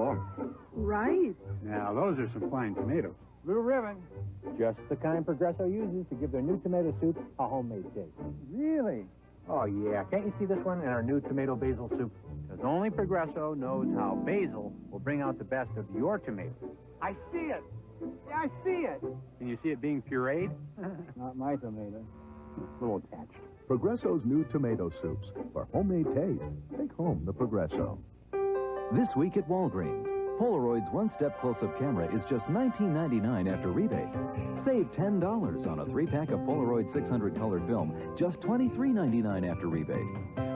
Oh. Right. Now, those are some fine tomatoes. Blue ribbon. Just the kind Progresso uses to give their new tomato soup a homemade taste. Really? Oh, yeah. Can't you see this one in our new tomato basil soup? Because only Progresso knows how basil will bring out the best of your tomatoes. I see it. Yeah, I see it. Can you see it being pureed? Not my tomato. A little attached. Progresso's new tomato soups. For homemade taste, take home the Progresso. This week at Walgreens, Polaroid's one-step close-up camera is just $19.99 after rebate. Save $10 on a 3-pack of Polaroid 600 color film, just $23.99 after rebate.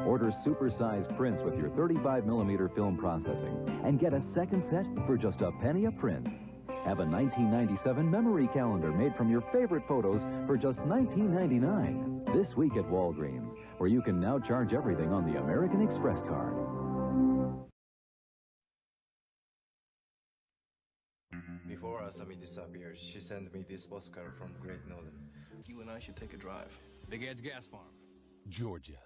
Order super-sized prints with your 35mm film processing and get a second set for just a penny a print. Have a 1997 memory calendar made from your favorite photos for just $19.99. This week at Walgreens, where you can now charge everything on the American Express card. Before Asami disappeared, she sent me this postcard from Great Northern. You and I should take a drive. Big Ed's Gas Farm, Georgia.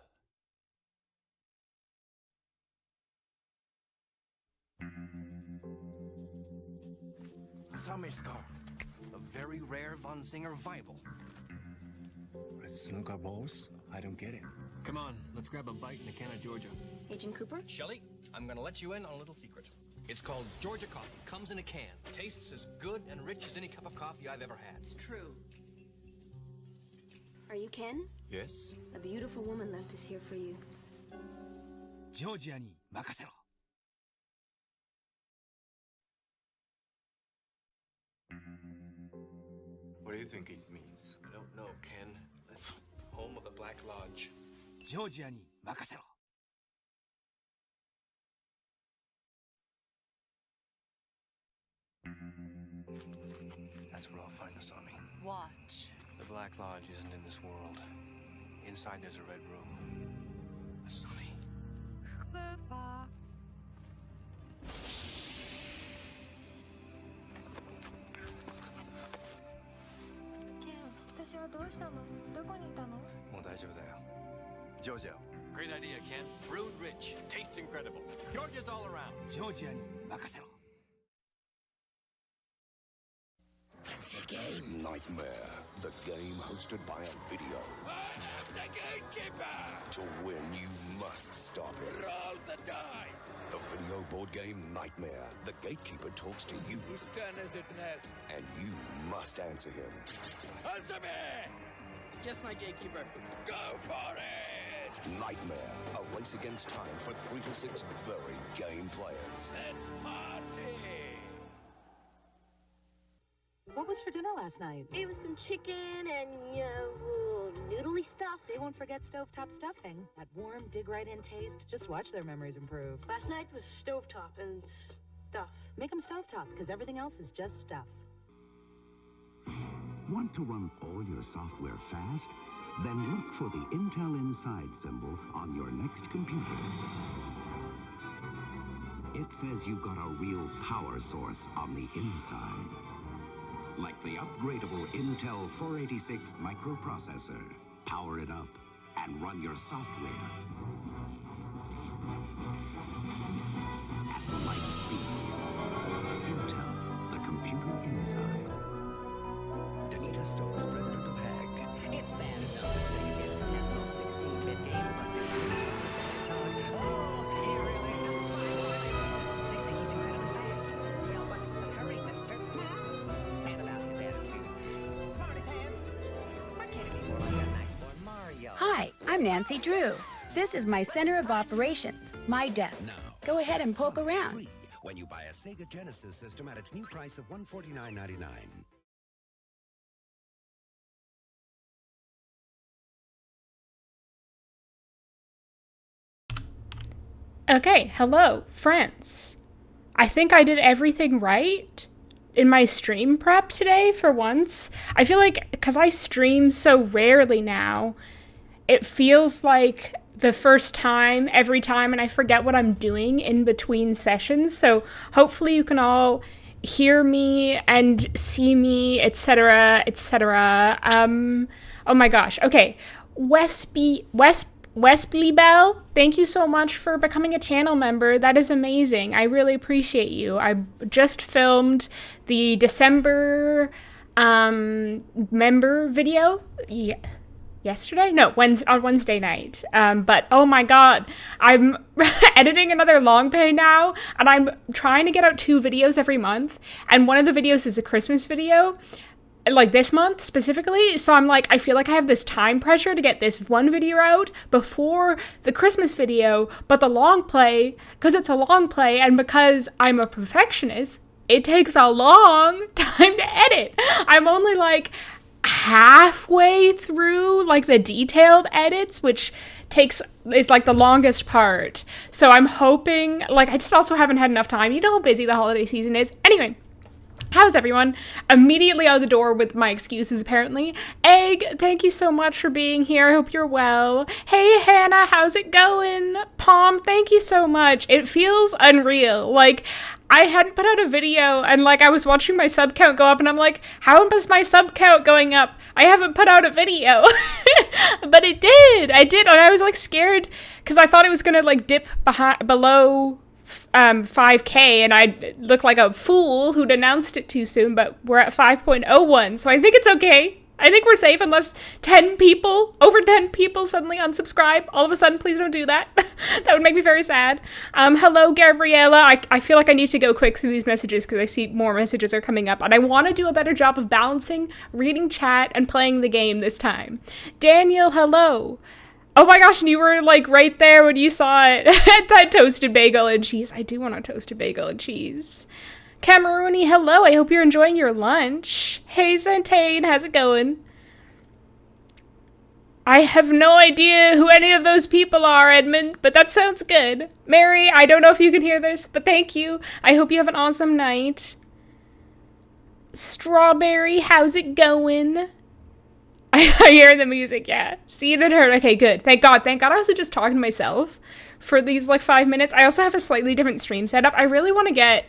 Asami's car. A very rare Von Singer Bible. Red snooker balls? I don't get it. Come on, let's grab a bite in a can of Georgia. Agent Cooper? Shelly, I'm gonna let you in on a little secret. It's called Georgia coffee. Comes in a can. Tastes as good and rich as any cup of coffee I've ever had. It's true. Are you Ken? Yes? A beautiful woman left this here for you. Georgia ni makasero. What do you think it means? I don't know, Ken. Home of the Black Lodge. Georgia ni makasero. That's where I'll find Asami. Watch. The Black Lodge isn't in this world. Inside there's a red room. Asami. Jojo. Great idea, Ken. Brewed rich. Tastes incredible. Georgia's all around. Georgia ni makasero. The game Nightmare, the game hosted by a video. I am the gatekeeper! To win, you must stop it. Roll the die! The video board game Nightmare. The gatekeeper talks to you. Whose turn is it next? And you must answer him. Answer me! Yes, my gatekeeper. Go for it! Nightmare, a race against time for 3 to 6 very game players. Let's party! What was for dinner last night? It was some chicken and, noodly stuff. They won't forget stovetop stuffing. That warm, dig-right-in taste. Just watch their memories improve. Last night was stovetop and stuff. Make them stovetop, because everything else is just stuff. Want to run all your software fast? Then look for the Intel Inside symbol on your next computers. It says you've got a real power source on the inside. Like the upgradable Intel 486 microprocessor. Power it up and run your software at the light speed. Intel, the computer inside. Danita Stokes, president of HAG. It's bad enough that Sega gets 10 or 16-bit games, but they oh, he really does play one. They say he's incredibly fast. Well, what's the hurry, mister? And about his attitude. Smarty pants. Why can't it be more like that nice boy Mario? Hi, I'm Nancy Drew. This is my Center of Operations, my desk. Go ahead and poke around. When you buy a Sega Genesis system at its new price of $149.99. Okay, hello, friends. I think I did everything right in my stream prep today for once. I feel like, because I stream so rarely now, it feels like the first time, every time, and I forget what I'm doing in between sessions. So hopefully you can all hear me and see me, etc., etc. Oh my gosh. Okay, Wesley Bell, thank you so much for becoming a channel member. That is amazing. I really appreciate you. I just filmed the December member video yesterday? No, on Wednesday night. But oh my god, I'm editing another long play now, and I'm trying to get out 2 videos every month, and one of the videos is a Christmas video, like this month specifically, so I'm like, I feel like I have this time pressure to get this one video out before the Christmas video, but the long play, because it's a long play, and because I'm a perfectionist, it takes a long time to edit. I'm only like halfway through like the detailed edits, which is like the longest part, so I'm hoping, like, I just also haven't had enough time. You know how busy the holiday season is. Anyway, how's everyone? Immediately out the door with my excuses, apparently. Egg, thank you so much for being here. I hope you're well. Hey, Hannah, how's it going? Palm, thank you so much. It feels unreal. Like, I hadn't put out a video, and, like, I was watching my sub count go up, and I'm like, how is my sub count going up? I haven't put out a video. But it did. I did, and I was, like, scared, because I thought it was gonna, like, dip below 5k, and I look like a fool who'd announced it too soon, but we're at 5.01, so I think it's okay. I think we're safe unless over 10 people suddenly unsubscribe. All of a sudden, please don't do that. That would make me very sad. Hello, Gabriella. I feel like I need to go quick through these messages because I see more messages are coming up, and I want to do a better job of balancing reading chat and playing the game this time. Daniel, hello. Oh my gosh, and you were, like, right there when you saw it. That toasted bagel and cheese. I do want a toasted bagel and cheese. Camerooni, hello. I hope you're enjoying your lunch. Hey, Zantane, how's it going? I have no idea who any of those people are, Edmund, but that sounds good. Mary, I don't know if you can hear this, but thank you. I hope you have an awesome night. Strawberry, how's it going? I hear the music, yeah. Seen and heard. Okay, good. Thank God. Thank God I wasn't just talking to myself for these, like, 5 minutes. I also have a slightly different stream setup. I really want to get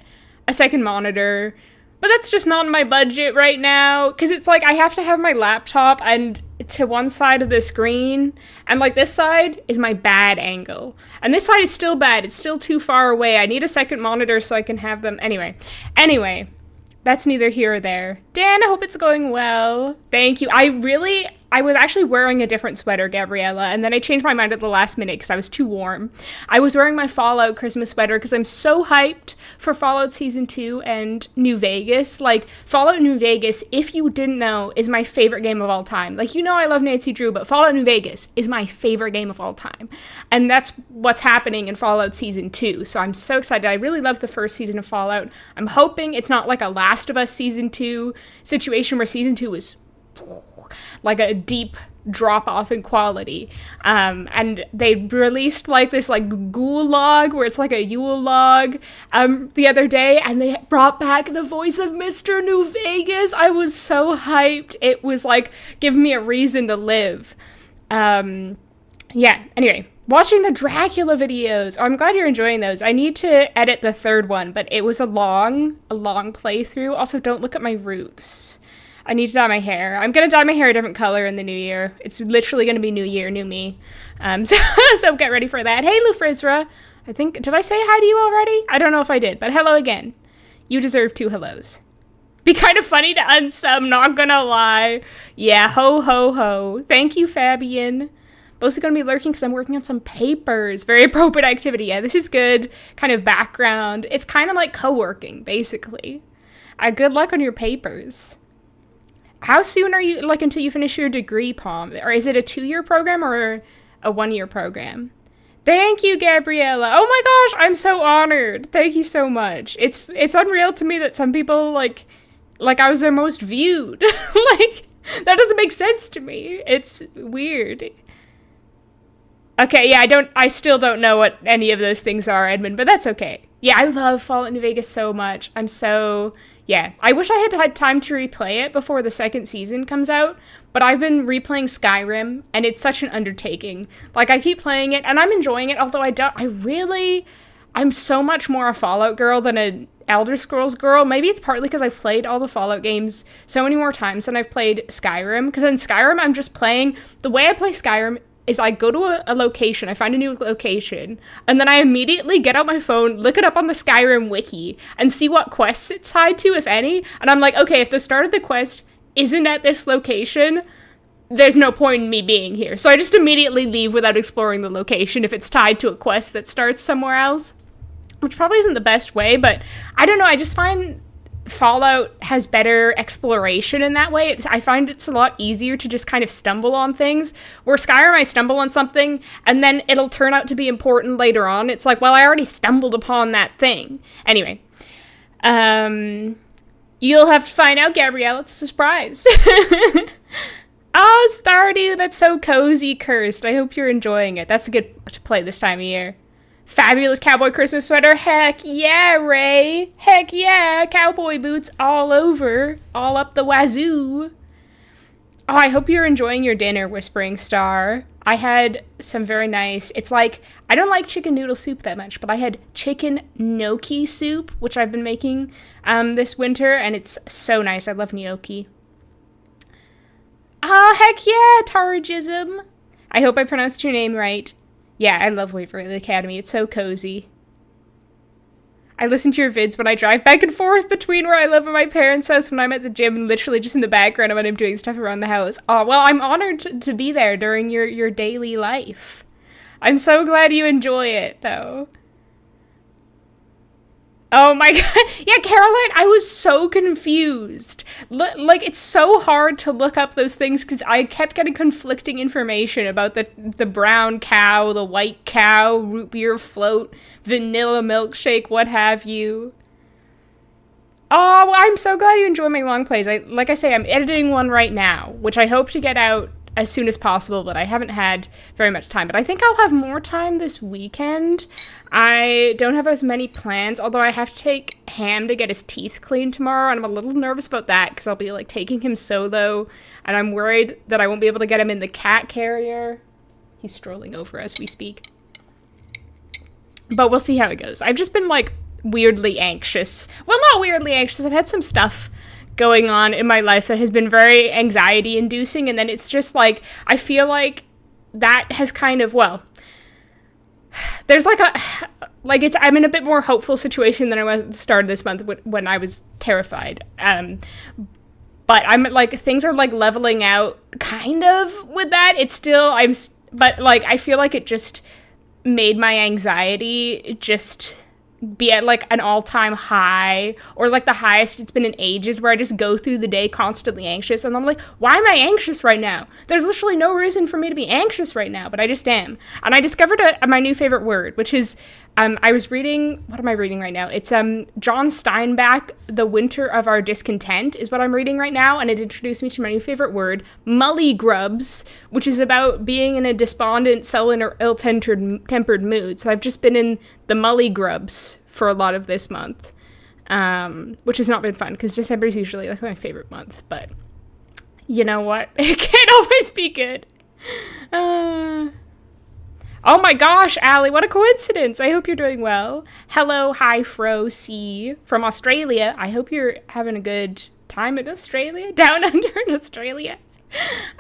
a second monitor, but that's just not in my budget right now, because it's like I have to have my laptop and to one side of the screen, and, like, this side is my bad angle, and this side is still bad. It's still too far away. I need a second monitor so I can have them. Anyway, that's neither here or there. Dan, I hope it's going well. Thank you. I was actually wearing a different sweater, Gabriella, and then I changed my mind at the last minute because I was too warm. I was wearing my Fallout Christmas sweater because I'm so hyped for Fallout Season 2 and New Vegas. Like, Fallout New Vegas, if you didn't know, is my favorite game of all time. Like, you know I love Nancy Drew, but Fallout New Vegas is my favorite game of all time. And that's what's happening in Fallout Season 2, so I'm so excited. I really love the first season of Fallout. I'm hoping it's not like a Last of Us Season 2 situation where Season 2 is like a deep drop off in quality, and they released like this like gulag where it's like a Yule log the other day, and they brought back the voice of Mr. New Vegas. I was so hyped. It was like giving me a reason to live. Yeah, anyway, watching the Dracula videos. Oh, I'm glad you're enjoying those. I need to edit the third one, but it was a long playthrough. Also, don't look at my roots. I need to dye my hair. I'm gonna dye my hair a different color in the new year. It's literally gonna be new year, new me. So get ready for that. Hey, Lou Frizra. Did I say hi to you already? I don't know if I did, but hello again. You deserve 2 hellos. Be kind of funny to unsub, not gonna lie. Yeah, ho, ho, ho. Thank you, Fabian. Mostly gonna be lurking because I'm working on some papers. Very appropriate activity. Yeah, this is good kind of background. It's kind of like co-working, basically. Good luck on your papers. How soon are you, like, until you finish your degree, Palm? Or is it a 2-year program or a 1-year program? Thank you, Gabriella. Oh my gosh, I'm so honored. Thank you so much. It's unreal to me that some people, like I was their most viewed. Like, that doesn't make sense to me. It's weird. Okay, yeah, I still don't know what any of those things are, Edmund, but that's okay. Yeah, I love Fallout New Vegas so much. Yeah, I wish I had time to replay it before the second season comes out, but I've been replaying Skyrim, and it's such an undertaking. Like, I keep playing it, and I'm enjoying it, although I'm so much more a Fallout girl than an Elder Scrolls girl. Maybe it's partly because I've played all the Fallout games so many more times than I've played Skyrim, because in Skyrim, I'm just playing, the way I play Skyrim is I go to a location, I find a new location, and then I immediately get out my phone, look it up on the Skyrim wiki, and see what quests it's tied to, if any, and I'm like, okay, if the start of the quest isn't at this location, there's no point in me being here. So I just immediately leave without exploring the location if it's tied to a quest that starts somewhere else, which probably isn't the best way, but I don't know, I just find Fallout has better exploration in that way. I find it's a lot easier to just kind of stumble on things, where Skyrim, I stumble on something, and then it'll turn out to be important later on. It's like, well, I already stumbled upon that thing. Anyway, you'll have to find out, Gabrielle. It's a surprise. Oh, Stardew, that's so cozy, Cursed. I hope you're enjoying it. That's a good to play this time of year. Fabulous cowboy Christmas sweater. Heck yeah, Ray. Heck yeah, cowboy boots all over. All up the wazoo. Oh, I hope you're enjoying your dinner, Whispering Star. I had some very nice, it's like, I don't like chicken noodle soup that much, but I had chicken gnocchi soup, which I've been making this winter, and it's so nice. I love gnocchi. Ah, heck yeah, Tarajism. I hope I pronounced your name right. Yeah, I love Waverly Academy. It's so cozy. I listen to your vids when I drive back and forth between where I live and my parents' house, when I'm at the gym, and literally just in the background when I'm doing stuff around the house. Oh, well, I'm honored to be there during your daily life. I'm so glad you enjoy it, though. Oh my god. Yeah, Caroline, I was so confused. Like, it's so hard to look up those things because I kept getting conflicting information about the brown cow, the white cow, root beer float, vanilla milkshake, what have you. Oh, well, I'm so glad you enjoy my long plays. Like I say, I'm editing one right now, which I hope to get out as soon as possible, but I haven't had very much time. But I think I'll have more time this weekend. I don't have as many plans, although I have to take Ham to get his teeth cleaned tomorrow, and I'm a little nervous about that because I'll be like taking him solo, and I'm worried that I won't be able to get him in the cat carrier. He's strolling over as we speak. But we'll see how it goes. I've just been like weirdly anxious. Well, not weirdly anxious. I've had some stuff going on in my life that has been very anxiety inducing, and then it's just like I feel like that has kind of, well, there's like I'm in a bit more hopeful situation than I was at the start of this month when I was terrified, but I'm like, things are like leveling out kind of with that. It's still, but like I feel like it just made my anxiety just be at like an all-time high, or like the highest it's been in ages, where I just go through the day constantly anxious, and I'm like, why am I anxious right now? There's literally no reason for me to be anxious right now, but I just am. And I discovered my new favorite word, which is I was reading, what am I reading right now? It's John Steinbeck, The Winter of Our Discontent is what I'm reading right now, and it introduced me to my new favorite word, mullygrubs, which is about being in a despondent, sullen, or ill-tempered mood. So I've just been in the mullygrubs for a lot of this month, which has not been fun, because December is usually like my favorite month, but you know what? It can't always be good. Oh my gosh, Allie, what a coincidence. I hope you're doing well. Hello, hi, Fro C from Australia. I hope you're having a good time in Australia, down under in Australia.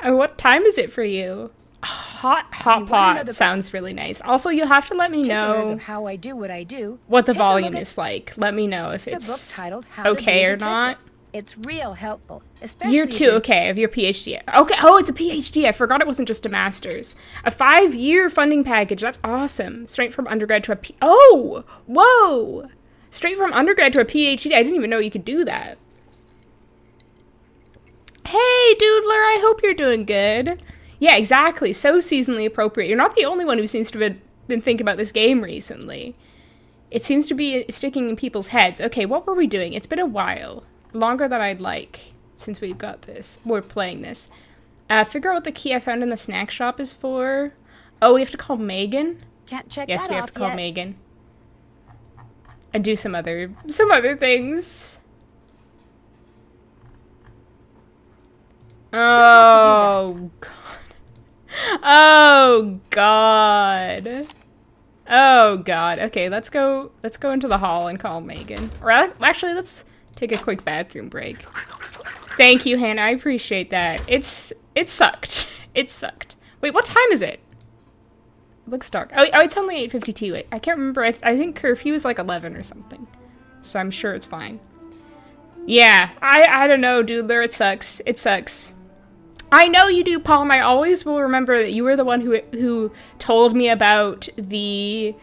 What time is it for you? Hot pot sounds really nice. Also, you'll have to let me know of how I do what I do. What the volume is like. Let me know if it's okay or not. It's real helpful, especially Year 2, okay, of your PhD. Okay, oh, it's a PhD. I forgot it wasn't just a master's. A 5-year funding package. That's awesome. Straight from undergrad to a oh, whoa. Straight from undergrad to a PhD. I didn't even know you could do that. Hey, Doodler, I hope you're doing good. Yeah, exactly. So seasonally appropriate. You're not the only one who seems to have been thinking about this game recently. It seems to be sticking in people's heads. Okay, what were we doing? It's been a while. Longer than I'd like since we've got this. We're playing this. Figure out what the key I found in the snack shop is for. Oh, we have to call Megan? Can't check yes, that we have off to call yet. Megan. And do some other things. Oh god. Oh god. Oh god. Okay, let's go into the hall and call Megan. Or actually, let's take a quick bathroom break. Thank you, Hannah. I appreciate that. It sucked. It sucked. Wait, what time is it? looks dark. Oh, it's only 8:52. I can't remember. I think curfew is like 11 or something. So I'm sure it's fine. Yeah, I don't know, Doodler. It sucks. It sucks. I know you do, Palm. I always will remember that you were the one who told me about the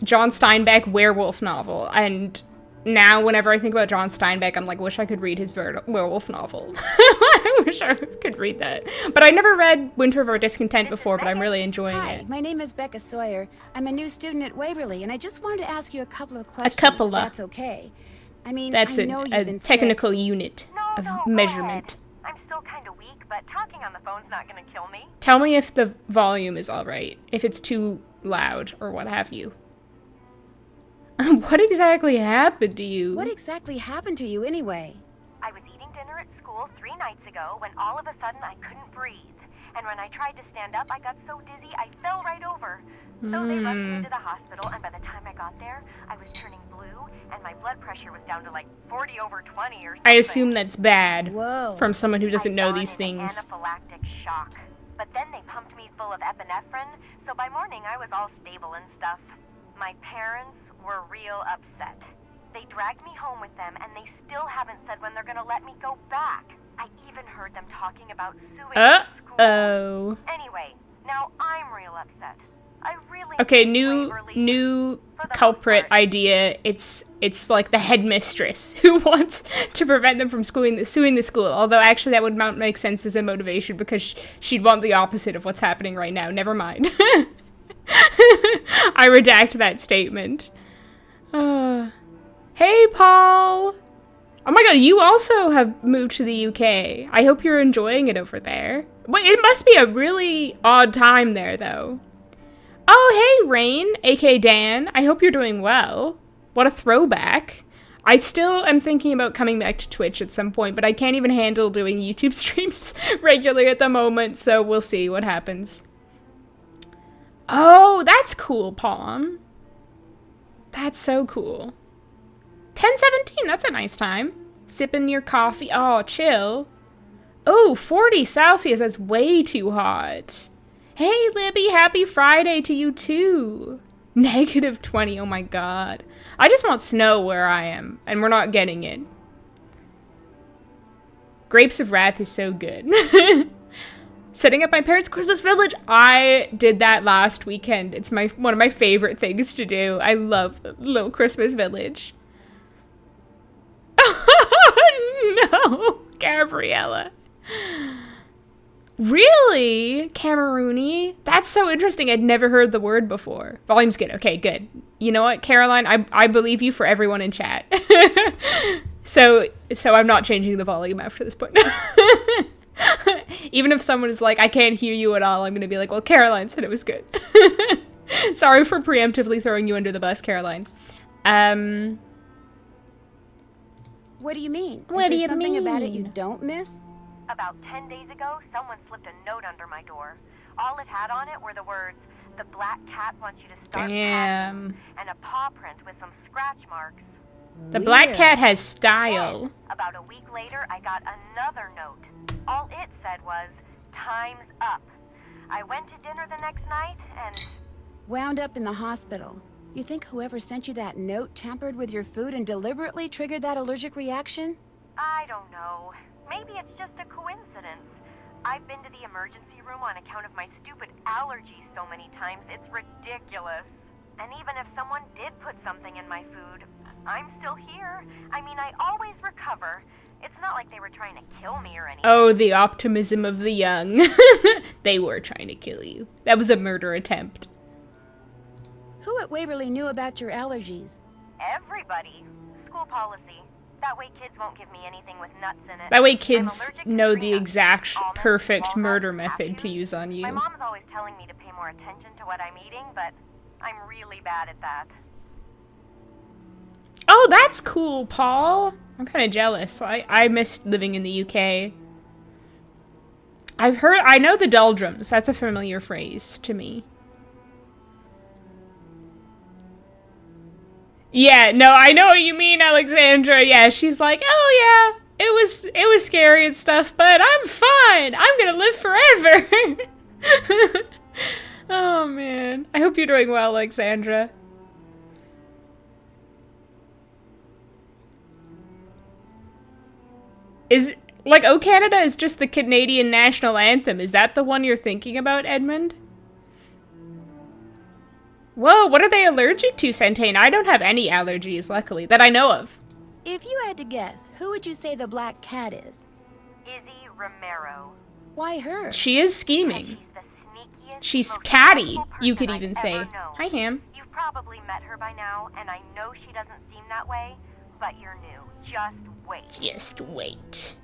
John Steinbeck werewolf novel, and now whenever I think about John Steinbeck, I'm like, wish I could read his werewolf novel. I wish I could read that. But I never read Winter of Our Discontent before, but I'm really enjoying it. Hi, my name is Becca Sawyer. I'm a new student at Waverly, and I just wanted to ask you a couple of questions. If that's okay. I mean, that's I know a technical unit of measurement. I'm still kind of weak, but talking on the phone's not going to kill me. Tell me if the volume is all right, if it's too loud or what have you. What exactly happened to you? What exactly happened to you anyway? I was eating dinner at school 3 nights ago when all of a sudden I couldn't breathe. And when I tried to stand up, I got so dizzy I fell right over. So they rushed me to the hospital, and by the time I got there, I was turning blue, and my blood pressure was down to like 40/20 or something. I assume that's bad. Whoa. From someone who doesn't know these things. Anaphylactic shock. But then they pumped me full of epinephrine, so by morning I was all stable and stuff. My parents were real upset. They dragged me home with them, and they still haven't said when they're gonna let me go back. I even heard them talking about suing the school. Oh. Anyway, now I'm real upset. I really Okay, new culprit idea. It's like the headmistress who wants to prevent them from suing the school. Although actually that would not make sense as a motivation because she'd want the opposite of what's happening right now. Never mind. I redact that statement. Hey, Paul! Oh my god, you also have moved to the UK. I hope you're enjoying it over there. Wait, it must be a really odd time there, though. Oh, hey, Rain, aka Dan. I hope you're doing well. What a throwback. I still am thinking about coming back to Twitch at some point, but I can't even handle doing YouTube streams regularly at the moment, so we'll see what happens. Oh, that's cool, Palm. That's so cool. 10:17, that's a nice time. Sipping your coffee. Oh, chill. Oh, 40 Celsius, that's way too hot. Hey, Libby, happy Friday to you too. -20, oh my god. I just want snow where I am, and we're not getting it. Grapes of Wrath is so good. Setting up my parents' Christmas village. I did that last weekend. It's one of my favorite things to do. I love little Christmas village. No, Gabriella. Really? Camerooni? That's so interesting. I'd never heard the word before. Volume's good. Okay, good. You know what, Caroline? I believe you for everyone in chat. So I'm not changing the volume after this point. Even if someone is like, I can't hear you at all, I'm going to be like, well, Caroline said it was good. Sorry for preemptively throwing you under the bus, Caroline. What do you mean? What do Is you there something mean? about it you don't miss? About 10 days ago, someone slipped a note under my door. All it had on it were the words, "The black cat wants you to start Damn. packing," and a paw print with some scratch marks. The black cat has style. Then, about a week later, I got another note. All it said was, "Time's up." I went to dinner the next night and... Wound up in the hospital. You think whoever sent you that note tampered with your food and deliberately triggered that allergic reaction? I don't know. Maybe it's just a coincidence. I've been to the emergency room on account of my stupid allergies so many times, it's ridiculous. And even if someone did put something in my food, I'm still here. I mean, I always recover. It's not like they were trying to kill me or anything. Oh, the optimism of the young. They were trying to kill you. That was a murder attempt. Who at Waverly knew about your allergies? Everybody. School policy. That way kids won't give me anything with nuts in it. That way kids know the exact perfect murder method to use on you. My mom's always telling me to pay more attention to what I'm eating, but I'm really bad at that. Oh, that's cool, Paul. I'm kind of jealous. I missed living in the UK. I know the doldrums. That's a familiar phrase to me. Yeah, no, I know what you mean, Alexandra. Yeah, she's like, oh yeah, it was scary and stuff, but I'm fine. I'm gonna live forever. Oh, man. I hope you're doing well, Alexandra. Like, O Canada is just the Canadian national anthem. Is that the one you're thinking about, Edmund? Whoa, what are they allergic to, Centane? I don't have any allergies, luckily, that I know of. If you had to guess, who would you say the black cat is? Izzy Romero. Why her? She is scheming. She's catty, you could even say. Hi, Ham. You've probably met her by now, and I know she doesn't seem that way, but you're new. Just wait. Just wait.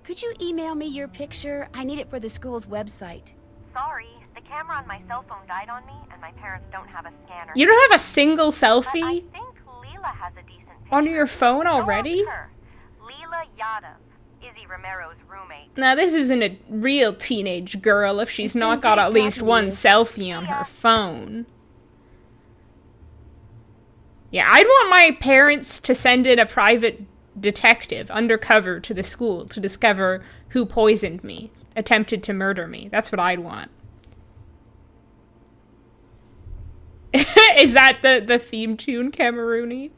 Could you email me your picture? I need it for the school's website. Sorry, the camera on my cell phone died on me, and my parents don't have a scanner. You don't have a single selfie? But I think Leela has a decent picture. On your phone already? Leela Yadav, Izzy Romero's roommate. Now, this isn't a real teenage girl if she's not got at least one selfie on her phone. Yeah, I'd want my parents to send in a private detective undercover to the school to discover who poisoned me, attempted to murder me. That's what I'd want. Is that the theme tune, Camerooni?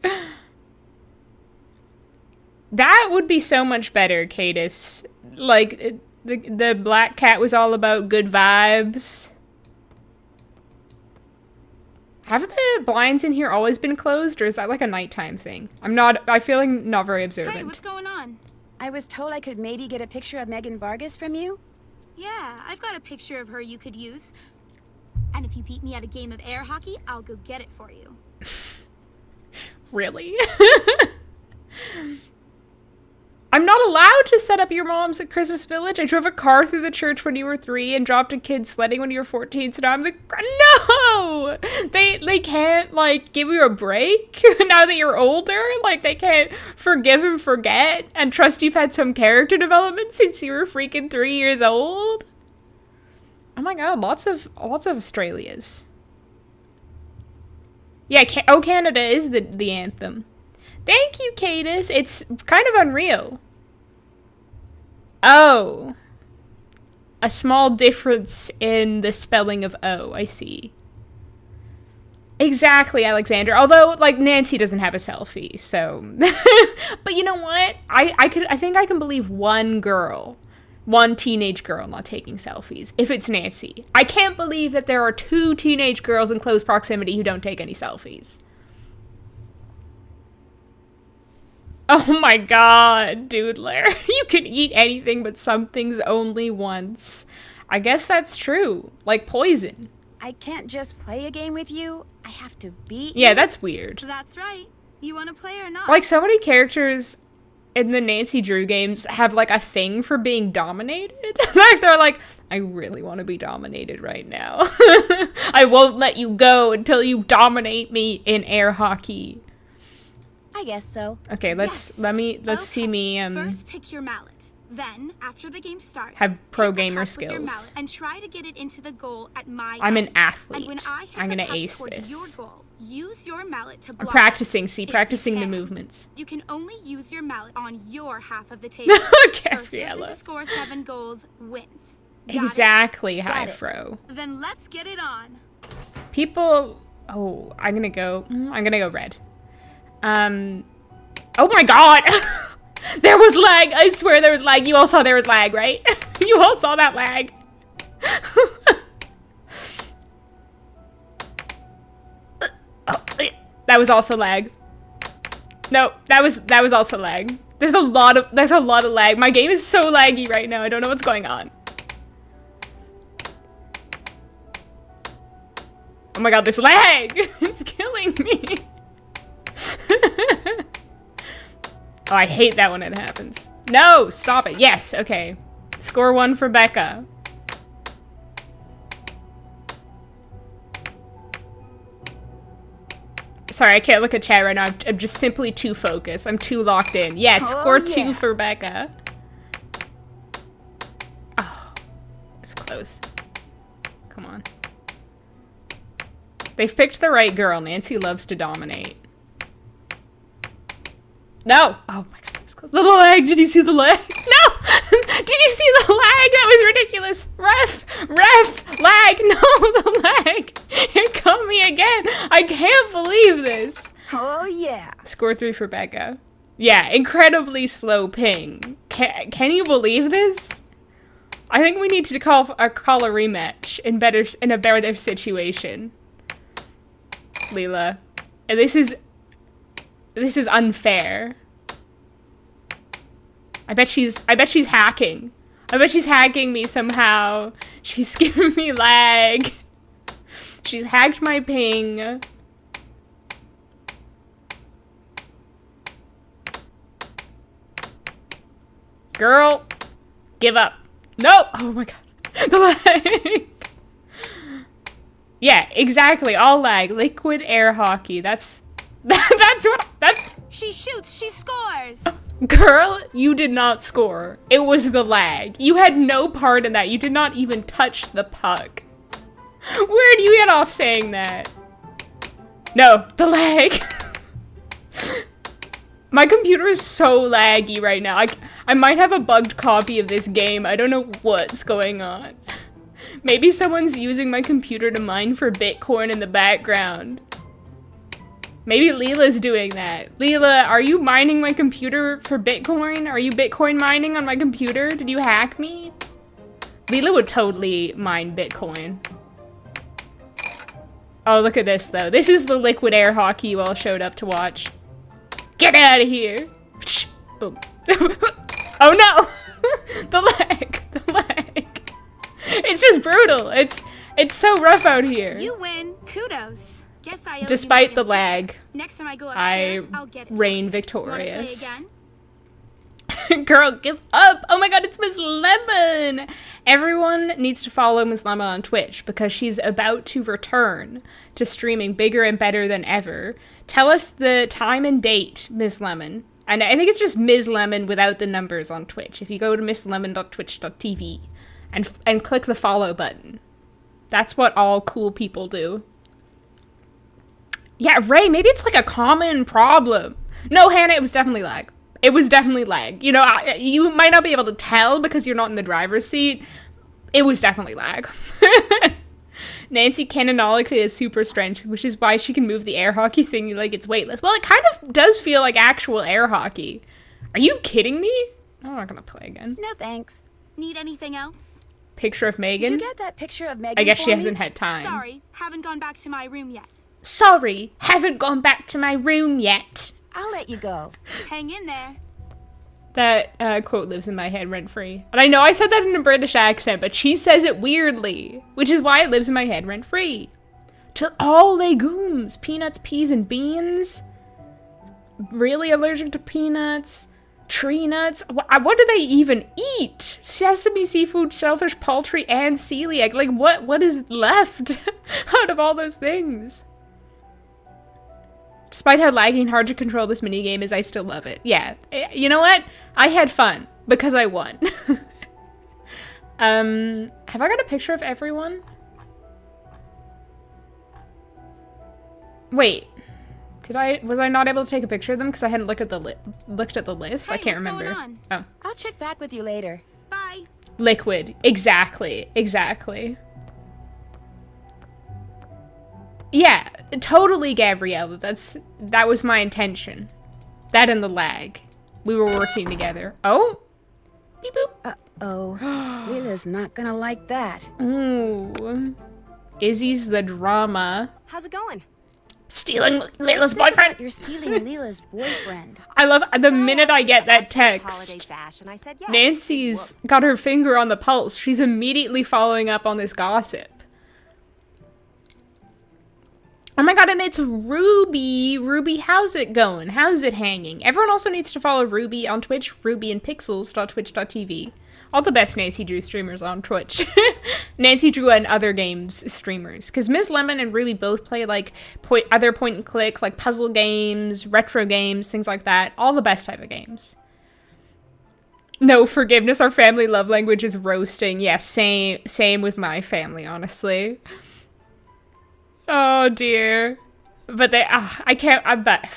That would be so much better, Cadis. Like, the black cat was all about good vibes. Have the blinds in here always been closed, or is that like a nighttime thing? I feel like not very observant. Hey, what's going on? I was told I could maybe get a picture of Megan Vargas from you. Yeah, I've got a picture of her you could use. And if you beat me at a game of air hockey, I'll go get it for you. Really? I'm not allowed to set up your mom's at Christmas Village. I drove a car through the church when you were 3 and dropped a kid sledding when you were 14, so now I'm the... No! They can't, like, give you a break now that you're older? Like, they can't forgive and forget and trust you've had some character development since you were freaking 3 years old? Oh my god, lots of Australias. Yeah, Oh Canada is the anthem. Thank you, Cadis. It's kind of unreal. Oh. A small difference in the spelling of O, I see. Exactly, Alexander. Although, like, Nancy doesn't have a selfie, so... But you know what? I think I can believe one teenage girl not taking selfies, if it's Nancy. I can't believe that there are 2 teenage girls in close proximity who don't take any selfies. Oh my god, Doodler. You can eat anything but some things only once. I guess that's true. Like poison. I can't just play a game with you. I have to beat you. Yeah, that's weird. That's right. You want to play or not? Like, so many characters in the Nancy Drew games have, like, a thing for being dominated. Like, they're like, I really want to be dominated right now. I won't let you go until you dominate me in air hockey. I guess so. Okay, let's see me First pick your mallet. Then, after the game starts, have pro gamer skills. And try to get it into the goal at my I'm end. an athlete. And when I hit I'm the gonna puck ace towards this. Your goal, use your mallet to block. I'm practicing, it. practicing If the you can, movements. You can only use your mallet on your half of the table. First person to score 7 goals wins. Got Exactly, it? hi, Got it. Fro. Then let's get it on. People... Oh, I'm gonna go red. Oh my god! There was lag! I swear there was lag. You all saw there was lag, right? You all saw that lag. That was also lag. No, that was also lag. There's a lot of lag. My game is so laggy right now. I don't know what's going on. Oh my god, this lag! It's killing me. Oh, I hate that when it happens. No, stop it. Yes, okay. Score 1 for Becca. Sorry, I can't look at chat right now. I'm just simply too focused. I'm too locked in. Yeah, score 2 for Becca. Oh, it's close. Come on. They've picked the right girl. Nancy loves to dominate. No! Oh my god, that was close. The leg! Did you see the leg? No! Did you see the lag? That was ridiculous. Ref, lag. No, the lag. It caught me again. I can't believe this. Oh, yeah. Score 3 for Becca. Yeah, incredibly slow ping. Can you believe this? I think we need to call a rematch in a better situation. Leela. And this is unfair. I bet she's hacking. I bet she's hacking me somehow. She's giving me lag. She's hacked my ping. Girl, give up. No! Oh my god. The lag. Yeah, exactly. All lag. Liquid air hockey. That's She shoots, she scores. Girl, you did not score. It was the lag. You had no part in that. You did not even touch the puck. Where do you get off saying that? No, the lag. My computer is so laggy right now. I might have a bugged copy of this game. I don't know what's going on. Maybe someone's using my computer to mine for Bitcoin in the background. Maybe Leela's doing that. Leela, are you mining my computer for Bitcoin? Are you Bitcoin mining on my computer? Did you hack me? Leela would totally mine Bitcoin. Oh, look at this, though. This is the liquid air hockey you all showed up to watch. Get out of here! Oh, oh no! The lag! The lag! It's just brutal. It's so rough out here. You win. Kudos. Guess I owe Despite you the lag, next time I go upstairs, I'll get it. reign victorious. Wanna play again? Girl, give up! Oh my god, it's Miss Lemon! Everyone needs to follow Miss Lemon on Twitch because she's about to return to streaming bigger and better than ever. Tell us the time and date, Miss Lemon. And I think it's just Ms. Lemon without the numbers on Twitch. If you go to misslemon.twitch.tv and click the follow button. That's what all cool people do. Yeah, Ray, maybe it's like a common problem. No, Hannah, it was definitely lag. It was definitely lag. You know, you might not be able to tell because you're not in the driver's seat. It was definitely lag. Nancy canonically has super strength, which is why she can move the air hockey thing like it's weightless. Well, it kind of does feel like actual air hockey. Are you kidding me? I'm not gonna play again. No thanks. Need anything else? Picture of Megan? Did you get that picture of Megan? I guess she for hasn't me? had time. Sorry, haven't gone back to my room yet. Sorry, haven't gone back to my room yet. I'll let you go. Hang in there. That quote lives in my head rent-free. And I know I said that in a British accent, but she says it weirdly, which is why it lives in my head rent-free. To all legumes, peanuts, peas, and beans. Really allergic to peanuts? Tree nuts? What do they even eat? Sesame, seafood, shellfish, poultry, and celiac. Like, what is left out of all those things? Despite how laggy and hard to control this minigame is, I still love it. Yeah, you know what? I had fun because I won. Have I got a picture of everyone? Wait, was I not able to take a picture of them because I hadn't looked at the list? Hey, I can't what's remember. going on? Oh, I'll check back with you later. Bye. liquid. Exactly. Yeah, totally, Gabriella. That was my intention. That and the lag. We were working together. Oh? Beep boop. Uh-oh. Lila's not gonna like that. Ooh. Izzy's the drama. How's it going? Stealing Lila's boyfriend. You're stealing Lila's boyfriend. I love the minute I get that text. Holiday bash, and I said yes. Nancy's got her finger on the pulse. She's immediately following up on this gossip. Oh my god, and it's Ruby. Ruby, how's it going? How's it hanging? Everyone also needs to follow Ruby on Twitch, rubyandpixels.twitch.tv. All the best Nancy Drew streamers on Twitch. Nancy Drew and other games streamers. Because Ms. Lemon and Ruby both play like other point and click, like puzzle games, retro games, things like that. All the best type of games. No forgiveness, our family love language is roasting. Yeah, same with my family, honestly. Oh dear. But I bet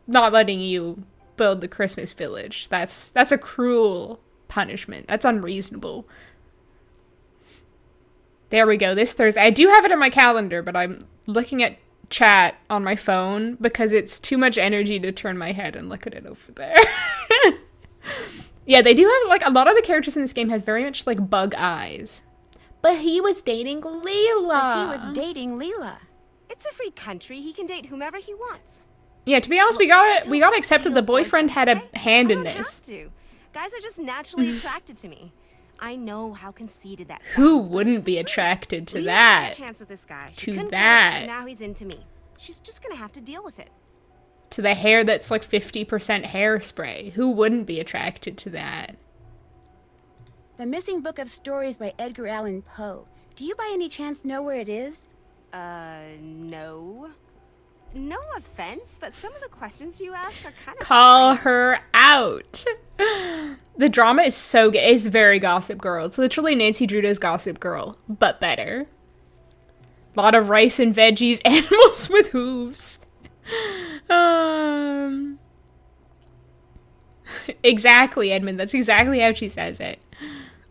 not letting you build the Christmas village. That's a cruel punishment. That's unreasonable. There we go, this Thursday. I do have it in my calendar, but I'm looking at chat on my phone because it's too much energy to turn my head and look at it over there. Yeah, they do have, like, a lot of the characters in this game has very much, like, bug eyes. But he was dating Leela. But he was dating Leela. It's a free country. He can date whomever he wants. Yeah, to be honest, we got to accept that the boyfriend had a hand in this. Guys are just naturally attracted to me. I know how conceited that sounds. Who wouldn't be attracted to that? Had a chance with this guy. She To couldn't that. cut it, so now he's into me. She's just gonna have to deal with it. To the hair that's like 50% hairspray. Who wouldn't be attracted to that? The Missing Book of Stories by Edgar Allan Poe. Do you by any chance know where it is? No. No offense, but some of the questions you ask are kind of Call her out. The drama is so good. It's very Gossip Girl. It's literally Nancy Drew's Gossip Girl, but better. A lot of rice and veggies, animals with hooves. Exactly, Edmund. That's exactly how she says it.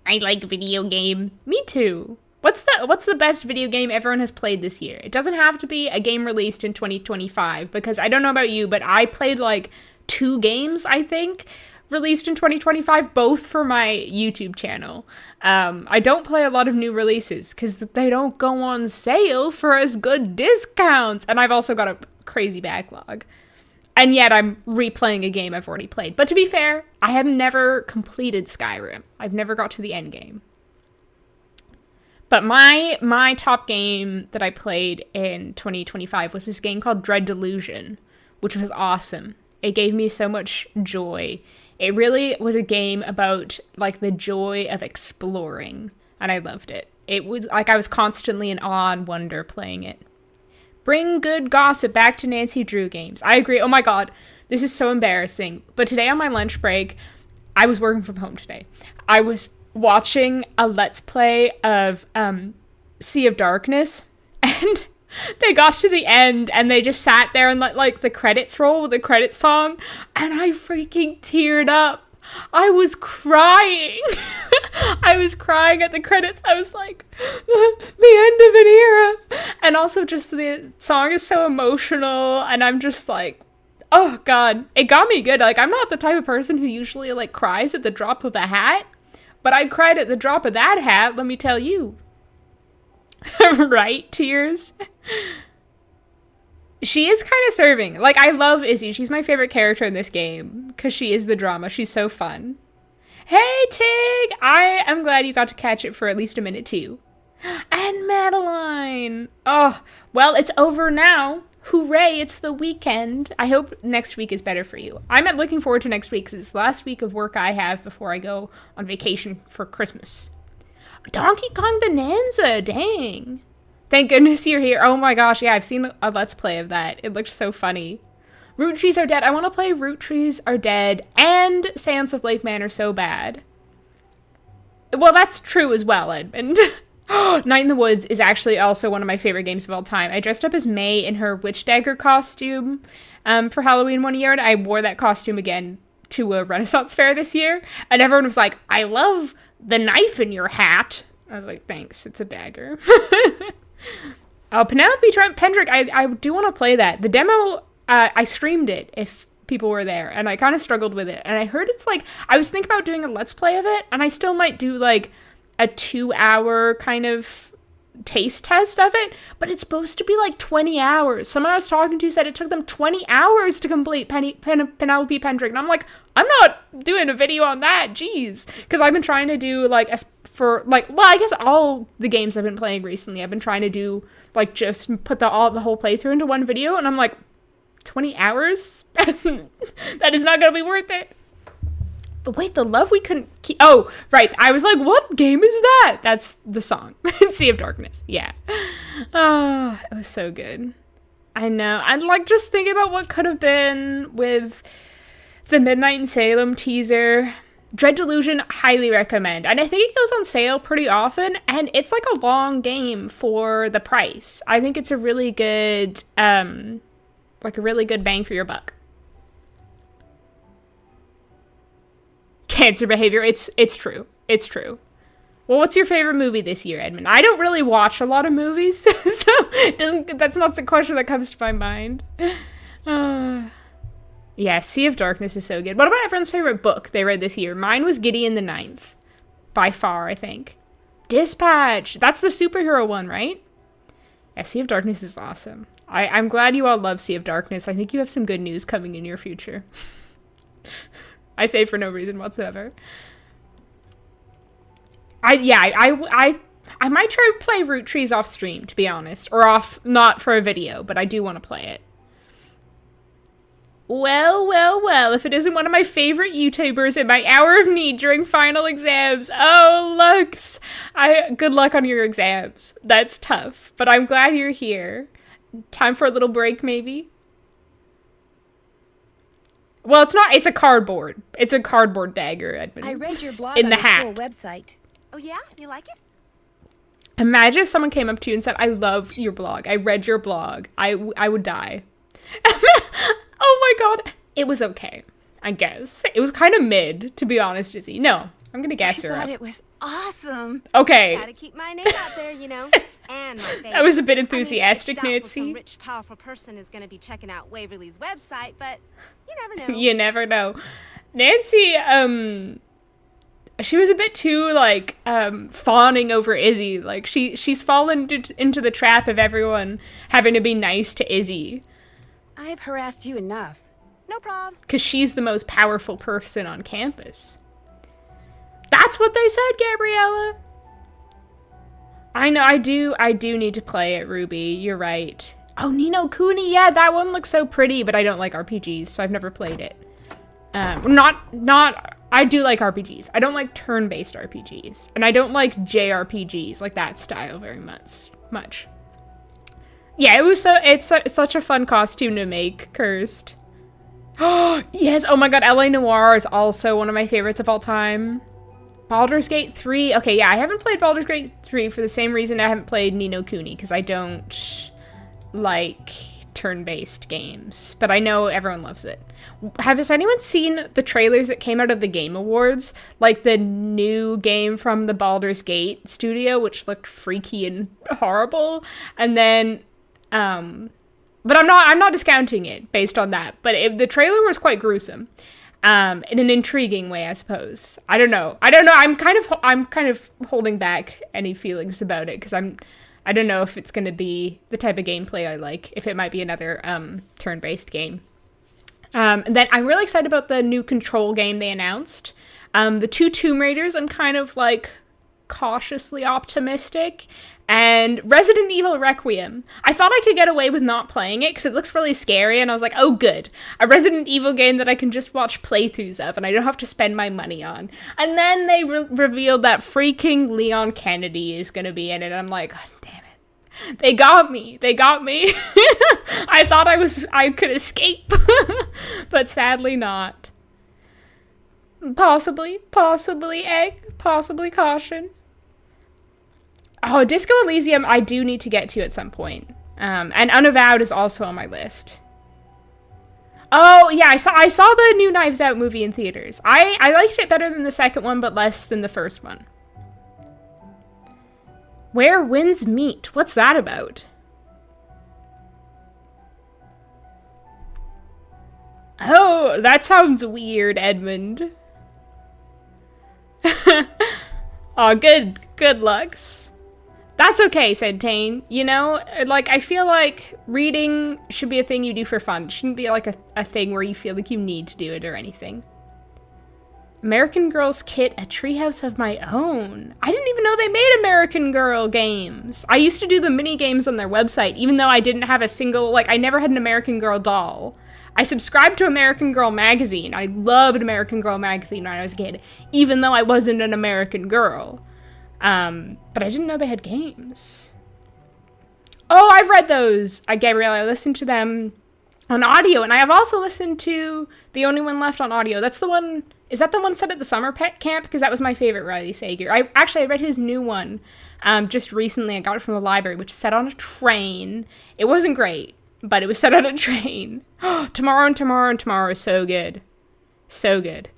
I like video game. Me too. What's the best video game everyone has played this year? It doesn't have to be a game released in 2025, because I don't know about you, but I played like 2 games, I think, released in 2025, both for my YouTube channel. I don't play a lot of new releases because they don't go on sale for as good discounts. And I've also got a crazy backlog. And yet I'm replaying a game I've already played. But to be fair, I have never completed Skyrim. I've never got to the end game. But my top game that I played in 2025 was this game called Dread Delusion, which was awesome. It gave me so much joy. It really was a game about like the joy of exploring, and I loved it. It was like I was constantly in awe and wonder playing it. Bring good gossip back to Nancy Drew games. I agree. Oh my god, this is so embarrassing. But today on my lunch break, I was working from home today. I was watching a Let's Play of Sea of Darkness, and they got to the end and they just sat there and let like the credits roll with the credits song, and I freaking teared up. I was crying. I was crying at the credits. I was like, the end of an era. And also just the song is so emotional, and I'm just like, oh god, it got me good. Like, I'm not the type of person who usually like cries at the drop of a hat, but I cried at the drop of that hat, let me tell you. Right, tears? She is kind of serving. Like, I love Izzy. She's my favorite character in this game because she is the drama. She's so fun. Hey, Tig! I am glad you got to catch it for at least a minute, too. And Madeline! Oh, well, it's over now. Hooray, it's the weekend. I hope next week is better for you. I'm looking forward to next week because it's the last week of work I have before I go on vacation for Christmas. Donkey Kong Bonanza, dang. Thank goodness you're here. Oh my gosh, yeah, I've seen a Let's Play of that. It looked so funny. Root Trees Are Dead. I want to play Root Trees Are Dead and Sands of Lake Manor so bad. Well, that's true as well, Edmund. Night in the Woods is actually also one of my favorite games of all time. I dressed up as May in her Witch Dagger costume for Halloween one year, and I wore that costume again to a Renaissance fair this year, and everyone was like, I love the knife in your hat. I was like, thanks, it's a dagger. Oh, Penelope Pendrick, I do want to play that. The demo, I streamed it if people were there, and I kind of struggled with it, and I heard it's like, I was thinking about doing a Let's Play of it, and I still might do like a 2-hour kind of taste test of it, but it's supposed to be like 20 hours. Someone I was talking to said it took them 20 hours to complete Penelope Pendrick, and I'm like, I'm not doing a video on that, jeez. Because I've been trying to do like, I guess all the games I've been playing recently, I've been trying to do like just put the whole playthrough into one video, and I'm like, 20 hours? That is not going to be worth it. But wait, The Love We Couldn't Keep. Oh, right. I was like, what game is that? That's the song. Sea of Darkness. Yeah. Oh, it was so good. I know. I'd like just thinking about what could have been with the Midnight in Salem teaser. Dread Delusion, highly recommend. And I think it goes on sale pretty often, and it's like a long game for the price. I think it's a really good, like a really good bang for your buck. cancer behavior. It's true. It's true. Well, what's your favorite movie this year, Edmund? I don't really watch a lot of movies, so that's not the question that comes to my mind. Yeah, Sea of Darkness is so good. What about everyone's favorite book they read this year? Mine was Gideon the Ninth. By far, I think. Dispatch! That's the superhero one, right? Yeah, Sea of Darkness is awesome. I'm glad you all love Sea of Darkness. I think you have some good news coming in your future. I say for no reason whatsoever. I might try to play Root Trees off stream, to be honest. Or off, not for a video, but I do want to play it. Well, if it isn't one of my favorite YouTubers in my hour of need during final exams. Oh, Lux! Good luck on your exams. That's tough, but I'm glad you're here. Time for a little break, maybe? Well, it's not, it's a cardboard. It's a cardboard dagger, Edmund. I read your blog in on the the hat. school website. Oh yeah? You like it? Imagine if someone came up to you and said, I love your blog. I read your blog. I would die. Oh my god. It was okay, I guess. It was kind of mid, to be honest, Izzy. No, I'm gonna guess her I thought up. it was awesome. Okay. Gotta keep my name out there, you know. And my face. That was a bit enthusiastic, I mean, it's Nancy. doubtful some rich, powerful person is gonna be checking out Waverly's website, but you never know. You never know. Nancy, she was a bit too, like, fawning over Izzy. Like, she's fallen into the trap of everyone having to be nice to Izzy. I've harassed you enough. No problem. Because she's the most powerful person on campus. That's what they said, Gabriella. I know, I do need to play it, Ruby. You're right. Oh, Ni no Kuni. Yeah, that one looks so pretty, but I don't like RPGs, so I've never played it. I do like RPGs. I don't like turn-based RPGs. And I don't like JRPGs, like that style very much. Yeah, it's such a fun costume to make, Cursed. Oh, yes. Oh my god, LA Noire is also one of my favorites of all time. Baldur's Gate 3. Okay, yeah, I haven't played Baldur's Gate 3 for the same reason I haven't played Ni no Kuni, because I don't like turn-based games. But I know everyone loves it. Has anyone seen the trailers that came out of the Game Awards? Like the new game from the Baldur's Gate studio, which looked freaky and horrible. And then, but I'm not discounting it based on that. But the trailer was quite gruesome, in an intriguing way, I suppose. I don't know. I'm kind of holding back any feelings about it because I don't know if it's going to be the type of gameplay I like. If it might be another turn-based game. And then I'm really excited about the new Control game they announced. The two Tomb Raiders, I'm kind of like cautiously optimistic. And Resident Evil Requiem. I thought I could get away with not playing it because it looks really scary, and I was like, oh good, a Resident Evil game that I can just watch playthroughs of and I don't have to spend my money on. And then they revealed that freaking Leon Kennedy is going to be in it, and I'm like, oh, damn it. They got me. I thought I could escape, but sadly not. Possibly egg, possibly caution. Oh, Disco Elysium I do need to get to at some point. And Unavowed is also on my list. Oh, yeah, I saw the new Knives Out movie in theaters. I liked it better than the second one, but less than the first one. Where Winds Meet? What's that about? Oh, that sounds weird, Edmund. Oh, good Lux. That's okay, said Tane. You know, like, I feel like reading should be a thing you do for fun. It shouldn't be like a thing where you feel like you need to do it or anything. American Girl's Kit, a treehouse of my own. I didn't even know they made American Girl games. I used to do the mini games on their website, even though I didn't have a single, like, I never had an American Girl doll. I subscribed to American Girl magazine. I loved American Girl magazine when I was a kid, even though I wasn't an American girl. But I didn't know they had games. Oh, I've read those, Gabrielle. I listened to them on audio, and I have also listened to The Only One Left on audio. That's the one, is that the one set at the summer pet camp? Because that was my favorite Riley Sager. I read his new one just recently. I got it from the library, which is set on a train. It wasn't great, but it was set on a train. Tomorrow and Tomorrow and Tomorrow is so good. So good.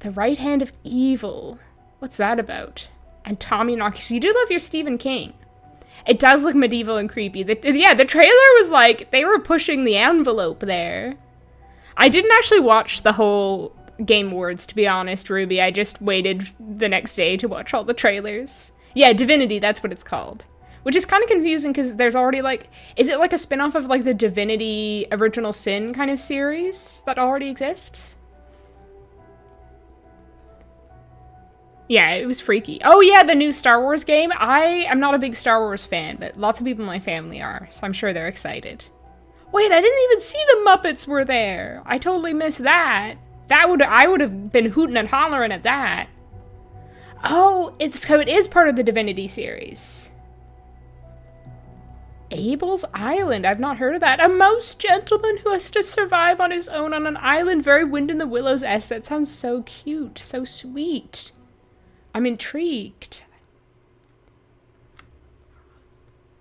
The Right Hand of Evil. What's that about? And Tommy Knox. So you do love your Stephen King. It does look medieval and creepy. The trailer was like, they were pushing the envelope there. I didn't actually watch the whole Game Awards, to be honest, Ruby. I just waited the next day to watch all the trailers. Yeah, Divinity, that's what it's called. Which is kind of confusing because there's already like, is it like a spin-off of like the Divinity Original Sin kind of series that already exists? Yeah, it was freaky. Oh yeah, the new Star Wars game. I am not a big Star Wars fan, but lots of people in my family are, so I'm sure they're excited. Wait, I didn't even see the Muppets were there. I totally missed that. I would have been hooting and hollering at that. Oh, it is part of the Divinity series. Abel's Island. I've not heard of that. A mouse gentleman who has to survive on his own on an island very wind in the willows-esque. That sounds so cute, so sweet. I'm intrigued.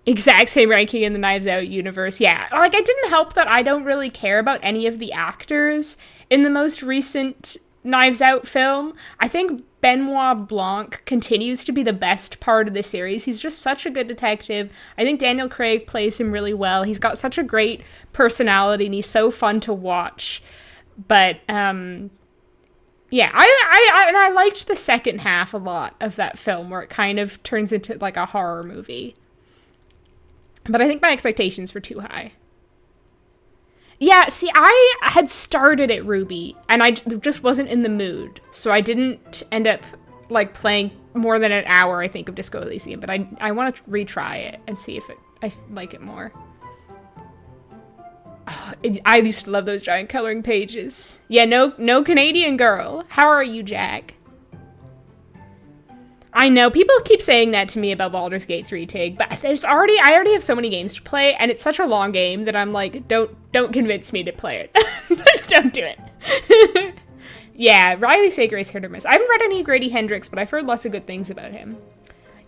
Exact same ranking in the Knives Out universe. Yeah, like, it didn't help that I don't really care about any of the actors in the most recent Knives Out film. I think Benoit Blanc continues to be the best part of the series. He's just such a good detective. I think Daniel Craig plays him really well. He's got such a great personality, and he's so fun to watch. But, yeah, I liked the second half a lot of that film, where it kind of turns into, like, a horror movie. But I think my expectations were too high. Yeah, see, I had started it, Ruby, and I just wasn't in the mood. So I didn't end up, like, playing more than an hour, I think, of Disco Elysium. But I want to retry it and see if I like it more. Oh, I used to love those giant coloring pages. Yeah, no Canadian girl. How are you, Jack? I know, people keep saying that to me about Baldur's Gate 3, Tig, but I already have so many games to play, and it's such a long game that I'm like, don't convince me to play it. Don't do it. Yeah, Riley Sager is hit or miss. I haven't read any Grady Hendrix, but I've heard lots of good things about him.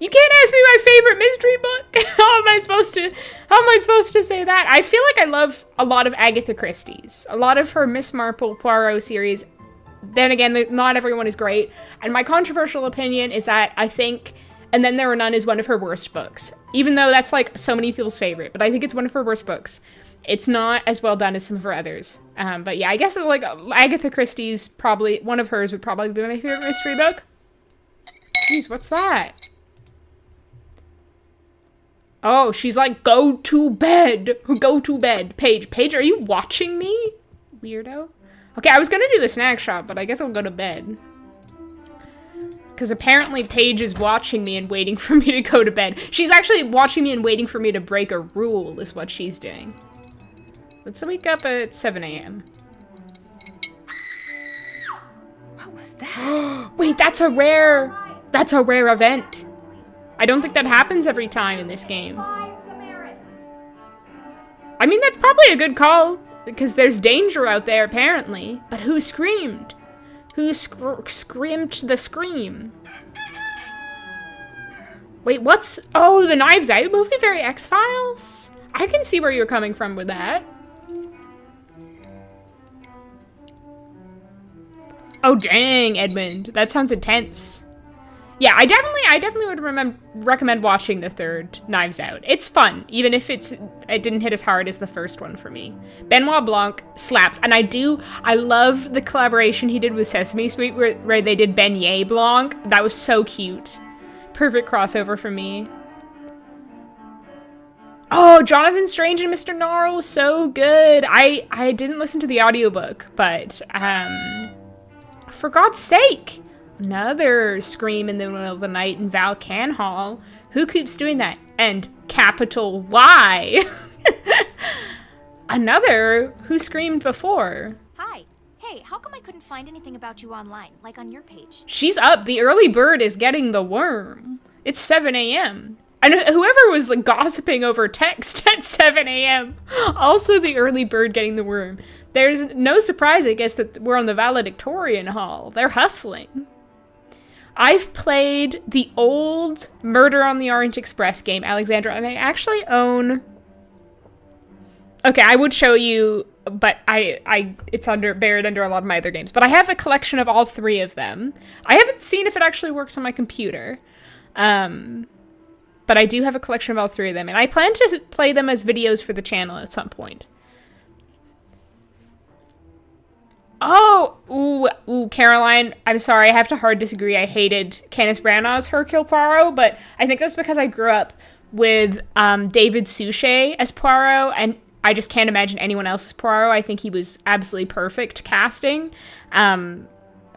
You can't ask me my favorite mystery book! How am I supposed to say that? I feel like I love a lot of Agatha Christie's. A lot of her Miss Marple Poirot series. Then again, not everyone is great. And my controversial opinion is that I think And Then There Were None is one of her worst books. Even though that's like so many people's favorite, but I think it's one of her worst books. It's not as well done as some of her others. But yeah, I guess like Agatha Christie's probably, one of hers would probably be my favorite mystery book. Jeez, what's that? Oh, she's like, go to bed. Go to bed. Paige, are you watching me? Weirdo. Okay, I was gonna do the snack shop, but I guess I'll go to bed. Because apparently Paige is watching me and waiting for me to go to bed. She's actually watching me and waiting for me to break a rule is what she's doing. Let's wake up at 7 a.m. What was that? Wait, that's a rare event. I don't think that happens every time in this game. I mean, that's probably a good call, because there's danger out there, apparently. But who screamed? Who screamed the scream? Wait, what's... Oh, the Knives Out movie? Very X-Files? I can see where you're coming from with that. Oh, dang, Edmund. That sounds intense. Yeah, I definitely would recommend watching the third Knives Out. It's fun, even if it didn't hit as hard as the first one for me. Benoit Blanc slaps, and I love the collaboration he did with Sesame Street where they did Beignet Blanc. That was so cute. Perfect crossover for me. Oh, Jonathan Strange and Mr. Gnarl, so good. I didn't listen to the audiobook, but for God's sake. Another scream in the middle of the night in Valcan Hall. Who keeps doing that? And capital Y. Another who screamed before. Hi. Hey, how come I couldn't find anything about you online, like on your page? She's up. The early bird is getting the worm. It's 7 a.m. And whoever was like gossiping over text at 7 a.m. Also the early bird getting the worm. There's no surprise, I guess, that we're on the valedictorian hall. They're hustling. I've played the old Murder on the Orient Express game, Alexandra, and I actually own... Okay, I would show you but it's buried under a lot of my other games. But I have a collection of all 3 of them. I haven't seen if it actually works on my computer. But I do have a collection of all 3 of them, and I plan to play them as videos for the channel at some point. Oh, ooh, Caroline, I'm sorry, I have to hard disagree. I hated Kenneth Branagh's Hercule Poirot, but I think that's because I grew up with David Suchet as Poirot, and I just can't imagine anyone else as Poirot. I think he was absolutely perfect casting. And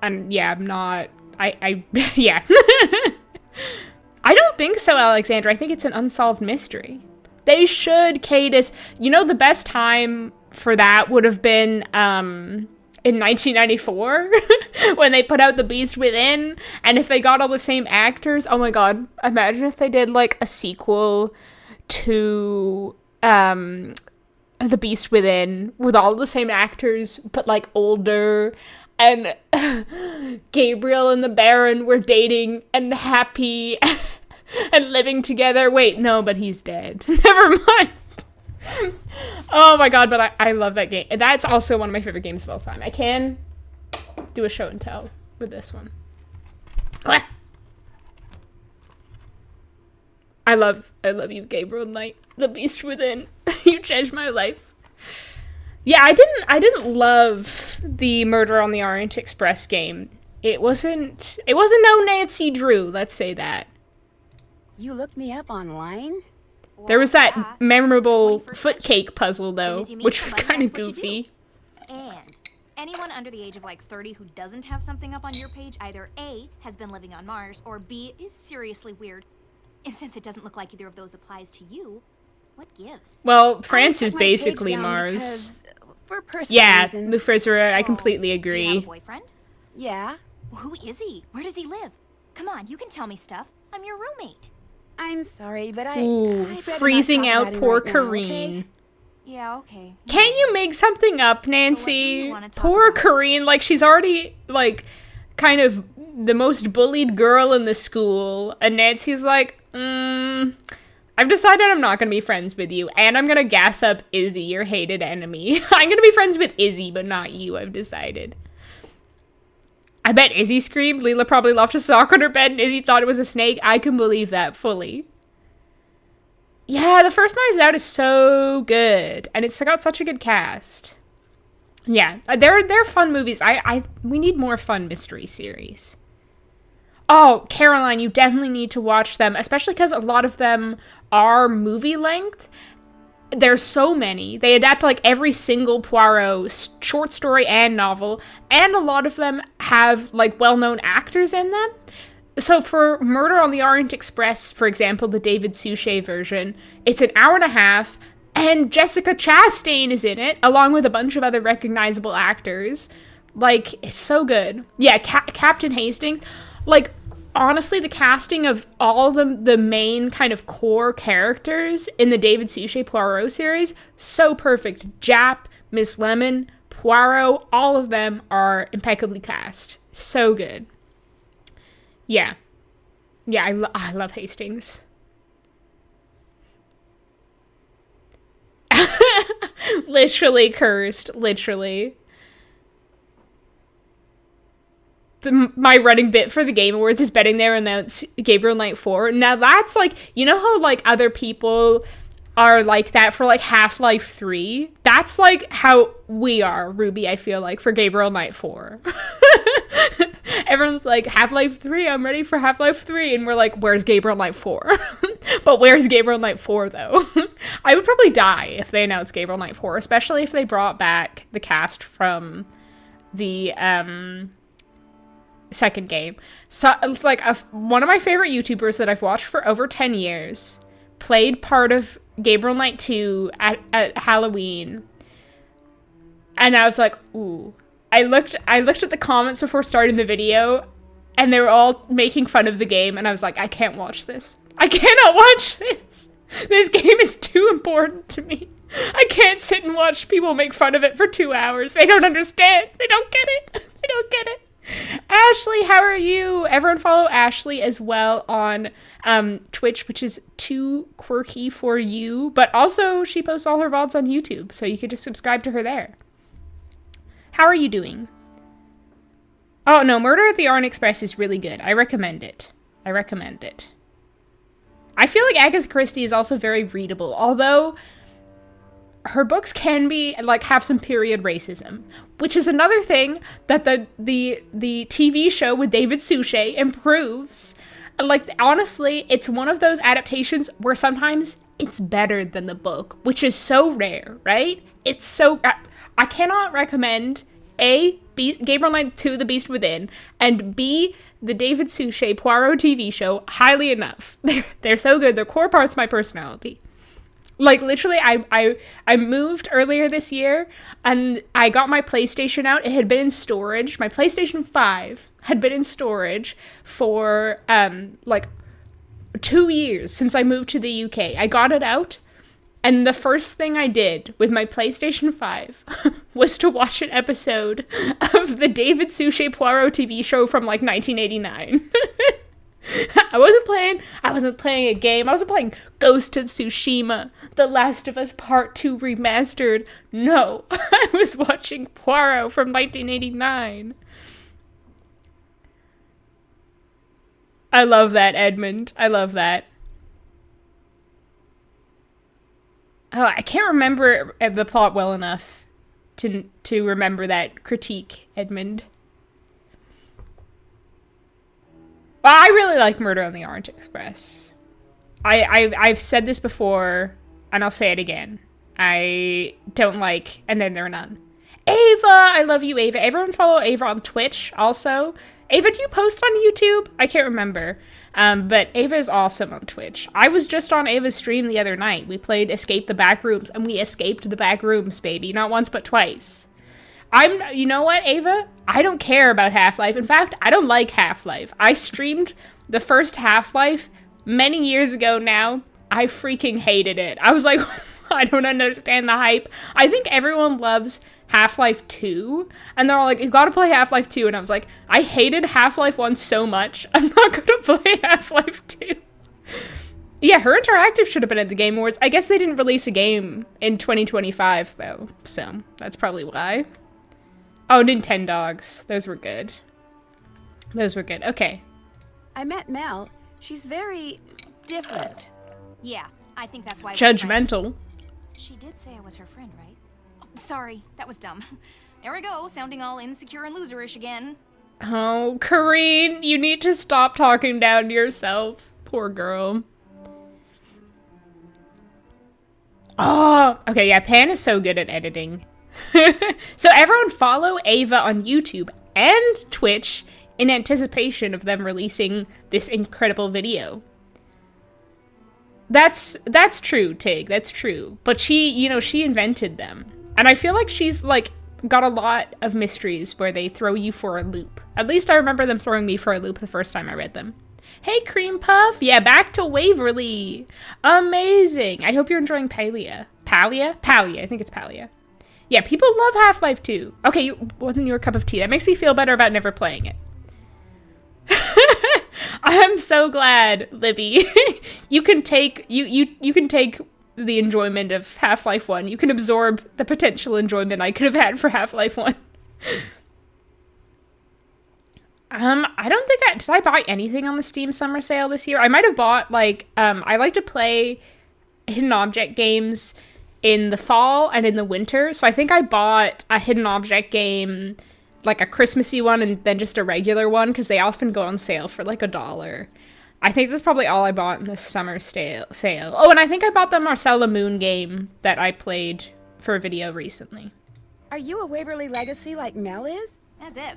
yeah, I'm not, yeah. I don't think so, Alexandra. I think it's an unsolved mystery. They should, Cadis, you know, the best time for that would have been, in 1994 when they put out The Beast Within, and if they got all the same actors, oh my god, imagine if they did like a sequel to The Beast Within with all the same actors but like older, and Gabriel and the Baron were dating and happy and living together. Wait, no, but he's dead. Never mind. Oh my god, but I love that game. That's also one of my favorite games of all time. I can do a show and tell with this one. I love you, Gabriel Knight. The Beast Within. You changed my life. Yeah, I didn't love the Murder on the Orient Express game. It wasn't no Nancy Drew, let's say that. You looked me up online? There was that memorable foot cake puzzle, though, which was kind of goofy. And anyone under the age of like 30 who doesn't have something up on your page either A, has been living on Mars, or B, is seriously weird. And since it doesn't look like either of those applies to you, what gives? Well, France is basically Mars. For personal reasons. Lou Frizzer, I completely agree. You have a boyfriend? Yeah. Well, who is he? Where does he live? Come on, you can tell me stuff. I'm your roommate. I'm sorry, but freezing out poor Kareen. Yeah, okay. Can't you make something up, Nancy? Poor Kareen, like, she's already, like, kind of the most bullied girl in the school, and Nancy's like, I've decided I'm not gonna be friends with you, and I'm gonna gas up Izzy, your hated enemy. I'm gonna be friends with Izzy, but not you, I've decided. I bet Izzy screamed. Leela probably left a sock on her bed and Izzy thought it was a snake. I can believe that fully. Yeah, the first Knives Out is so good. And it's got such a good cast. Yeah, they're fun movies. We need more fun mystery series. Oh, Caroline, you definitely need to watch them, especially because a lot of them are movie length. There's so many. They adapt like every single Poirot short story and novel, and a lot of them have like well-known actors in them. So for Murder on the Orient Express, for example, the David Suchet version, it's an hour and a half, and Jessica Chastain is in it, along with a bunch of other recognizable actors. Like, it's so good. Yeah, Captain Hastings. Like, honestly, the casting of all the main kind of core characters in the David Suchet Poirot series, so perfect. Jap, Miss Lemon, Poirot, all of them are impeccably cast. So good. Yeah. Yeah, I love Hastings. Literally cursed. Literally. My running bit for the Game Awards is betting they announce Gabriel Knight 4. Now that's like, you know how like other people are like that for like Half-Life 3? That's like how we are, Ruby, I feel like, for Gabriel Knight 4. Everyone's like, Half-Life 3, I'm ready for Half-Life 3. And we're like, where's Gabriel Knight 4? But where's Gabriel Knight 4, though? I would probably die if they announced Gabriel Knight 4, especially if they brought back the cast from the, second game. So it's like one of my favorite YouTubers that I've watched for over 10 years played part of Gabriel Knight 2 at Halloween, and I was like, ooh. I looked at the comments before starting the video, and they were all making fun of the game, and I was like, I can't watch this. I cannot watch this. This game is too important to me. I can't sit and watch people make fun of it for 2 hours. They don't understand. They don't get it. They don't get it. Ashley, how are you? Everyone follow Ashley as well on Twitch, which is too quirky for you. But also, she posts all her VODs on YouTube, so you could just subscribe to her there. How are you doing? Oh, no, Murder at the Orient Express is really good. I recommend it. I recommend it. I feel like Agatha Christie is also very readable, although her books can be, like, have some period racism, which is another thing that the TV show with David Suchet improves. Like, honestly, it's one of those adaptations where sometimes it's better than the book, which is so rare, right? It's so... I cannot recommend, A, Gabriel Knight 2, The Beast Within, and B, the David Suchet Poirot TV show highly enough. They're so good. They're core parts of my personality. Like, literally, I moved earlier this year, and I got my PlayStation out. It had been in storage. My PlayStation 5 had been in storage for, like, 2 years since I moved to the UK. I got it out, and the first thing I did with my PlayStation 5 was to watch an episode of the David Suchet Poirot TV show from, like, 1989. I wasn't playing a game. I wasn't playing Ghost of Tsushima, The Last of Us Part 2 Remastered. No, I was watching Poirot from 1989. I love that, Edmund. I love that. Oh, I can't remember the plot well enough to remember that critique, Edmund. Well, I really like Murder on the Orient Express. I've said this before, and I'll say it again. I don't like And Then There Are None. Ava! I love you, Ava. Everyone follow Ava on Twitch, also. Ava, do you post on YouTube? I can't remember. But Ava is awesome on Twitch. I was just on Ava's stream the other night. We played Escape the Backrooms, and we escaped the backrooms, baby. Not once, but twice. You know what, Ava? I don't care about Half-Life. In fact, I don't like Half-Life. I streamed the first Half-Life many years ago now. I freaking hated it. I was like, I don't understand the hype. I think everyone loves Half-Life 2, and they're all like, you gotta play Half-Life 2, and I was like, I hated Half-Life 1 so much, I'm not gonna play Half-Life 2. Yeah, Her Interactive should have been at the Game Awards. I guess they didn't release a game in 2025, though, so that's probably why. Oh, Nintendogs. Those were good. Those were good. Okay. I met Mel. She's very different. Yeah, I think that's why. Judgmental. She did say I was her friend, right? Oh, sorry, that was dumb. There we go, sounding all insecure and loserish again. Oh, Kareen, you need to stop talking down to yourself. Poor girl. Oh, okay, yeah, Pan is so good at editing. So everyone follow Ava on YouTube and Twitch in anticipation of them releasing this incredible video. That's true, Tig, that's true. But she invented them. And I feel like she's, like, got a lot of mysteries where they throw you for a loop. At least I remember them throwing me for a loop the first time I read them. Hey, Cream Puff! Yeah, back to Waverly! Amazing! I hope you're enjoying Palia. Palia? Palia, I think it's Palia. Yeah, people love Half-Life 2. Okay, wasn't your cup of tea. That makes me feel better about never playing it. I'm so glad, Libby. You can take you can take the enjoyment of Half-Life 1. You can absorb the potential enjoyment I could have had for Half-Life 1. I don't think did I buy anything on the Steam Summer Sale this year? I might have bought, like, I like to play hidden object games in the fall and in the winter, so I think I bought a hidden object game, like a Christmassy one, and then just a regular one, because they often go on sale for like $1. I think that's probably all I bought in the summer sale. Oh, and I think I bought the Marcella Moon game that I played for a video recently. Are you a Waverly Legacy like Mel is? As if.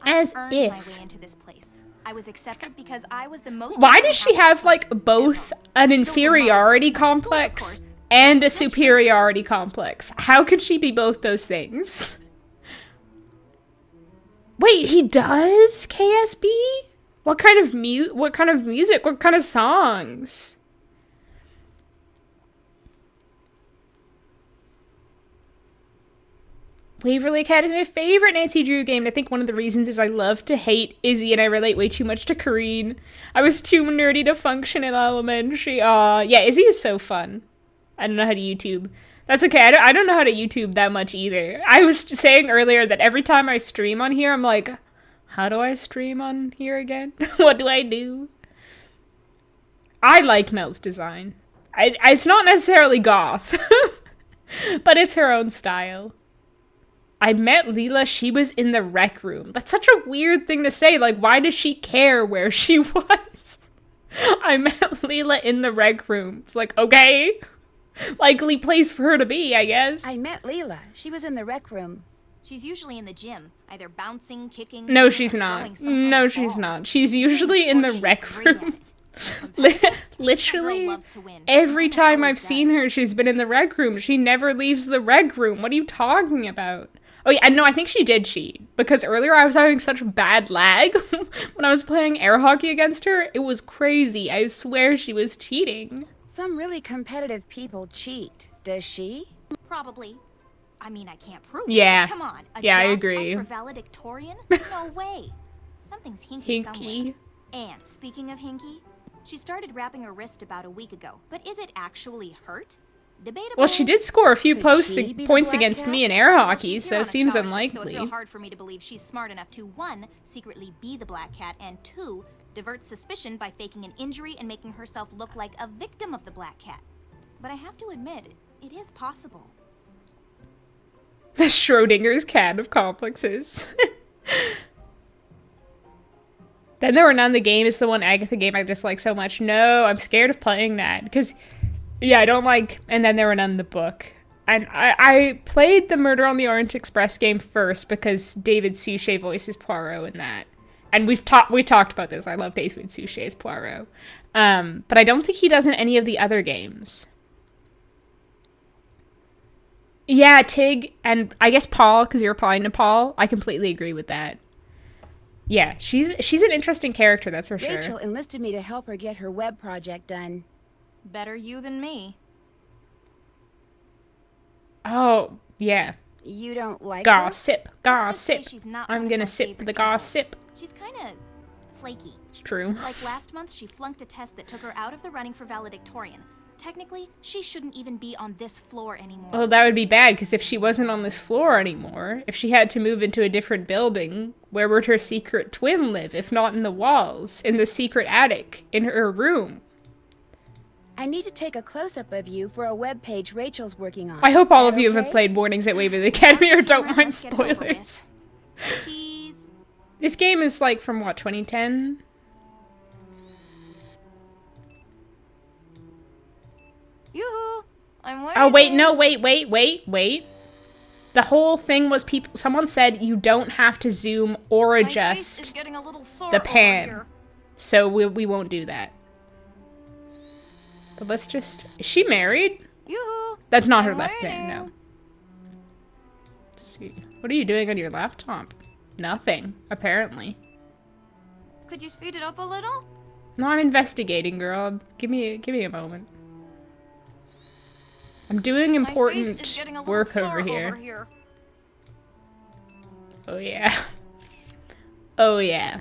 As I earned if. my way into this place. I was accepted because I was the most... Why does she have, like, both an inferiority complex and a superiority complex? How could she be both those things? Wait, he does? KSB? What kind of music? What kind of songs? Waverly Academy, my favorite Nancy Drew game. And I think one of the reasons is I love to hate Izzy and I relate way too much to Kareen. I was too nerdy to function in elementary. Yeah, Izzy is so fun. I don't know how to YouTube. That's okay. I don't know how to YouTube that much either. I was saying earlier that every time I stream on here, I'm like, how do I stream on here again? What do I do? I like Mel's design. It's not necessarily goth, but it's her own style. I met Leela, she was in the rec room. That's such a weird thing to say. Like, why does she care where she was? I met Leela in the rec room. It's like, okay. Likely place for her to be, I guess. I met Leela. She was in the rec room. She's usually in the gym, either bouncing, kicking... No, she's not. No, she's not. She's usually in the rec room. Literally, every time I've seen her, she's been in the rec room. She never leaves the rec room. What are you talking about? Oh yeah, no, I think she did cheat. Because earlier I was having such bad lag when I was playing air hockey against her. It was crazy. I swear she was cheating. Some really competitive people cheat. Does she? Probably. I mean, I can't prove yeah. it. Come on. Yeah, I agree. For valedictorian? No way. Something's hinky somewhere. And speaking of hinky, she started wrapping her wrist about a week ago. But is it actually hurt? Debatable. Well, she did score a few points against me in air hockey, so it seems unlikely. So it's real hard for me to believe she's smart enough to, 1, secretly be the Black Cat, and 2, divert suspicion by faking an injury and making herself look like a victim of the Black Cat. But I have to admit, it is possible. The Schrodinger's cat of complexes. Then There Were None. The game is the one Agatha game I dislike so much. No, I'm scared of playing that because, yeah, I don't like. And Then There Were None, the book. And I played the Murder on the Orient Express game first because David Suchet voices Poirot in that. And we talked about this. I love David Suchet as Poirot. But I don't think he does in any of the other games. Yeah, Tig, and I guess Paul, because you're replying to Paul. I completely agree with that. Yeah, she's an interesting character, that's for sure. Rachel enlisted me to help her get her web project done. Better you than me. Oh, yeah. You don't like gossip. Gossip. She's not I'm gonna sip the gossip. She's kind of flaky. It's true. Like last month, she flunked a test that took her out of the running for valedictorian. Technically, she shouldn't even be on this floor anymore. Well, that would be bad, because if she wasn't on this floor anymore, if she had to move into a different building, where would her secret twin live, if not in the walls, in the secret attic, in her room? I need to take a close-up of you for a webpage Rachel's working on. I hope all of you have played Mornings at Waverly Academy or don't mind spoilers. This game is like from, what, 2010? Yoo-hoo! I'm waiting. Oh, wait, no, wait. The whole thing was someone said you don't have to zoom or adjust the pan. So we won't do that. But let's just... Is she married? Yoo-hoo! That's not her left hand, no. Let's see. What are you doing on your laptop? Nothing, apparently. Could you speed it up a little? No, I'm investigating, girl. Give me a moment. I'm doing important work over here. Oh yeah. Oh yeah.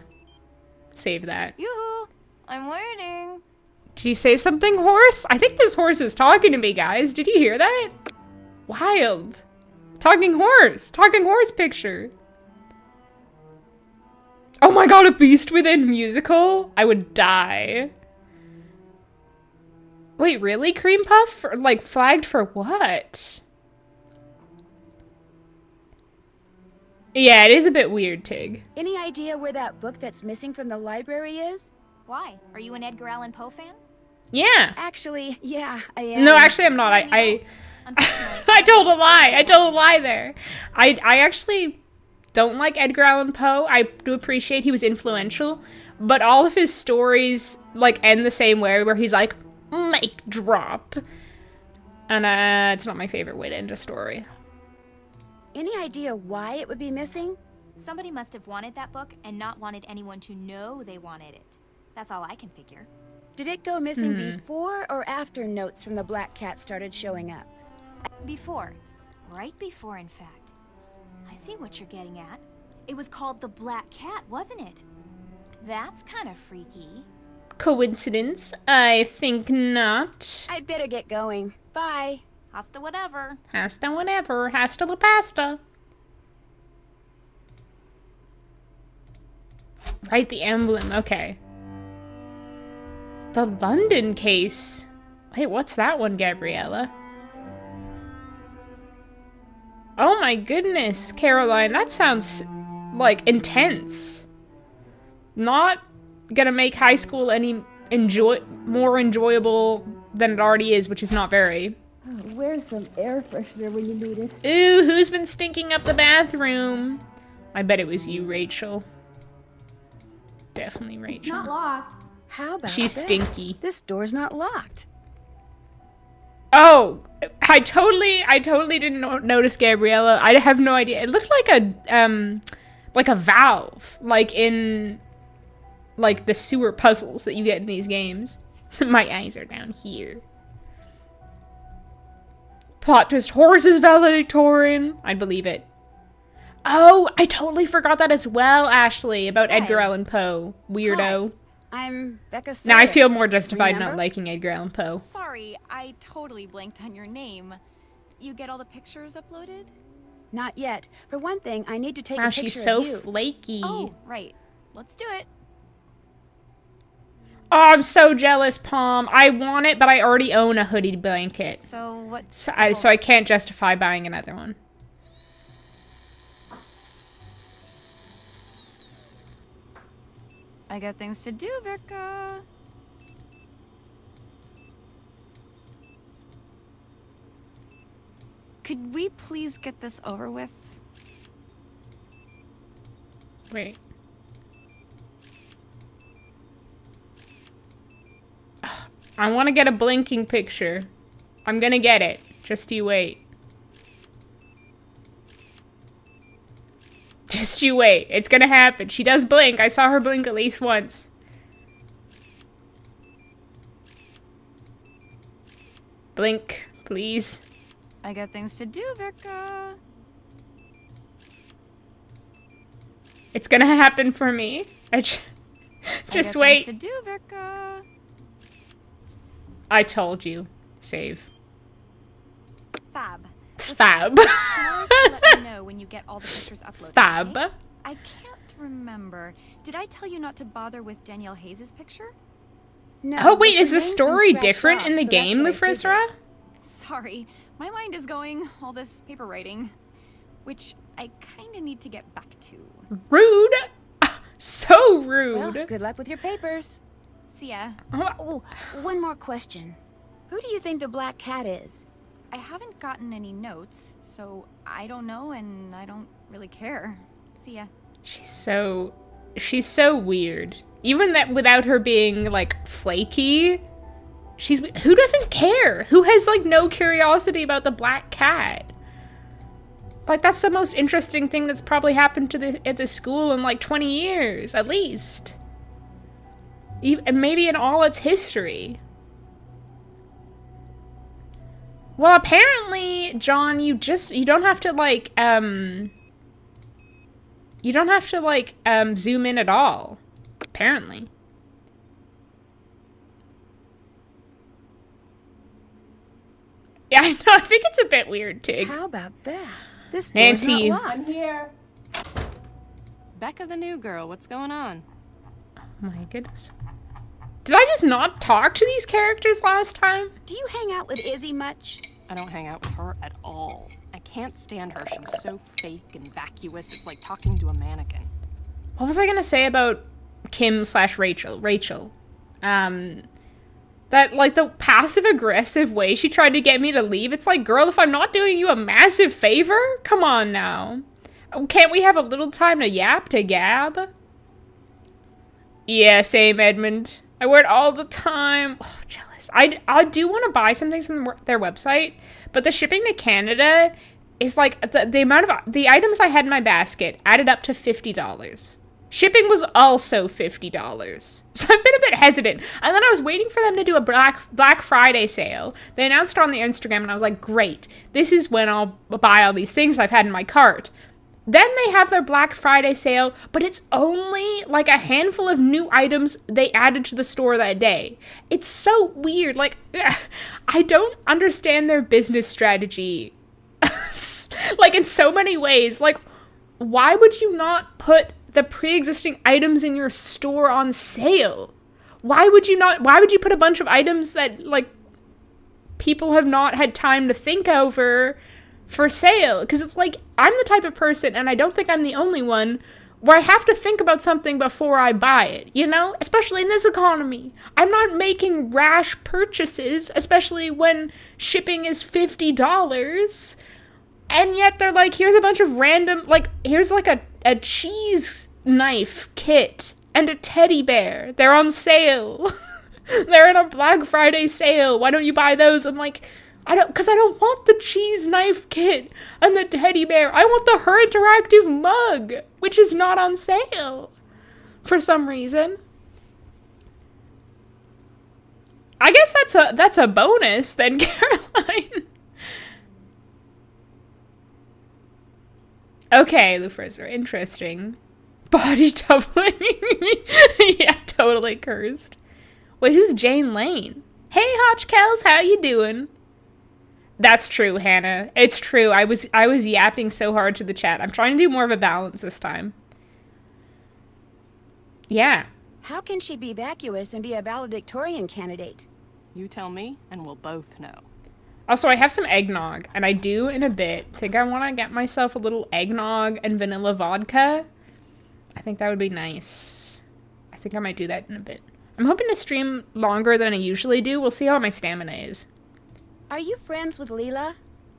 Save that. Yoo-hoo! I'm waiting. Did you say something, horse? I think this horse is talking to me, guys. Did you hear that? Wild. Talking horse picture. Oh my god, a Beast Within musical? I would die. Wait, really? Cream Puff? Like, flagged for what? Yeah, it is a bit weird, Tig. Any idea where that book that's missing from the library is? Why? Are you an Edgar Allan Poe fan? Yeah. Actually, yeah, I am. No, actually, I'm not. I told a lie. I told a lie there. I actually don't like Edgar Allan Poe. I do appreciate he was influential, but all of his stories, like, end the same way, where he's like, mic drop. And it's not my favorite way to end a story. Any idea why it would be missing? Somebody must have wanted that book and not wanted anyone to know they wanted it. That's all I can figure. Did it go missing before or after notes from the Black Cat started showing up? Before. Right before, in fact. I see what you're getting at. It was called the Black Cat, wasn't it? That's kind of freaky. Coincidence? I think not. I'd better get going. Bye. Hasta whatever. Hasta whatever. Hasta la pasta. Right, the emblem. Okay. The London case. Wait, what's that one, Gabriella? Oh my goodness, Caroline. That sounds, like, intense. Not gonna make high school any more enjoyable than it already is, which is not very. Oh, where's some air freshener when you need it? Ooh, who's been stinking up the bathroom? I bet it was you, Rachel. Definitely Rachel. It's not locked. How about She's that? stinky. This door's not locked. Oh, I totally didn't notice, Gabriella. I have no idea. It looked like a valve, like in like the sewer puzzles that you get in these games. My eyes are down here. Plot twist: horses valedictorian. I'd believe it. Oh, I totally forgot that as well, Ashley, about Edgar Allan Poe. Weirdo. Hi. I'm Becca Sawyer. Now I feel more justified Remember? not liking Edgar Allan Poe. Sorry, I totally blanked on your name. You get all the pictures uploaded? Not yet. For one thing, I need to take Wow, a picture she's so of you. flaky. Oh, right. Let's do it. Oh, I'm so jealous, Palm. I want it, but I already own a hoodie blanket. So what? So I can't justify buying another one. I got things to do, Becca. Could we please get this over with? Wait. I want to get a blinking picture. I'm gonna get it. Just you wait. Just you wait. It's gonna happen. She does blink. I saw her blink at least once. Blink, please. I got things to do, Becca. It's gonna happen for me. Just wait. Things to do, Becca. I told you. Save. Fab. Fab. Sure to let me know when you get all the pictures uploaded. Fab. Okay? I can't remember. Did I tell you not to bother with Danielle Hayes' picture? No. Oh wait, but is the name's been story scratched different off, in the so game, that's what I Lufrisra? Sorry, my mind is going all this paper writing, which I kind of need to get back to. Rude. So rude. Well, good luck with your papers. See ya. Oh, one more question. Who do you think the Black Cat is? I haven't gotten any notes, so I don't know and I don't really care. See ya. She's so weird. Even that without her being like flaky, who doesn't care? Who has like no curiosity about the Black Cat? Like that's the most interesting thing that's probably happened at the school in like 20 years at least. And maybe in all its history. Well, apparently, John, you don't have to like zoom in at all. Apparently. Yeah, I know. I think it's a bit weird, Tig. How about that? This door's Nancy. not locked. I'm here. Becca the new girl, what's going on? Oh my goodness. Did I just not talk to these characters last time? Do you hang out with Izzy much? I don't hang out with her at all. I can't stand her. She's so fake and vacuous. It's like talking to a mannequin. What was I gonna say about Kim/Rachel? Rachel. That, like, the passive-aggressive way she tried to get me to leave. It's like, girl, if I'm not doing you a massive favor, come on now. Can't we have a little time to yap, to gab? Yeah, same, Edmund. I wear it all the time. Oh, jealous. I do want to buy some things from their website, but the shipping to Canada is like, the amount of, the items I had in my basket added up to $50. Shipping was also $50. So I've been a bit hesitant. And then I was waiting for them to do a Black Friday sale. They announced it on the Instagram and I was like, great. This is when I'll buy all these things I've had in my cart. Then they have their Black Friday sale, but it's only like a handful of new items they added to the store that day. It's so weird. Like, I don't understand their business strategy. Like, in so many ways. Like, why would you not put the pre-existing items in your store on sale? Why would you put a bunch of items that, like, people have not had time to think over for sale? Because it's like, I'm the type of person, and I don't think I'm the only one, where I have to think about something before I buy it, you know? Especially in this economy. I'm not making rash purchases, especially when shipping is $50. And yet they're like, here's a bunch of random, like, here's like a cheese knife kit and a teddy bear. They're on sale. They're in a Black Friday sale. Why don't you buy those? I'm like, because I don't want the cheese knife kit and the teddy bear. I want the Her Interactive mug, which is not on sale for some reason. I guess that's a bonus then, Caroline. Okay, Luferser, interesting. Body doubling. Yeah, totally cursed. Wait, who's Jane Lane? Hey, Hotchkels, how you doing? That's true, Hannah. It's true. I was yapping so hard to the chat. I'm trying to do more of a balance this time. Yeah. How can she be vacuous and be a valedictorian candidate? You tell me, and we'll both know. Also, I have some eggnog, and I do in a bit think I want to get myself a little eggnog and vanilla vodka. I think that would be nice. I think I might do that in a bit. I'm hoping to stream longer than I usually do. We'll see how my stamina is. Are you friends with Leela?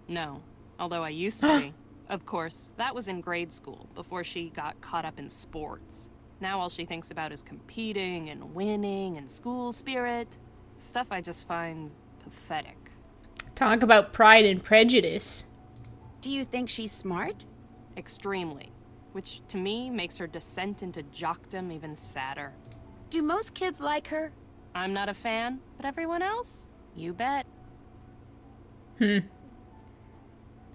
No, although I used to be. Of course, that was in grade school, before she got caught up in sports. Now all she thinks about is competing and winning and school spirit. Stuff I just find pathetic. Talk about Pride and Prejudice. Do you think she's smart? Extremely. Which, to me, makes her descent into jockdom even sadder. Do most kids like her? I'm not a fan, but everyone else? You bet.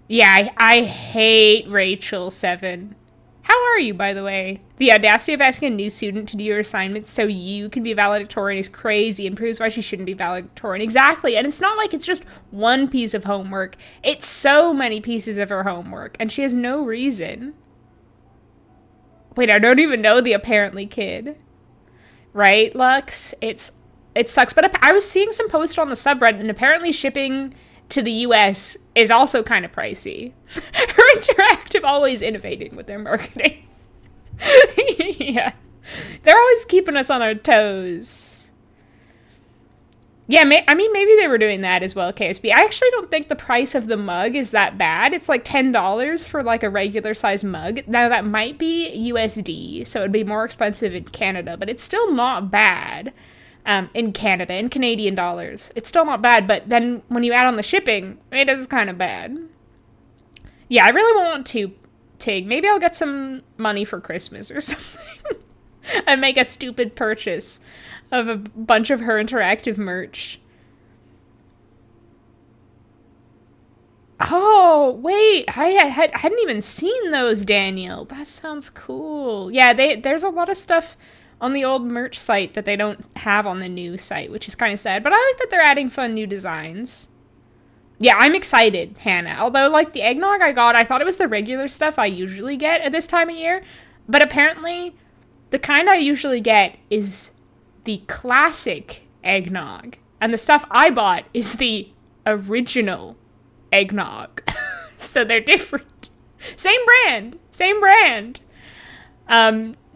Yeah, I hate Rachel 7. How are you, by the way? The audacity of asking a new student to do your assignments so you can be a valedictorian is crazy and proves why she shouldn't be valedictorian. Exactly, and it's not like it's just one piece of homework. It's so many pieces of her homework, and she has no reason. Wait, I don't even know the apparently kid. Right, Lux? It sucks, but I was seeing some posts on the subreddit, and apparently shipping to the US is also kind of pricey. Her Interactive always innovating with their marketing. Yeah. They're always keeping us on our toes. Yeah, I mean, maybe they were doing that as well, KSB. I actually don't think the price of the mug is that bad. It's like $10 for like a regular size mug. Now that might be USD, so it'd be more expensive in Canada, but it's still not bad. In Canada, in Canadian dollars. It's still not bad, but then when you add on the shipping, it is kind of bad. Yeah, I really want to, Tig. Maybe I'll get some money for Christmas or something. And make a stupid purchase of a bunch of Her Interactive merch. Oh, wait. I hadn't even seen those, Daniel. That sounds cool. Yeah, there's a lot of stuff on the old merch site that they don't have on the new site, which is kind of sad. But I like that they're adding fun new designs. Yeah, I'm excited, Hannah. Although, like, the eggnog I got, I thought it was the regular stuff I usually get at this time of year. But apparently, the kind I usually get is the classic eggnog. And the stuff I bought is the original eggnog. So they're different. Same brand. Same brand.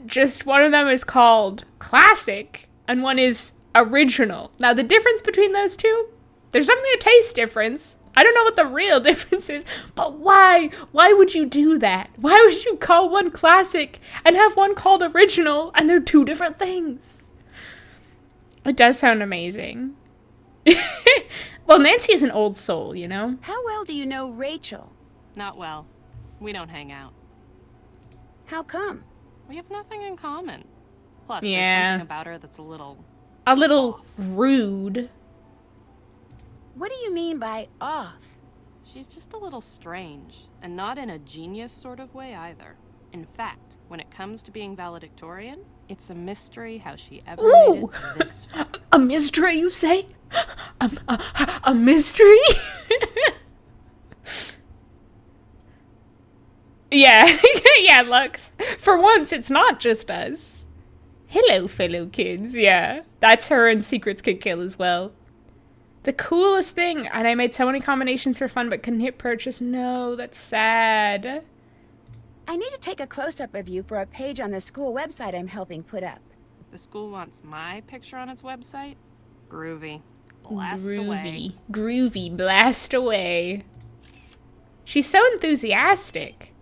Just one of them is called classic and one is original. Now the difference between those two, there's definitely a taste difference. I don't know what the real difference is, but why? Why would you do that? Why would you call one classic and have one called original and they're two different things? It does sound amazing. Well, Nancy is an old soul, you know? How well do you know Rachel? Not well. We don't hang out. How come? We have nothing in common. Plus, Yeah. there's something about her that's a little rude. What do you mean by off? She's just a little strange, and not in a genius sort of way either. In fact, when it comes to being valedictorian, it's a mystery how she ever made it this far. A mystery, you say? A mystery? Yeah, yeah, Lux. For once, it's not just us. Hello, fellow kids. Yeah, that's her and Secrets Could Kill as well. The coolest thing, and I made so many combinations for fun but couldn't hit purchase. No, that's sad. I need to take a close-up of you for a page on the school website I'm helping put up. The school wants my picture on its website? Groovy. Blast away. Groovy, blast away. She's so enthusiastic.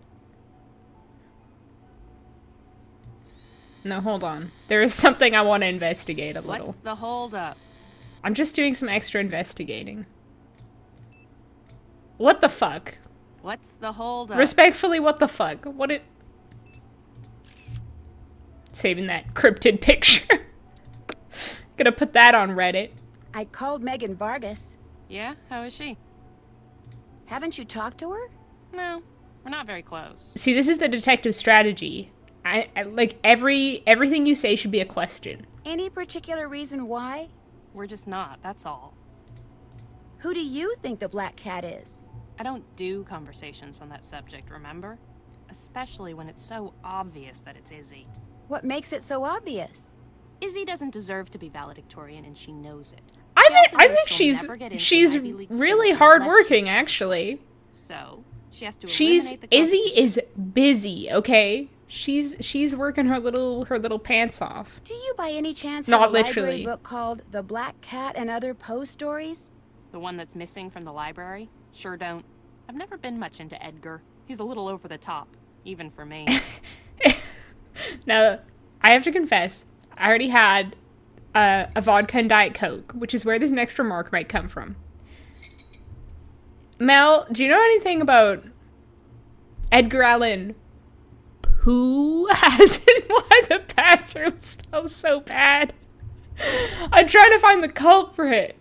No, hold on. There is something I want to investigate a little. What's the holdup? I'm just doing some extra investigating. What the fuck? What's the holdup? Respectfully, what the fuck? What it... Saving that cryptid picture. Gonna put that on Reddit. I called Megan Vargas. Yeah? How is she? Haven't you talked to her? No, we're not very close. See, this is the detective strategy. I like everything you say should be a question. Any particular reason why? We're just not, that's all. Who do you think the black cat is? I don't do conversations on that subject, remember? Especially when it's so obvious that it's Izzy. What makes it so obvious? Izzy doesn't deserve to be valedictorian, and she knows it. I think she's really hardworking, actually. So she has to. Izzy is busy, okay? She's working her little pants off. Do you by any chance Not have a literally. library book called The Black Cat and Other Poe Stories? The one that's missing from the library? Sure don't. I've never been much into Edgar. He's a little over the top, even for me. Now, I have to confess, I already had a vodka and Diet Coke, which is where this next remark might come from. Mel, do you know anything about Edgar Allan Poe as in why the bathroom smells so bad? I'm trying to find the culprit.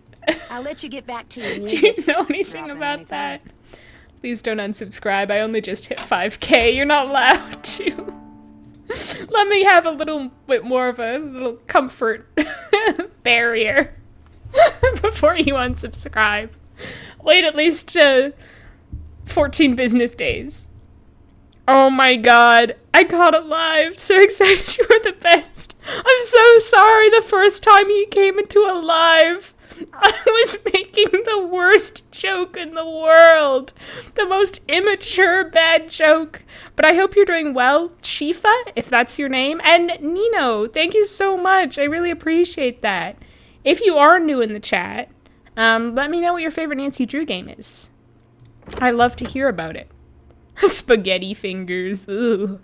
I'll let you get back to your Do music. you know anything about that? Please don't unsubscribe. I only just hit 5K. You're not allowed to. Let me have a little bit more of a little comfort barrier before you unsubscribe. Wait at least 14 business days. Oh my god. I caught it live. So excited. You were the best. I'm so sorry the first time you came into a live. I was making the worst joke in the world. The most immature bad joke. But I hope you're doing well, Shifa, if that's your name. And Nino, thank you so much. I really appreciate that. If you are new in the chat, let me know what your favorite Nancy Drew game is. I love to hear about it. Spaghetti fingers. Ooh.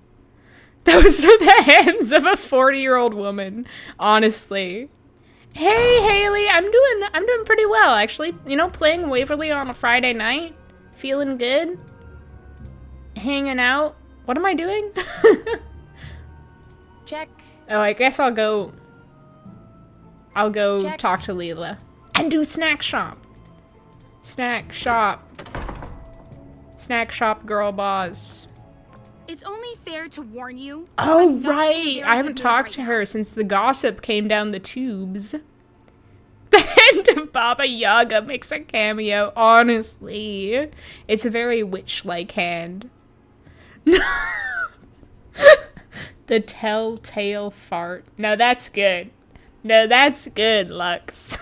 Those are the hands of a 40-year-old woman, honestly. Hey, Haley, I'm doing pretty well, actually. You know, playing Waverly on a Friday night. Feeling good. Hanging out. What am I doing? Check. Oh, I guess I'll go Check. talk to Leela. And do snack shop. Snack shop. Snack shop girl boss. It's only fair to warn you. Oh, right. I haven't talked to her since the gossip came down the tubes. The hand of Baba Yaga makes a cameo, honestly. It's a very witch-like hand. The telltale fart. No, that's good. No, that's good, Lux.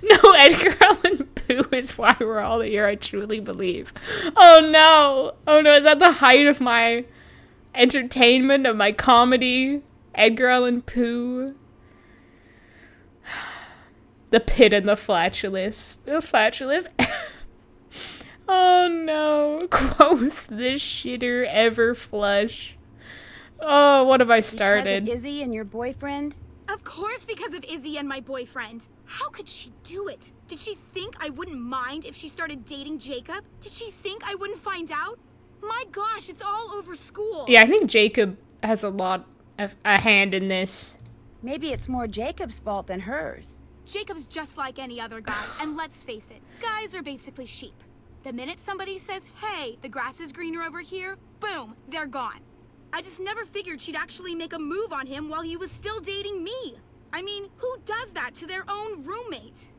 No, Edgar Allan Poe is why we're all here, I truly believe. Oh no! Oh no, is that the height of my entertainment, of my comedy? Edgar Allan Poe. The pit and the flatulence. The flatulence. Oh no. Quoth the shitter ever flush. Oh, what have I started? Because of Izzy and your boyfriend? Of course, because of Izzy and my boyfriend. How could she do it? Did she think I wouldn't mind if she started dating Jacob? Did she think I wouldn't find out? My gosh, it's all over school. Yeah, I think Jacob has a lot of a hand in this. Maybe it's more Jacob's fault than hers. Jacob's just like any other guy, and let's face it, guys are basically sheep. The minute somebody says, hey, the grass is greener over here, boom, they're gone. I just never figured she'd actually make a move on him while he was still dating me. I mean, who does that to their own roommate?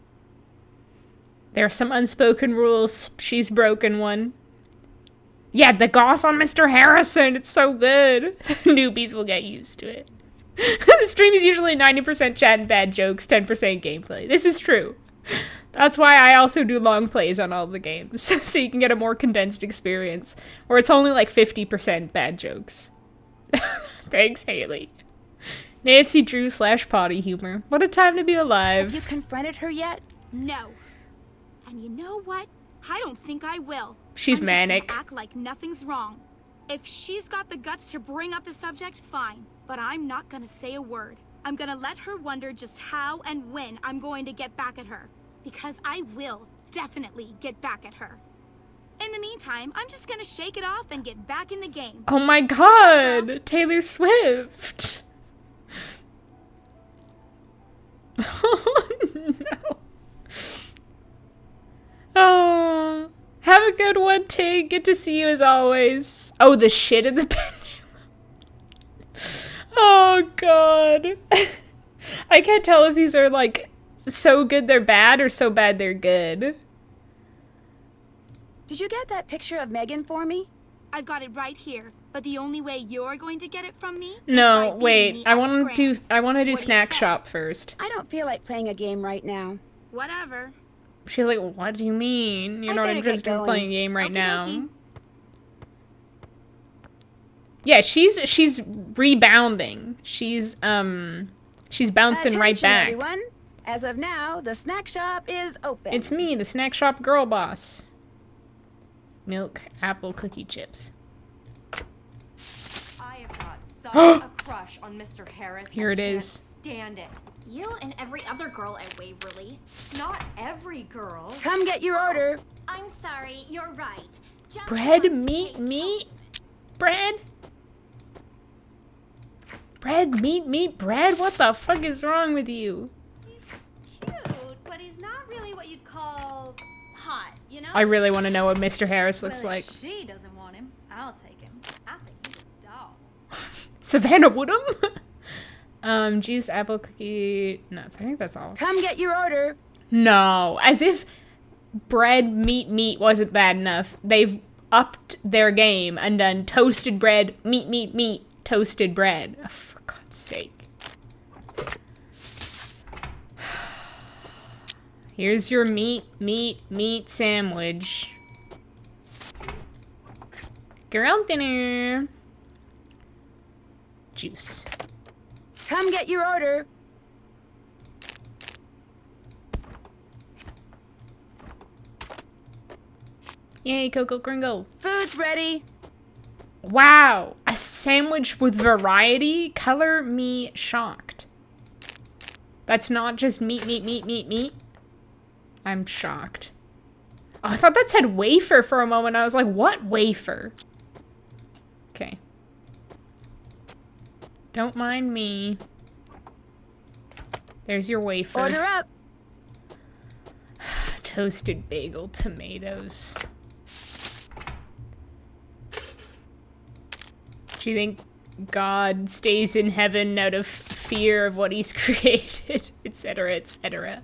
There are some unspoken rules. She's broken one. Yeah, the goss on Mr. Harrison. It's so good. Newbies will get used to it. The stream is usually 90% chat and bad jokes, 10% gameplay. This is true. That's why I also do long plays on all the games, so you can get a more condensed experience, where it's only like 50% bad jokes. Thanks, Haley. Nancy Drew / potty humor. What a time to be alive. Have you confronted her yet? No. And you know what? I don't think I will. She's manic. Just gonna act like nothing's wrong. If she's got the guts to bring up the subject, fine. But I'm not gonna say a word. I'm gonna let her wonder just how and when I'm going to get back at her. Because I will definitely get back at her. In the meantime, I'm just gonna shake it off and get back in the game. Oh my god! Taylor Swift! Oh no. Oh, have a good one, Tig. Good to see you as always. Oh, the shit in the pendulum. Oh god. I can't tell if these are like so good they're bad or so bad they're good. Did you get that picture of Megan for me? I've got it right here, but the only way you're going to get it from me No, is by wait. beating me I at want to Scram. do Snack Shop first. I don't feel like playing a game right now. Whatever. She's like, what do you mean? You're I not better get interested in going. playing a game right now. Okey-dokey. Yeah, she's rebounding. She's bouncing right Attention, back. Everyone. As of now, the snack shop is open. It's me, the Snack Shop girl boss. Milk, apple, cookie chips. I have got such a crush on Mr. Harris. Here it is. Stand it. You and every other girl at Waverly. Not every girl. Come get your order. I'm sorry, you're right. Just Bread, want to meat, take meat, bread. Bread, meat, bread? What the fuck is wrong with you? cute, but he's not really what you'd call hot, you know? I really want to know what Mr. Harris looks Well, like. if she doesn't want him, I'll take him. I think he's a doll. Savannah Woodham? Juice, apple, cookie, nuts. I think that's all. Come get your order. No, as if bread, meat wasn't bad enough. They've upped their game and done toasted bread, meat, toasted bread. Oh, for God's sake. Here's your meat sandwich. Girl dinner. Juice. Come get your order. Yay, Coco Gringo. Food's ready. Wow, a sandwich with variety? Color me shocked. That's not just meat. I'm shocked. Oh, I thought that said wafer for a moment. I was like, what wafer? Okay. Don't mind me. There's your wafer. Order up. Toasted bagel tomatoes. Do you think God stays in heaven out of fear of what he's created, etc., etc.?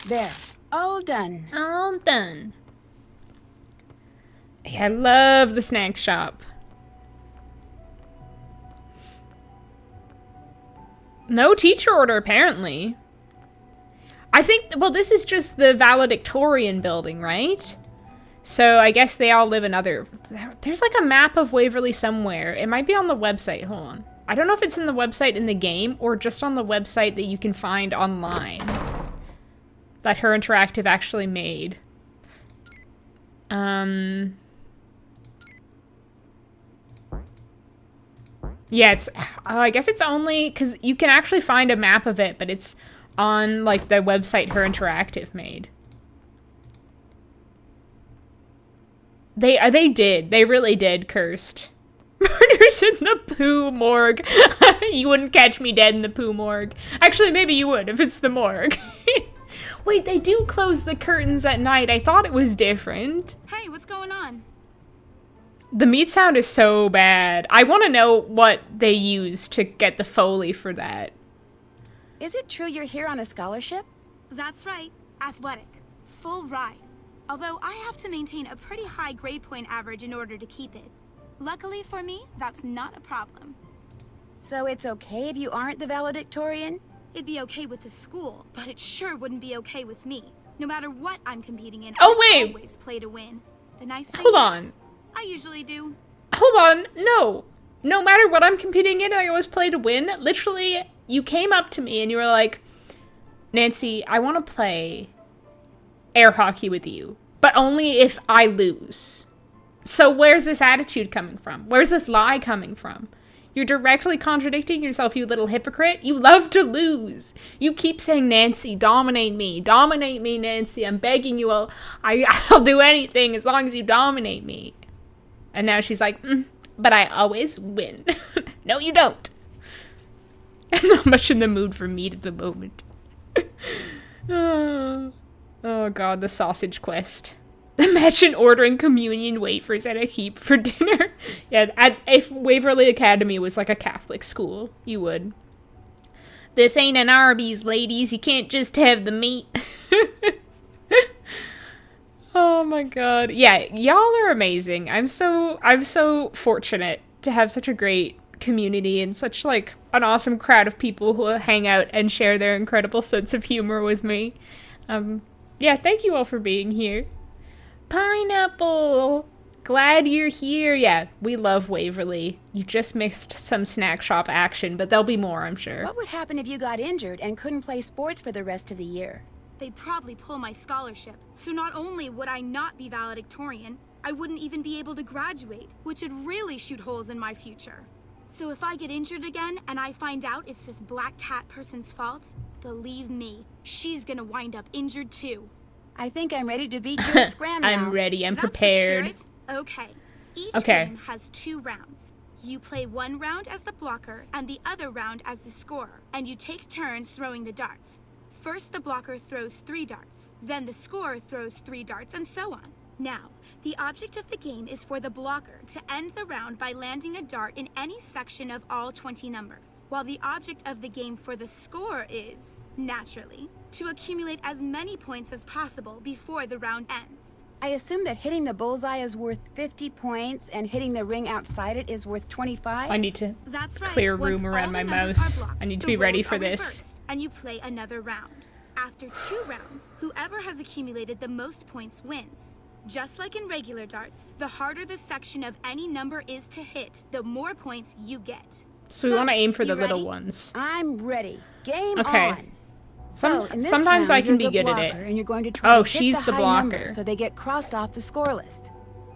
There. All done. All done. Yeah, I love the snack shop. No teacher order, apparently. I think, well, this is just the valedictorian building, right? So I guess they all live in other... There's like a map of Waverly somewhere. It might be on the website. Hold on. I don't know if it's in the website in the game or just on the website that you can find online. That Her Interactive actually made. Yeah, it's... I guess it's only... Because you can actually find a map of it, but it's on, like, the website Her Interactive made. They did. They really did, Cursed. Murders in the poo morgue. You wouldn't catch me dead in the poo morgue. Actually, maybe you would if it's the morgue. Wait, they do close the curtains at night. I thought it was different. Hey, what's going on? The meat sound is so bad. I want to know what they use to get the Foley for that. Is it true you're here on a scholarship? That's right. Athletic. Full ride. Although I have to maintain a pretty high grade point average in order to keep it. Luckily for me, that's not a problem. So it's okay if you aren't the valedictorian? It'd be okay with the school, but it sure wouldn't be okay with me. No matter what I'm competing in, I always play to win. The nice thing Hold on. I usually do. Hold on. No. No matter what I'm competing in, I always play to win. Literally, you came up to me and you were like, Nancy, I want to play air hockey with you, but only if I lose. So where's this attitude coming from? Where's this lie coming from? You're directly contradicting yourself, you little hypocrite. You love to lose. You keep saying, Nancy, dominate me, Nancy. I'm begging you. I'll do anything as long as you dominate me. And now she's like, but I always win. No, you don't. I'm not much in the mood for meat at the moment. Oh God, the sausage quest. Imagine ordering communion wafers at a heap for dinner. Yeah, if Waverly Academy was like a Catholic school, you would. This ain't an Arby's, ladies. You can't just have the meat. Oh my God. Yeah, y'all are amazing. I'm so fortunate to have such a great community and such like an awesome crowd of people who hang out and share their incredible sense of humor with me. Yeah, thank you all for being here. Pineapple! Glad you're here. Yeah, we love Waverly. You just missed some snack shop action, but there'll be more, I'm sure. What would happen if you got injured and couldn't play sports for the rest of the year? They'd probably pull my scholarship. So not only would I not be valedictorian, I wouldn't even be able to graduate, which would really shoot holes in my future. So if I get injured again and I find out it's this black cat person's fault, believe me, she's gonna wind up injured too. I think I'm ready to beat you at Scram now. I'm ready. I'm prepared. That's the spirit. Okay. Each game has 2 rounds. You play one round as the blocker and the other round as the scorer, and you take turns throwing the darts. First, the blocker throws 3 darts. Then the scorer throws 3 darts, and so on. Now, the object of the game is for the blocker to end the round by landing a dart in any section of all 20 numbers, while the object of the game for the scorer is, naturally, to accumulate as many points as possible before the round ends. I assume that hitting the bullseye is worth 50 points and hitting the ring outside it is worth 25? I need to That's right. clear Once room around all my the numbers mouse. are blocked, I need to the be ready roles for are this. reversed, and you play another round. After 2 rounds, whoever has accumulated the most points wins. Just like in regular darts, the harder the section of any number is to hit, the more points you get. So we want to aim for the you little ready? ones. I'm ready. Game Okay. on. So, in this Sometimes round, I can you're be the good at it. blocker, and you're going to try Oh, to hit she's the high blocker. numbers so they get crossed off the score list.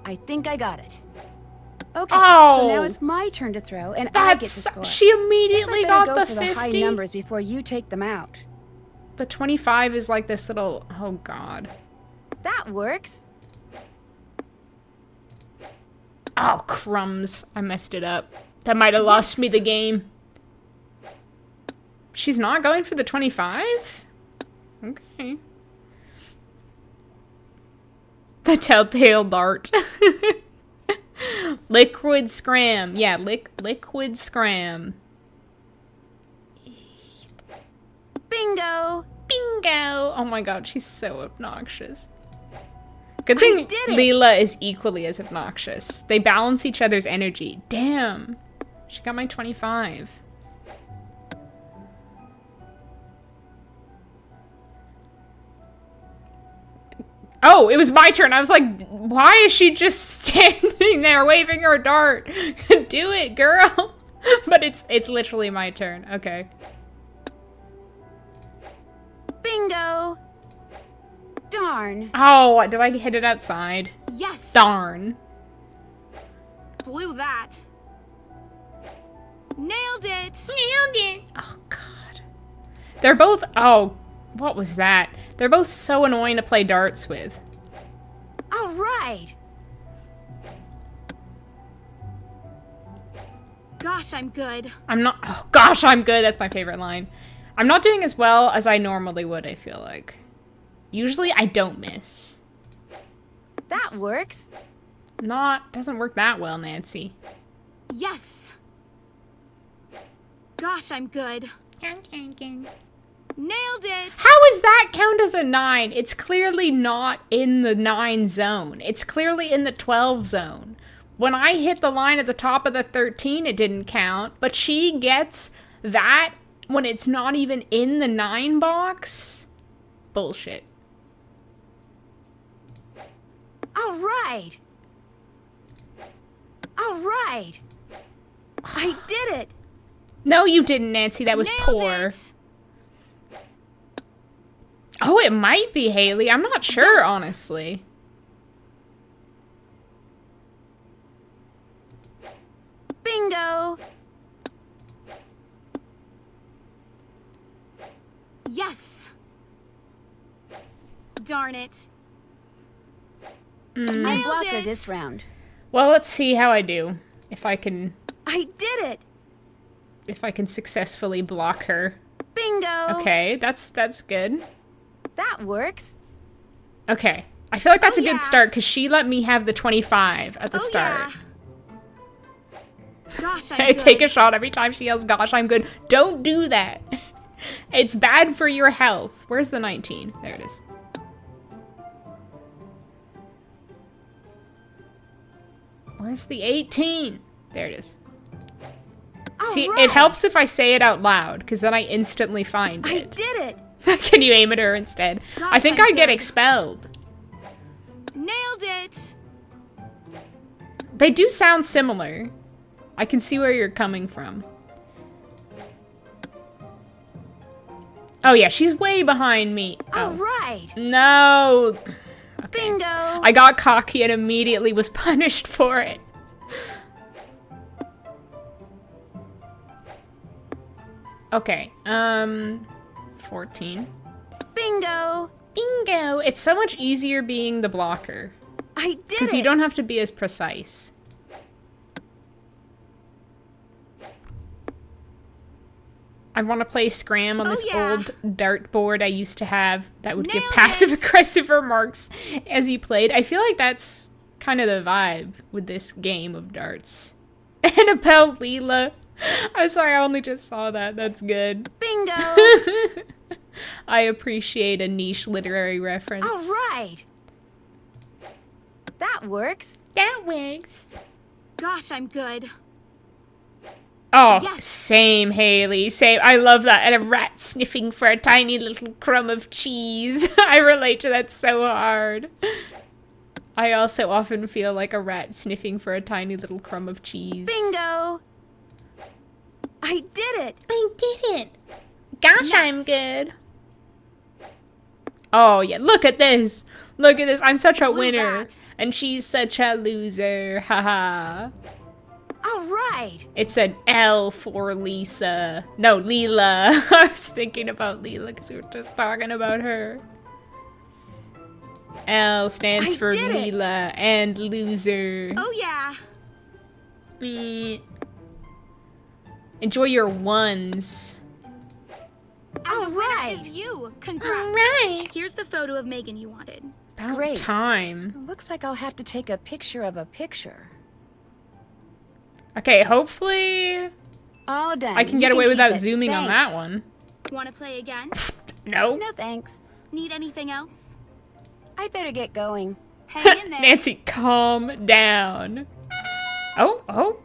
I think I got it. Okay, Oh! so now it's my turn to throw, and I get to That's score. she immediately Guess I better got go the for the high 50. numbers before you take them out. The 25 is like this little. Oh God. That works. Oh crumbs! I messed it up. That might have lost me the game. She's not going for the 25? Okay. The telltale dart. Liquid scram. Yeah, liquid scram. Bingo! Bingo! Oh my God, she's so obnoxious. Good thing Leela is equally as obnoxious. They balance each other's energy. Damn. She got my 25. Oh, it was my turn. I was like, why is she just standing there waving her dart? Do it, girl. But it's literally my turn. Okay. Bingo! Darn. Oh, did I hit it outside? Yes. Darn. Blew that. Nailed it. Nailed it. Oh, God. They're both... Oh, what was that? They're both so annoying to play darts with. All right. Gosh, I'm good. I'm not. Oh, gosh, I'm good. That's my favorite line. I'm not doing as well as I normally would, I feel like. Usually I don't miss. That works. Doesn't work that well, Nancy. Yes. Gosh, I'm good. Nailed it! How does that count as a 9? It's clearly not in the 9 zone. It's clearly in the 12 zone. When I hit the line at the top of the 13, it didn't count. But she gets that when it's not even in the 9 box? Bullshit. All right. All right. I did it. No, you didn't, Nancy. That was poor. Oh, it might be Haley. I'm not sure, honestly. Bingo. Yes. Darn it. I block her this round. Well, let's see how I do. If I can... I did it. If I can successfully block her. Bingo. Okay, that's good. That works. Okay. I feel like that's a good start because she let me have the 25 at the start. Yeah. Gosh, I'm I good. take a shot every time she yells, gosh, I'm good. Don't do that. It's bad for your health. Where's the 19? There it is. Where's the 18? There it is. See, it helps if I say it out loud, because then I instantly find it. I did it! Can you aim at her instead? Gosh, I think I'd get expelled. Nailed it! They do sound similar. I can see where you're coming from. Oh yeah, she's way behind me. All right. No. Okay. Bingo. I got cocky and immediately was punished for it. Okay, 14. Bingo. Bingo. It's so much easier being the blocker. I did it. Because you don't have to be as precise. I want to play Scram on this old dartboard I used to have that would give passive-aggressive remarks as you played. I feel like that's kind of the vibe with this game of darts. Annabelle Leela. I'm sorry, I only just saw that. That's good. Bingo! I appreciate a niche literary reference. All right. That works. That works. Gosh, I'm good. Oh, yes. Same, Haley. Same. I love that. And a rat sniffing for a tiny little crumb of cheese. I relate to that so hard. I also often feel like a rat sniffing for a tiny little crumb of cheese. Bingo! I did it! I did it! Gosh, I'm good. Oh, yeah. Look at this. Look at this. I'm such a winner. And she's such a loser. Haha. All right. It's an L for Lisa. No, Leela. I was thinking about Leela because we were just talking about her. L stands for Leela and loser. Oh, yeah. Me. Enjoy your ones. And the winner is you. Congrats. All right. Here's the photo of Megan you wanted. About Great. time. Looks like I'll have to take a picture of a picture. Okay, hopefully All done. I can You get away keep without it. zooming on Thanks. that one. Want to play again? No. No thanks. Need anything else? I'd better get going. Hang in there. Nancy, calm down. Oh.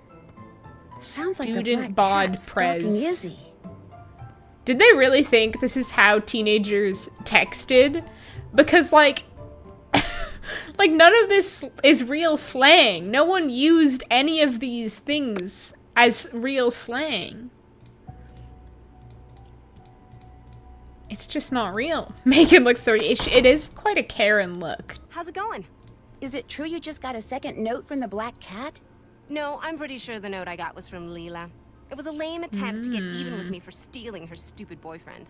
Sounds like the Student black bod cat stalking prez. Izzy. Did they really think this is how teenagers texted? Because, like, like, none of this is real slang. No one used any of these things as real slang. It's just not real. Megan looks 30. It is quite a Karen look. How's it going? Is it true you just got a second note from the black cat? No, I'm pretty sure the note I got was from Leela. It was a lame attempt to get even with me for stealing her stupid boyfriend.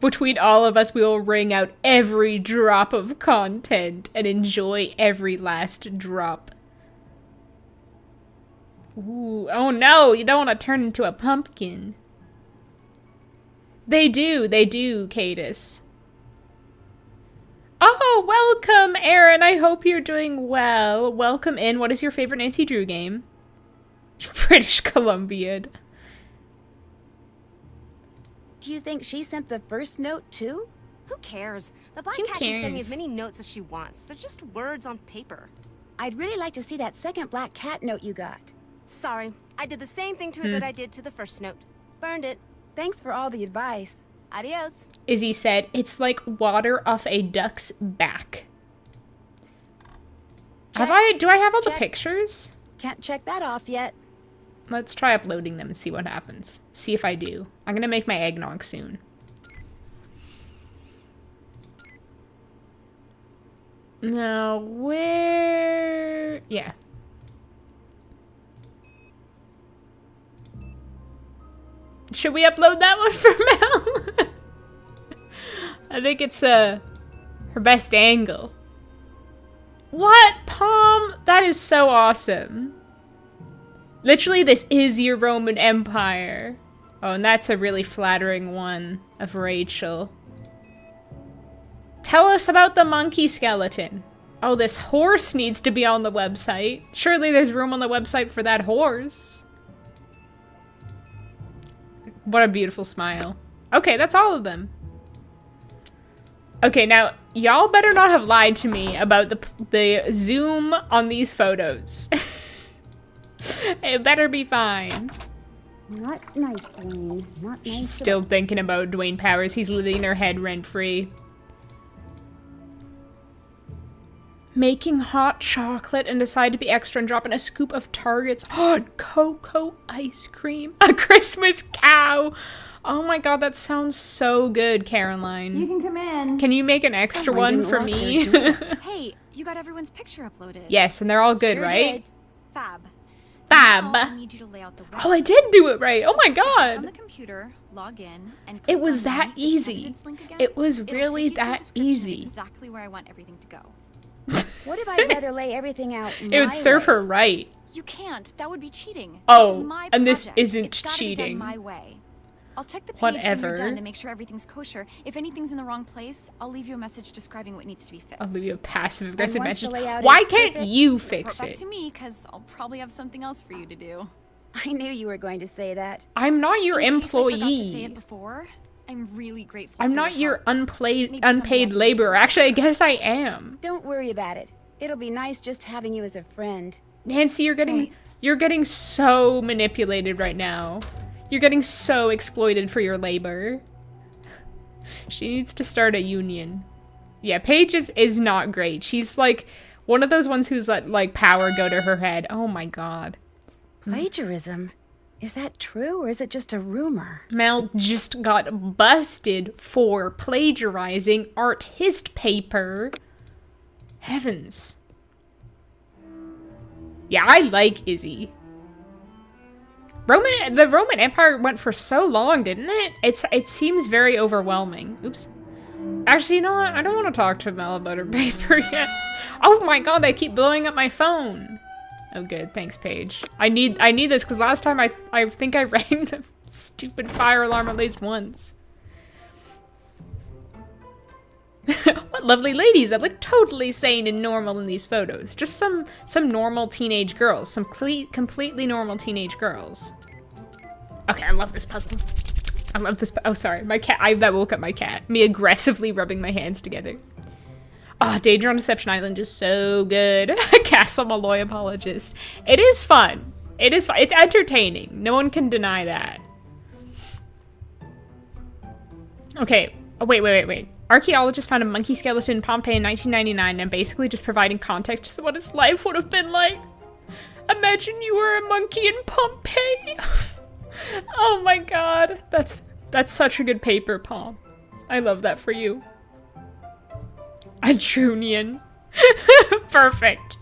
Between all of us, we will wring out every drop of content and enjoy every last drop. Ooh, oh no, you don't want to turn into a pumpkin. They do, Cadis. Oh, welcome, Aaron. I hope you're doing well. Welcome in. What is your favorite Nancy Drew game? British Columbian. Do you think she sent the first note too? Who cares? The black Who cat can send me cares? as many notes as she wants. They're just words on paper. I'd really like to see that second black cat note you got. Sorry, I did the same thing to it that I did to the first note. Burned it. Thanks for all the advice. Adios. Izzy said, it's like water off a duck's back. Do I have all the pictures? Can't check that off yet. Let's try uploading them and see what happens. See if I do. I'm gonna make my eggnog soon. Now, where... Yeah. Should we upload that one for Mel? I think it's her best angle. What, Palm? That is so awesome. Literally, this is your Roman Empire. Oh, and that's a really flattering one of Rachel. Tell us about the monkey skeleton. Oh, this horse needs to be on the website. Surely there's room on the website for that horse. What a beautiful smile. Okay, that's all of them. Okay, now, y'all better not have lied to me about the zoom on these photos. It better be fine. Not nice, Dwayne. Not nice. She's still thinking about Dwayne Powers. He's living in her head rent-free. Making hot chocolate and decide to be extra and drop in a scoop of Target's hot cocoa ice cream. A Christmas cow! Oh my god, that sounds so good, Caroline. You can come in. Can you make an extra one for me? Hey, you got everyone's picture uploaded. Yes, and they're all good, right? Did. Fab. Fab. Now I need you to lay out the Oh, I did do it right. Oh my god. On the computer, log in, and It was that easy. It was really that easy. Exactly where I want everything to go. What if I'd rather lay everything out It would serve her right. You can't. That would be cheating. Oh, this is my and this project. isn't It's gotta cheating. Be done my way. I'll check the page when Whatever. you're done to make sure everything's kosher. If anything's in the wrong place, I'll leave you a message describing what needs to be fixed. I'll leave you a passive-aggressive once the message. layout Why is can't perfect, you Report fix back it? to me, because I'll probably have something else for you to do. I knew you were going to say that. I'm not your In case I forgot to say employee. it before, I'm really grateful. I'm for not your help. Maybe unpaid someday laborer. Actually, I guess I am. Don't worry about it. It'll be nice just having you as a friend. Nancy, you're getting so manipulated right now. You're getting so exploited for your labor. She needs to start a union. Yeah, Paige is not great. She's like one of those ones who's let like power go to her head. Oh my god. Plagiarism? Is that true or is it just a rumor? Mel just got busted for plagiarizing art hist paper. Heavens. Yeah, I like Izzy. The Roman Empire went for so long, didn't it? It seems very overwhelming. Oops. Actually, you know what? I don't want to talk to Mel about her paper yet. Oh my god, they keep blowing up my phone. Oh good, thanks Paige. I need this because last time I think I rang the stupid fire alarm at least once. What lovely ladies that look totally sane and normal in these photos. Just some normal teenage girls. Some completely normal teenage girls. Okay, I love this puzzle. I love this. Oh, sorry. My cat. That woke up my cat. Me aggressively rubbing my hands together. Oh, Danger on Deception Island is so good. Castle Malloy apologist. It is fun. It is fun. It's entertaining. No one can deny that. Okay. Oh, wait. Archaeologists found a monkey skeleton in Pompeii in 1999 and basically just providing context to what its life would have been like. Imagine you were a monkey in Pompeii. Oh my god. That's such a good paper, Palm. I love that for you. A Trunian. Perfect.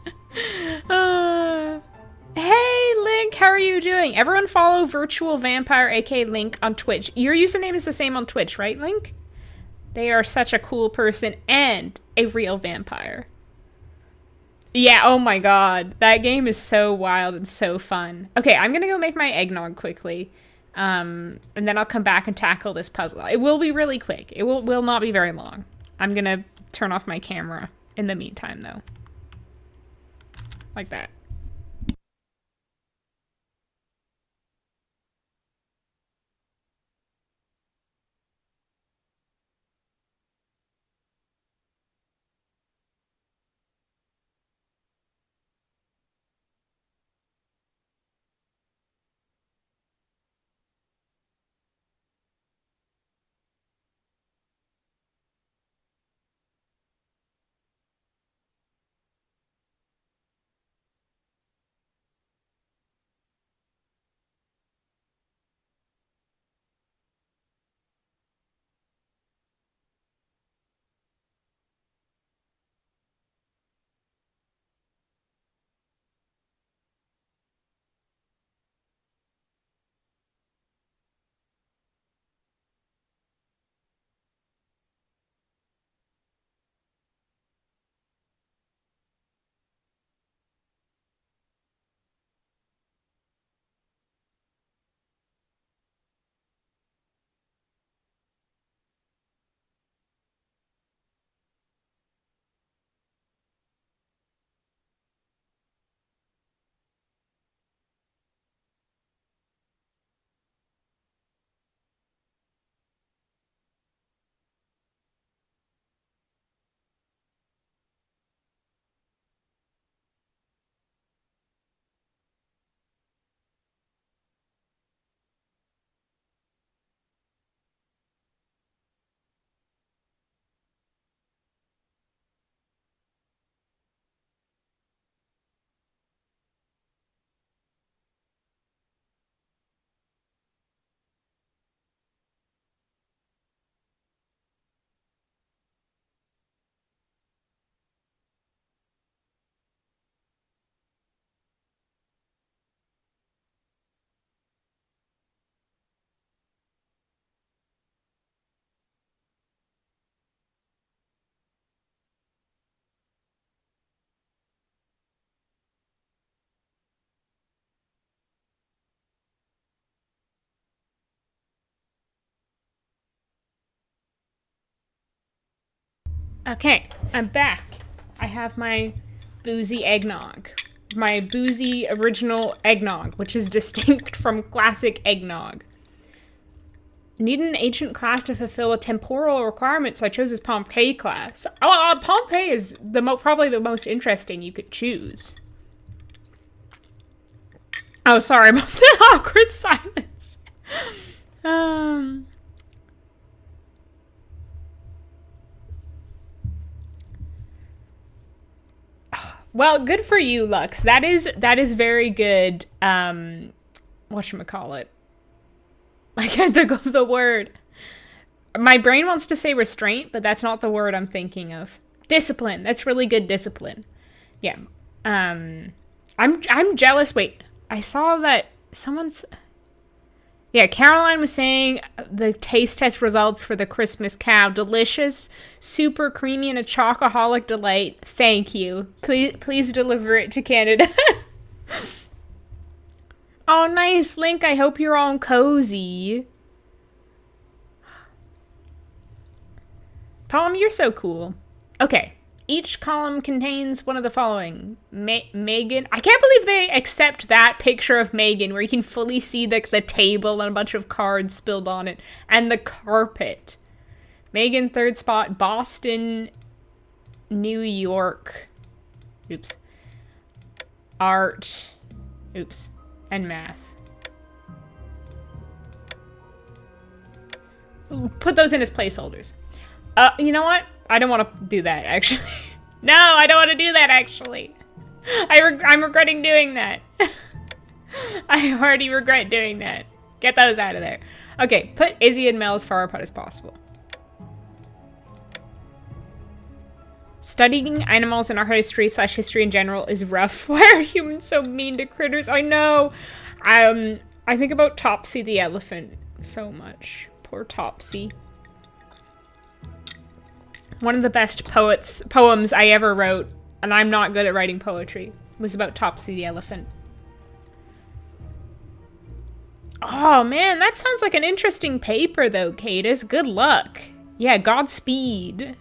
Hey, Link, how are you doing? Everyone follow Virtual Vampire, aka Link, on Twitch. Your username is the same on Twitch, right, Link? They are such a cool person and a real vampire. Yeah, oh my god. That game is so wild and so fun. Okay, I'm gonna go make my eggnog quickly. And then I'll come back and tackle this puzzle. It will be really quick. It will not be very long. I'm gonna turn off my camera in the meantime, though. Like that. Okay, I'm back. I have my boozy eggnog. My boozy original eggnog, which is distinct from classic eggnog. Need an ancient class to fulfill a temporal requirement, so I chose this Pompeii class. Oh, Pompeii is probably the most interesting you could choose. Oh, sorry about the awkward silence. Well, good for you, Lux. That is very good. Whatchamacallit? I can't think of the word. My brain wants to say restraint, but that's not the word I'm thinking of. Discipline. That's really good discipline. Yeah. I'm jealous. Wait, I saw that someone's... Yeah, Caroline was saying the taste test results for the Christmas cow. Delicious, super creamy, and a chocoholic delight. Thank you. Please deliver it to Canada. Oh, nice, Link. I hope you're all cozy. Palm, you're so cool. Okay. Each column contains one of the following. Megan. I can't believe they accept that picture of Megan where you can fully see the table and a bunch of cards spilled on it. And the carpet. Megan, third spot. Boston, New York. Oops. Art. Oops. And math. Put those in as placeholders. You know what? I don't want to do that, actually. No, I don't want to do that, actually. I'm regretting doing that. I already regret doing that. Get those out of there. Okay, put Izzy and Mel as far apart as possible. Studying animals in our history/history in general is rough. Why are humans so mean to critters? I know. I think about Topsy the elephant so much. Poor Topsy. One of the best poems I ever wrote And I'm not good at writing poetry. It was about Topsy the elephant. Oh man, that sounds like an interesting paper though, Cadis. Good luck. Yeah, Godspeed.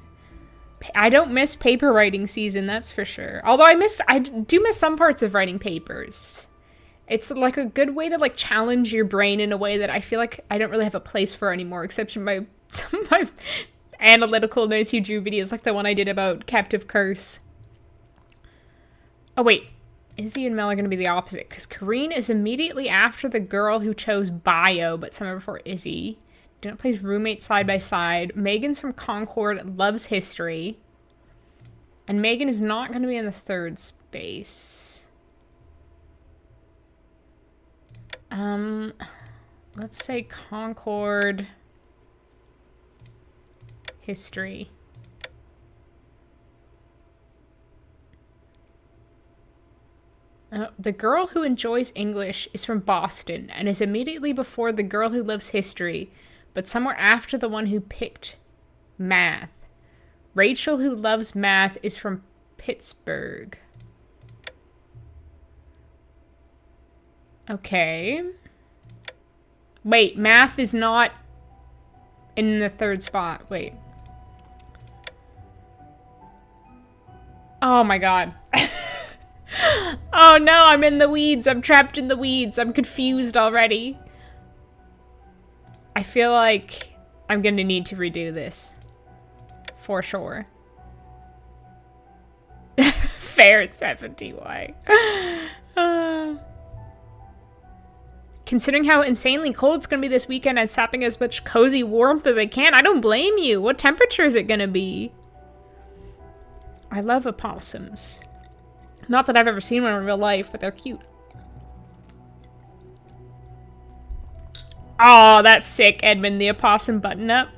I don't miss paper writing season, that's for sure. Although I do miss some parts of writing papers. It's like a good way to like challenge your brain in a way that I feel like I don't really have a place for anymore, except in my analytical notes you drew videos like the one I did about Captive Curse. Oh wait. Izzy and Mel are going to be the opposite, because Kareen is immediately after the girl who chose bio, but summer before Izzy. Don't plays roommate side by side. Megan's from Concord, loves history. And Megan is not going to be in the third space. Let's say Concord, history. The girl who enjoys English is from Boston and is immediately before the girl who loves history, but somewhere after the one who picked math. Rachel, who loves math, is from Pittsburgh. Okay. Wait, math is not in the third spot. Wait. Oh my god. Oh no, I'm in the weeds. I'm trapped in the weeds. I'm confused already. I feel like I'm gonna need to redo this. For sure. Fair 70Y. Considering how insanely cold it's gonna be this weekend and sapping as much cozy warmth as I can, I don't blame you. What temperature is it gonna be? I love opossums. Not that I've ever seen one in real life, but they're cute. Oh, that's sick, Edmund, the opossum button-up.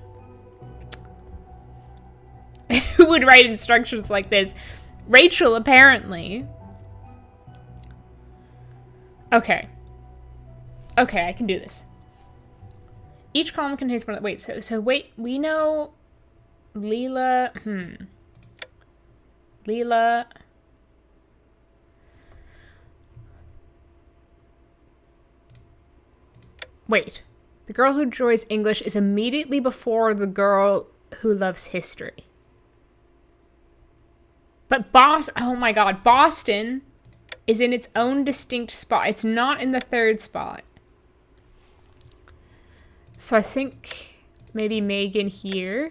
Who would write instructions like this? Rachel, apparently. Okay. Okay, I can do this. Each column contains one... Wait, so wait, we know... Leela... Leela... Wait. The girl who enjoys English is immediately before the girl who loves history. But oh my god, Boston is in its own distinct spot. It's not in the third spot. So I think maybe Megan here.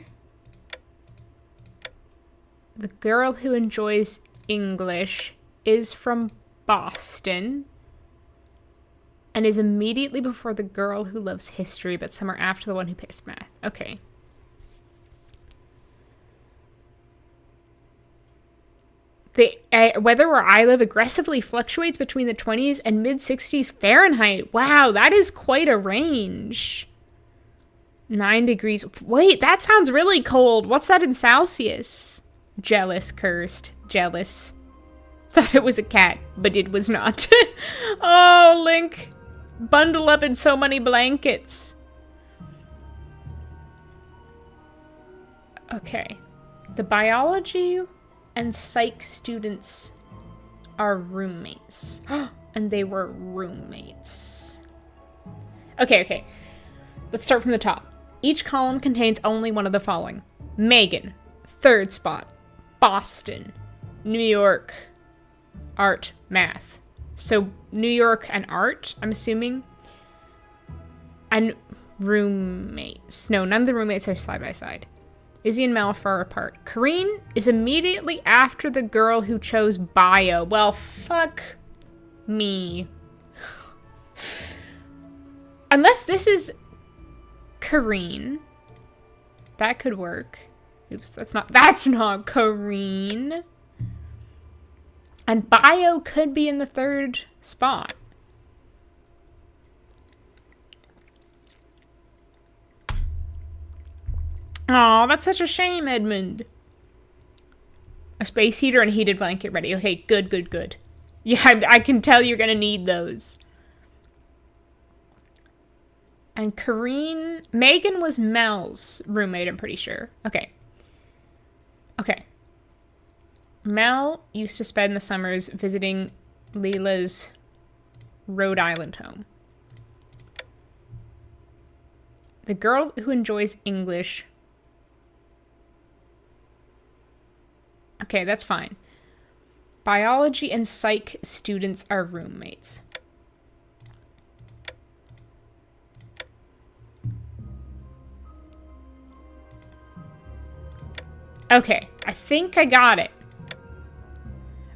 The girl who enjoys English is from Boston. And is immediately before the girl who loves history, but somewhere after the one who picks math. Okay. The weather where I live aggressively fluctuates between the 20s and mid-60s Fahrenheit. Wow, that is quite a range. 9 degrees. Wait, that sounds really cold. What's that in Celsius? Jealous, cursed. Jealous. Thought it was a cat, but it was not. Oh, Link. Bundle up in so many blankets. Okay. The biology and psych students are roommates. And they were roommates. Okay. Let's start from the top. Each column contains only one of the following. Megan, third spot. Boston, New York, art, math. So New York and art, I'm assuming. And roommates. No, none of the roommates are side by side. Izzy and Mel are far apart. Kareen is immediately after the girl who chose bio. Well, fuck me. Unless this is Kareen. That could work. Oops, that's not Kareen. And bio could be in the third spot. Aw, that's such a shame, Edmund. A space heater and a heated blanket ready. Okay, good. Yeah, I can tell you're gonna need those. And Megan was Mel's roommate, I'm pretty sure. Okay. Mel used to spend the summers visiting Leela's Rhode Island home. The girl who enjoys English. Okay, that's fine. Biology and psych students are roommates. Okay, I think I got it.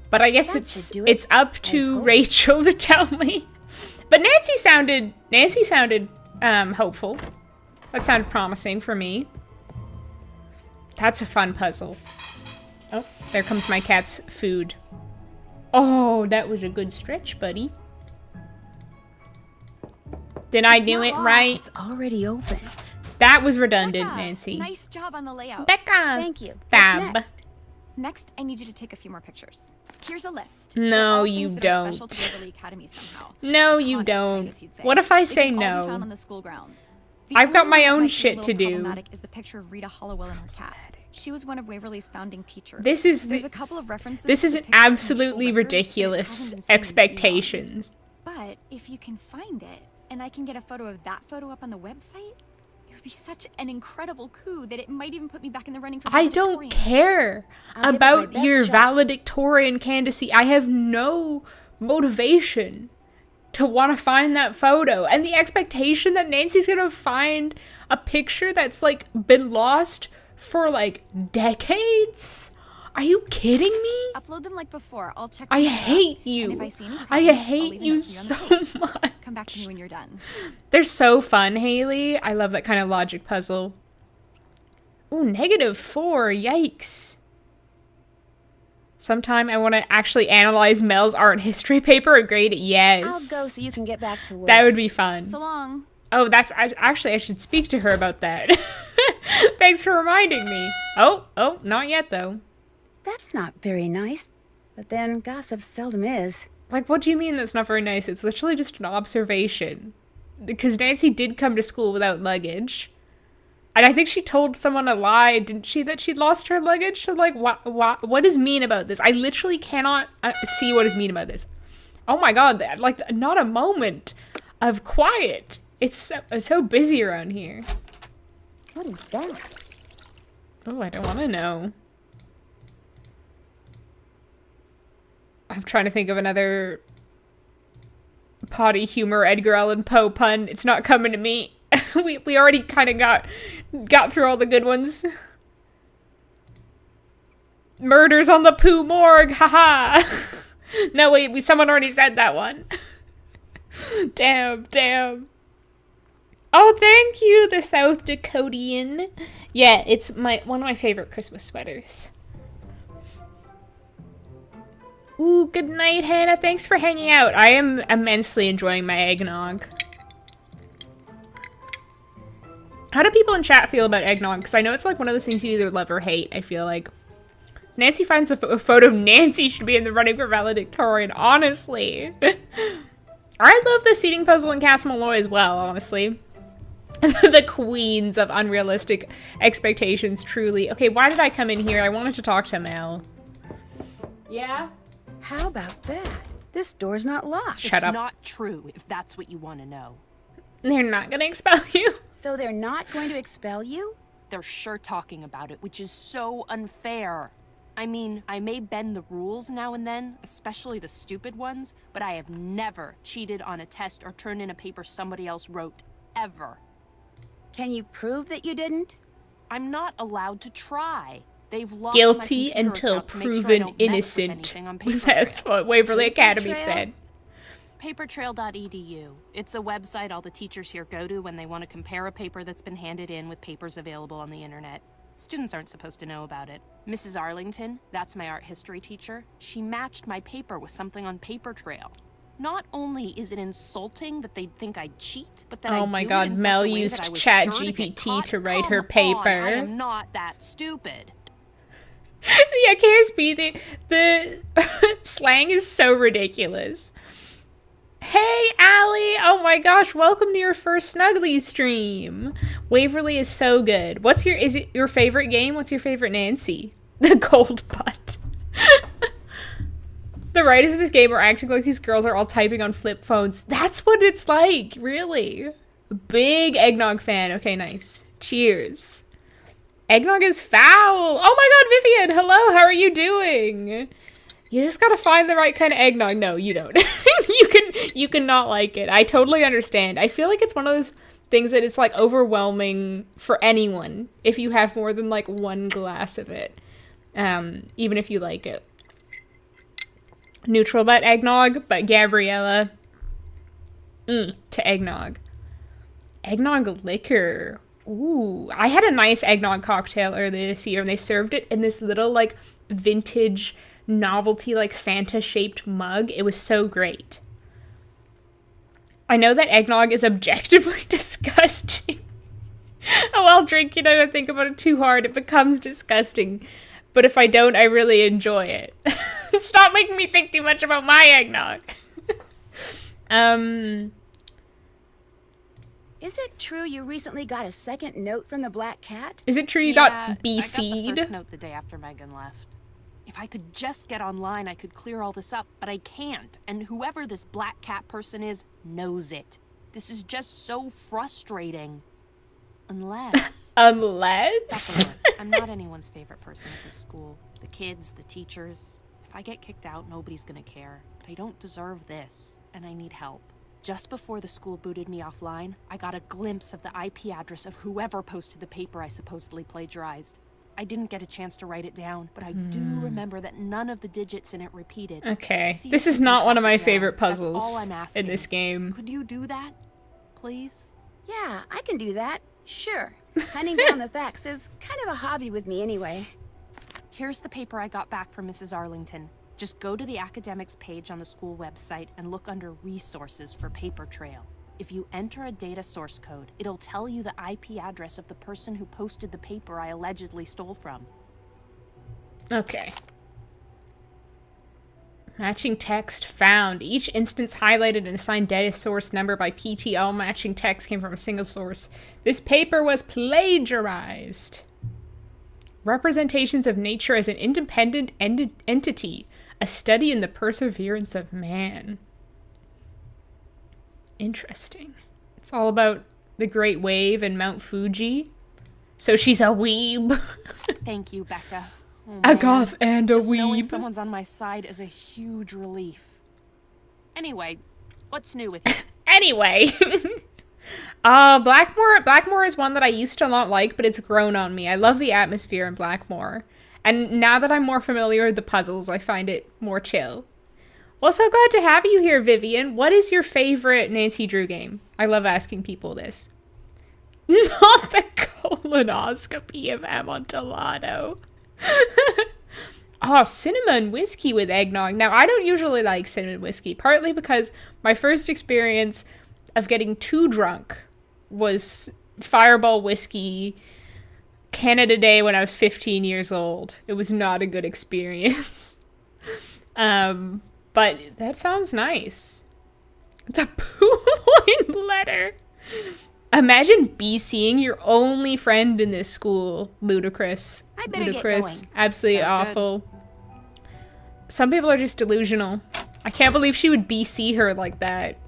But I guess it's up to Rachel to tell me. But Nancy sounded hopeful. That sounded promising for me. That's a fun puzzle. Oh, there comes my cat's food. Oh, that was a good stretch, buddy. Did I do it right? It's already open. That was redundant, Becca, Nancy. Nice job on the layout. Becca! Thank you. Fab. Next, I need you to take a few more pictures. Here's a list. No, They're all you things that are special don't. to Waverly Academy somehow. No, you Iconic, I don't. guess you'd say. What if I They say can all be no? found on the school grounds. The I've got only my one that own might be a shit to little do. problematic is the picture of Rita Hollowell and her cat. She was one of Waverly's founding teachers. This is There's a couple of references. This to is the an picture in the absolutely school records, but it ridiculous hasn't been seen in expectations. But if you can find it, and I can get a photo of that photo up on the website, it would be such an incredible coup that it might even put me back in the running for I don't valedictorian. care I'll give it about my best your shot. valedictorian candidacy. I have no motivation to want to find that photo. And the expectation that Nancy's gonna find a picture that's like been lost for like decades? Are you kidding me? Upload them like before. I'll check. I them out. hate And you. if I see any I problems, I'll hate leave a you note so for on the page. much. Come back to me when you're done. They're so fun, Haley. I love that kind of logic puzzle. Ooh, -4. Yikes. Sometime I want to actually analyze Mel's art history paper and grade it. Yes. I'll go so you can get back to work. That would be fun. So long. Oh, actually, I should speak to her about that. Thanks for reminding me. Oh, not yet, though. That's not very nice. But then gossip seldom is. Like, what do you mean that's not very nice? It's literally just an observation. Because Nancy did come to school without luggage. And I think she told someone a lie, didn't she, that she'd lost her luggage? So, like, what is mean about this? I literally cannot see what is mean about this. Oh my god, like, not a moment of quiet. It's so busy around here. What is that? Oh, I don't want to know. I'm trying to think of another potty humor Edgar Allan Poe pun. It's not coming to me. we already kind of got through all the good ones. Murders on the Pooh Morgue, haha. No, wait, someone already said that one. Damn. Oh, thank you, the South Dakotian. Yeah, it's one of my favorite Christmas sweaters. Ooh, good night, Hannah. Thanks for hanging out. I am immensely enjoying my eggnog. How do people in chat feel about eggnog? Because I know it's like one of those things you either love or hate, I feel like. Nancy finds a photo of Nancy should be in the running for valedictorian, honestly. I love the seating puzzle in Casa Malloy as well, honestly. The queens of unrealistic expectations, truly. Okay, why did I come in here? I wanted to talk to Mel. Yeah? How about that? This door's not locked. Shut up. It's not true, if that's what you want to know. They're not gonna expel you? So they're not going to expel you? They're sure talking about it, which is so unfair. I mean, I may bend the rules now and then, especially the stupid ones, but I have never cheated on a test or turned in a paper somebody else wrote, ever. Can you prove that you didn't? I'm not allowed to try. They've locked Guilty my until account to make sure I proven don't mess with innocent. anything on Paper That's Trail. what Waverly Academy Trail? said. Papertrail.edu. It's a website all the teachers here go to when they want to compare a paper that's been handed in with papers available on the internet. Students aren't supposed to know about it. Mrs. Arlington, that's my art history teacher, she matched my paper with something on Papertrail. Not only is it insulting that they'd think I'd cheat, but that I Oh do my it god, in such Mel a way used that I was Chat sure to get GPT caught. to write her Come paper. on, I am not that stupid. Yeah, KSB, the slang is so ridiculous. Hey, Allie! Oh my gosh, welcome to your first Snuggly stream. Waverly is so good. Is it your favorite game? What's your favorite Nancy? The gold butt. The writers of this game are acting like these girls are all typing on flip phones. That's what it's like, really. Big eggnog fan. Okay, nice. Cheers. Eggnog is foul. Oh my god, Vivian, hello, how are you doing? You just gotta find the right kind of eggnog. No, you don't. you can not like it. I totally understand. I feel like it's one of those things that it's like overwhelming for anyone if you have more than like one glass of it. Even if you like it. Neutral about eggnog, but Gabriella, to eggnog. Eggnog liquor. Ooh, I had a nice eggnog cocktail earlier this year, and they served it in this little, like, vintage novelty, like, Santa-shaped mug. It was so great. I know that eggnog is objectively disgusting. While drinking it, I don't think about it too hard. It becomes disgusting. But if I don't, I really enjoy it. Stop making me think too much about my eggnog. Is it true you recently got a second note from the Black Cat? Is it true you got BC'd? I got the first note the day after Megan left. If I could just get online, I could clear all this up, but I can't. And whoever this Black Cat person is knows it. This is just so frustrating. Unless... Unless? I'm not anyone's favorite person at this school. The kids, the teachers. If I get kicked out, nobody's gonna care. But I don't deserve this, and I need help. Just before the school booted me offline, I got a glimpse of the IP address of whoever posted the paper I supposedly plagiarized. I didn't get a chance to write it down, but I do remember that none of the digits in it repeated. Okay, this is not one of my favorite puzzles in this game. Could you do that, please? Yeah, I can do that. Sure. Hunting down the facts is kind of a hobby with me anyway. Here's the paper I got back from Mrs. Arlington. Just go to the academics page on the school website and look under resources for paper trail. If you enter a data source code, it'll tell you the IP address of the person who posted the paper I allegedly stole from. Okay. Matching text found. Each instance highlighted and assigned data source number by PT. All matching text came from a single source. This paper was plagiarized. Representations of nature as an independent entity. A study in the perseverance of man. Interesting. It's all about the Great Wave and Mount Fuji. So she's a weeb. Thank you, Becca. Oh, a goth and a Just weeb. Knowing someone's on my side is a huge relief. Anyway, what's new with you? Anyway. Blackmore is one that I used to not like, but it's grown on me. I love the atmosphere in Blackmore. And now that I'm more familiar with the puzzles, I find it more chill. Well, so glad to have you here, Vivian. What is your favorite Nancy Drew game? I love asking people this. Not the colonoscopy of Amontillado. Oh, cinnamon whiskey with eggnog. Now, I don't usually like cinnamon whiskey, partly because my first experience of getting too drunk was Fireball whiskey Canada Day when I was 15 years old. It was not a good experience. But that sounds nice. The Pooh letter. Imagine BCing your only friend in this school. Ludicrous. I better Ludicrous. get going. Absolutely Sounds awful. Some people are just delusional. I can't believe she would BC her like that.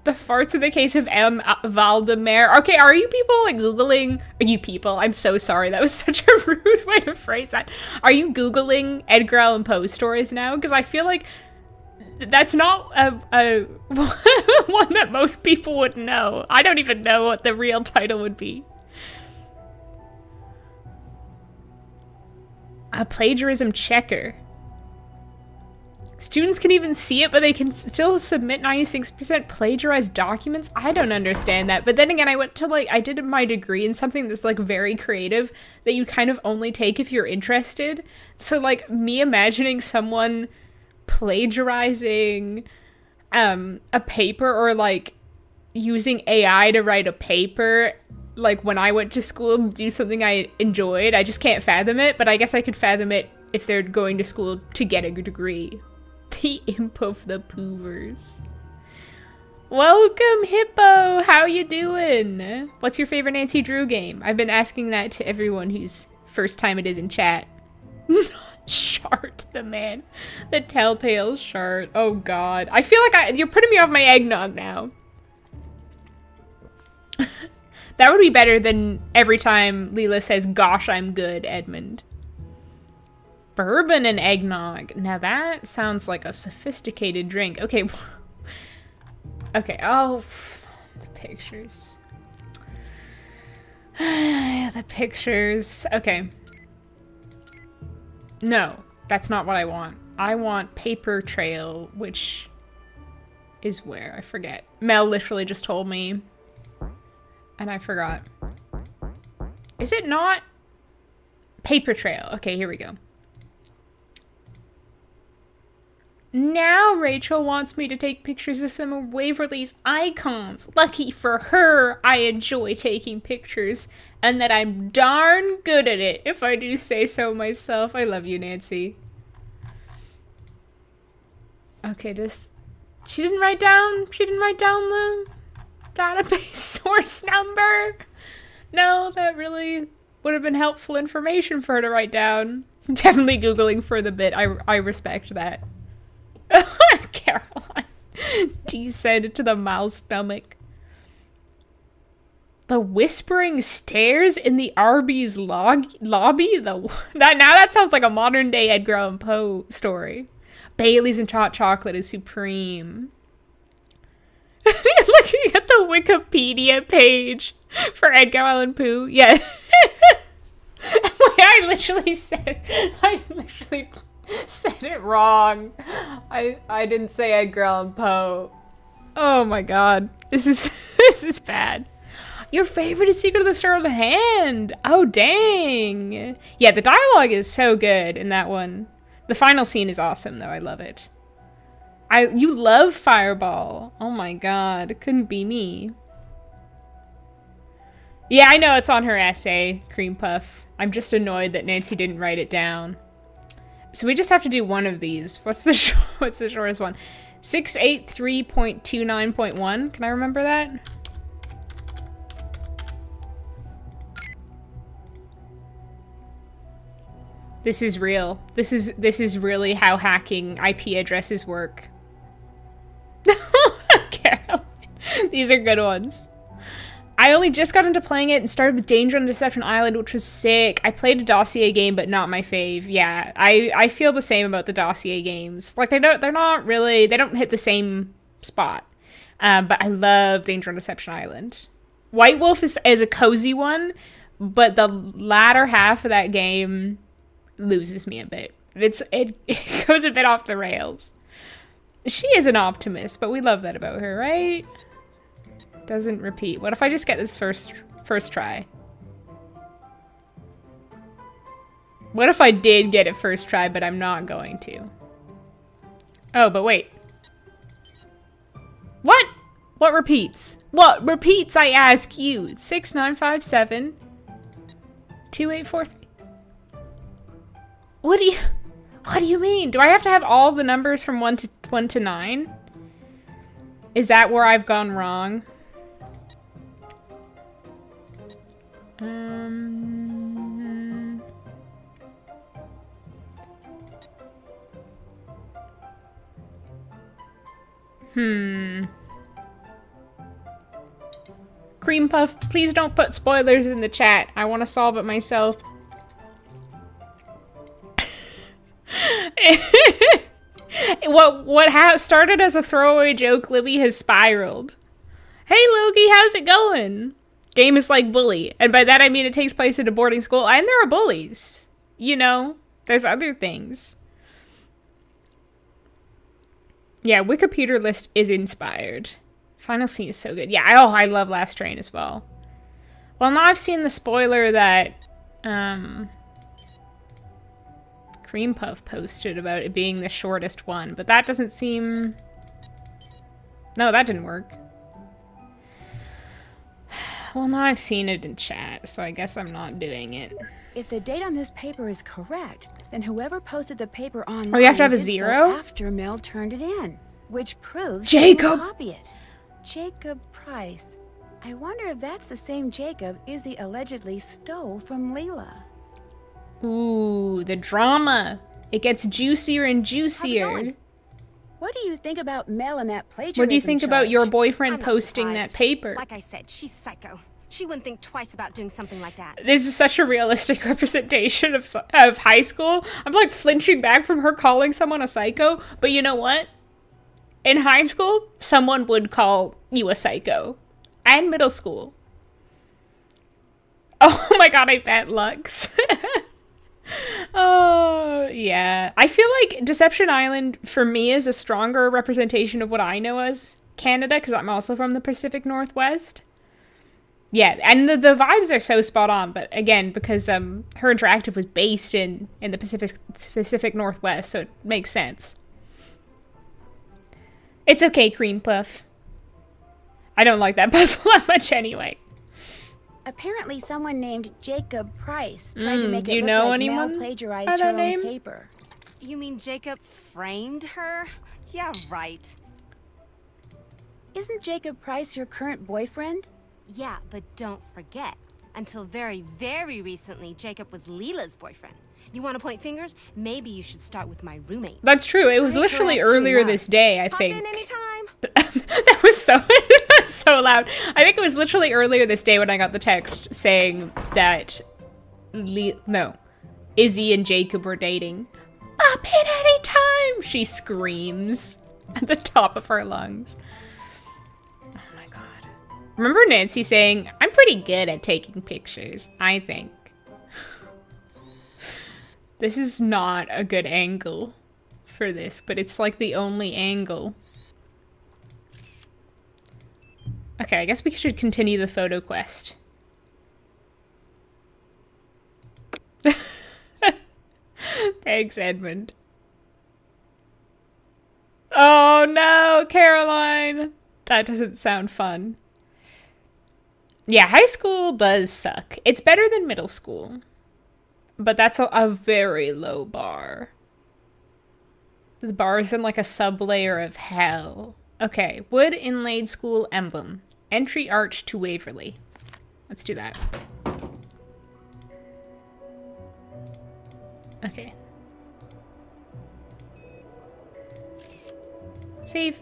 The farts in the case of M. Valdemar. Okay, are you people like Googling? Are you people? I'm so sorry. That was such a rude way to phrase that. Are you Googling Edgar Allan Poe stories now? Because I feel like that's not a one that most people would know. I don't even know what the real title would be. A plagiarism checker. Students can even see it, but they can still submit 96% plagiarized documents? I don't understand that. But then again, I did my degree in something that's, like, very creative that you kind of only take if you're interested. So, like, me imagining someone plagiarizing a paper or, like, using AI to write a paper, like, when I went to school and do something I enjoyed, I just can't fathom it. But I guess I could fathom it if they're going to school to get a degree. The imp of the Poovers. Welcome, Hippo! How you doing? What's your favorite Nancy Drew game? I've been asking that to everyone whose first time it is in chat. Shart, the man. The telltale shart. Oh god. I feel like you're putting me off my eggnog now. That would be better than every time Leela says, gosh, I'm good, Edmund. Bourbon and eggnog. Now that sounds like a sophisticated drink. Okay. Okay. Oh, the pictures. The pictures. Okay. No, that's not what I want. I want paper trail, which is where? I forget. Mel literally just told me. And I forgot. Is it not? Paper trail. Okay, here we go. Now Rachel wants me to take pictures of some of Waverly's icons. Lucky for her, I enjoy taking pictures. And that I'm darn good at it, if I do say so myself. I love you, Nancy. Okay, she didn't write down the database source number. No, that really would have been helpful information for her to write down. Definitely Googling for the bit. I respect that. Caroline descended to the mouse stomach. The whispering stairs in the Arby's lobby? Now that sounds like a modern day Edgar Allan Poe story. Bailey's and hot chocolate is supreme. Looking at the Wikipedia page for Edgar Allan Poe. Yeah. I literally said it wrong. I didn't say Edgar Allan Poe. Oh my god. This is bad. Your favorite is Secret of the Startled Hand. Oh, dang. Yeah, the dialogue is so good in that one. The final scene is awesome, though. I love it. You love Fireball. Oh my god. It couldn't be me. Yeah, I know it's on her essay, Cream Puff. I'm just annoyed that Nancy didn't write it down. So we just have to do one of these. What's the shortest one? 683.29.1. Can I remember that? This is real. This is really how hacking IP addresses work. Caroline. These are good ones. I only just got into playing it and started with Danger on Deception Island, which was sick. I played a Dossier game, but not my fave. Yeah, I feel the same about the Dossier games. Like they don't hit the same spot. But I love Danger on Deception Island. White Wolf is a cozy one, but the latter half of that game loses me a bit. It goes a bit off the rails. She is an optimist, but we love that about her, right? Doesn't repeat. What if I just get this first try? What if I did get it first try, but I'm not going to? Oh, but wait. What? What repeats? What repeats, I ask you? 6957 2843. What do you mean? Do I have to have all the numbers from 1 to 9? Is that where I've gone wrong? Cream Puff, please don't put spoilers in the chat. I want to solve it myself. What started as a throwaway joke, Libby, has spiraled. Hey Logie, how's it going? Game is like Bully, and by that I mean it takes place at a boarding school, and there are bullies. You know, there's other things. Yeah, Wikipedia list is inspired. Final scene is so good. Yeah, I love Last Train as well. Well, now I've seen the spoiler that Cream Puff posted about it being the shortest one, but that doesn't seem... No, that didn't work. Well, now I've seen it in chat, so I guess I'm not doing it. If the date on this paper is correct, then whoever posted the paper online... Oh, you have to have a did so 0? after Mel turned it in, which proves Jacob! She didn't copy it. Jacob Price. I wonder if that's the same Jacob Izzy allegedly stole from Leela. Ooh, the drama. It gets juicier and juicier. What do you think about Mel and that plagiarism What do you think about charge? your boyfriend I'm not posting surprised. that paper? Like I said, she's psycho. She wouldn't think twice about doing something like that. This is such a realistic representation of high school. I'm like flinching back from her calling someone a psycho, but you know what? In high school, someone would call you a psycho. And middle school. Oh my god, I bet Lux. Oh, yeah. I feel like Deception Island, for me, is a stronger representation of what I know as Canada, because I'm also from the Pacific Northwest. Yeah, and the vibes are so spot on, but again, because her interactive was based in the Pacific Northwest, so it makes sense. It's okay, Cream Puff. I don't like that puzzle that much anyway. Apparently someone named Jacob Price tried to make do it you look know like anyone Mel plagiarized by her that own name? paper. You mean Jacob framed her? Yeah, right. Isn't Jacob Price your current boyfriend? Yeah, but don't forget, until very, very recently, Jacob was Leela's boyfriend. You want to point fingers? Maybe you should start with my roommate. That's true. It was Right, literally girls, truly earlier love. this day, I Pop think. in anytime. That was so so loud. I think it was literally earlier this day when I got the text saying that Izzy and Jacob were dating. Pop in anytime, she screams at the top of her lungs. Oh my god. Remember Nancy saying, I'm pretty good at taking pictures, I think. This is not a good angle for this, but it's like the only angle. Okay, I guess we should continue the photo quest. Thanks, Edmund. Oh no, Caroline! That doesn't sound fun. Yeah, high school does suck. It's better than middle school. But that's a very low bar. The bar is in like a sub-layer of hell. Okay, wood inlaid school emblem. Entry arch to Waverly. Let's do that. Okay. Save.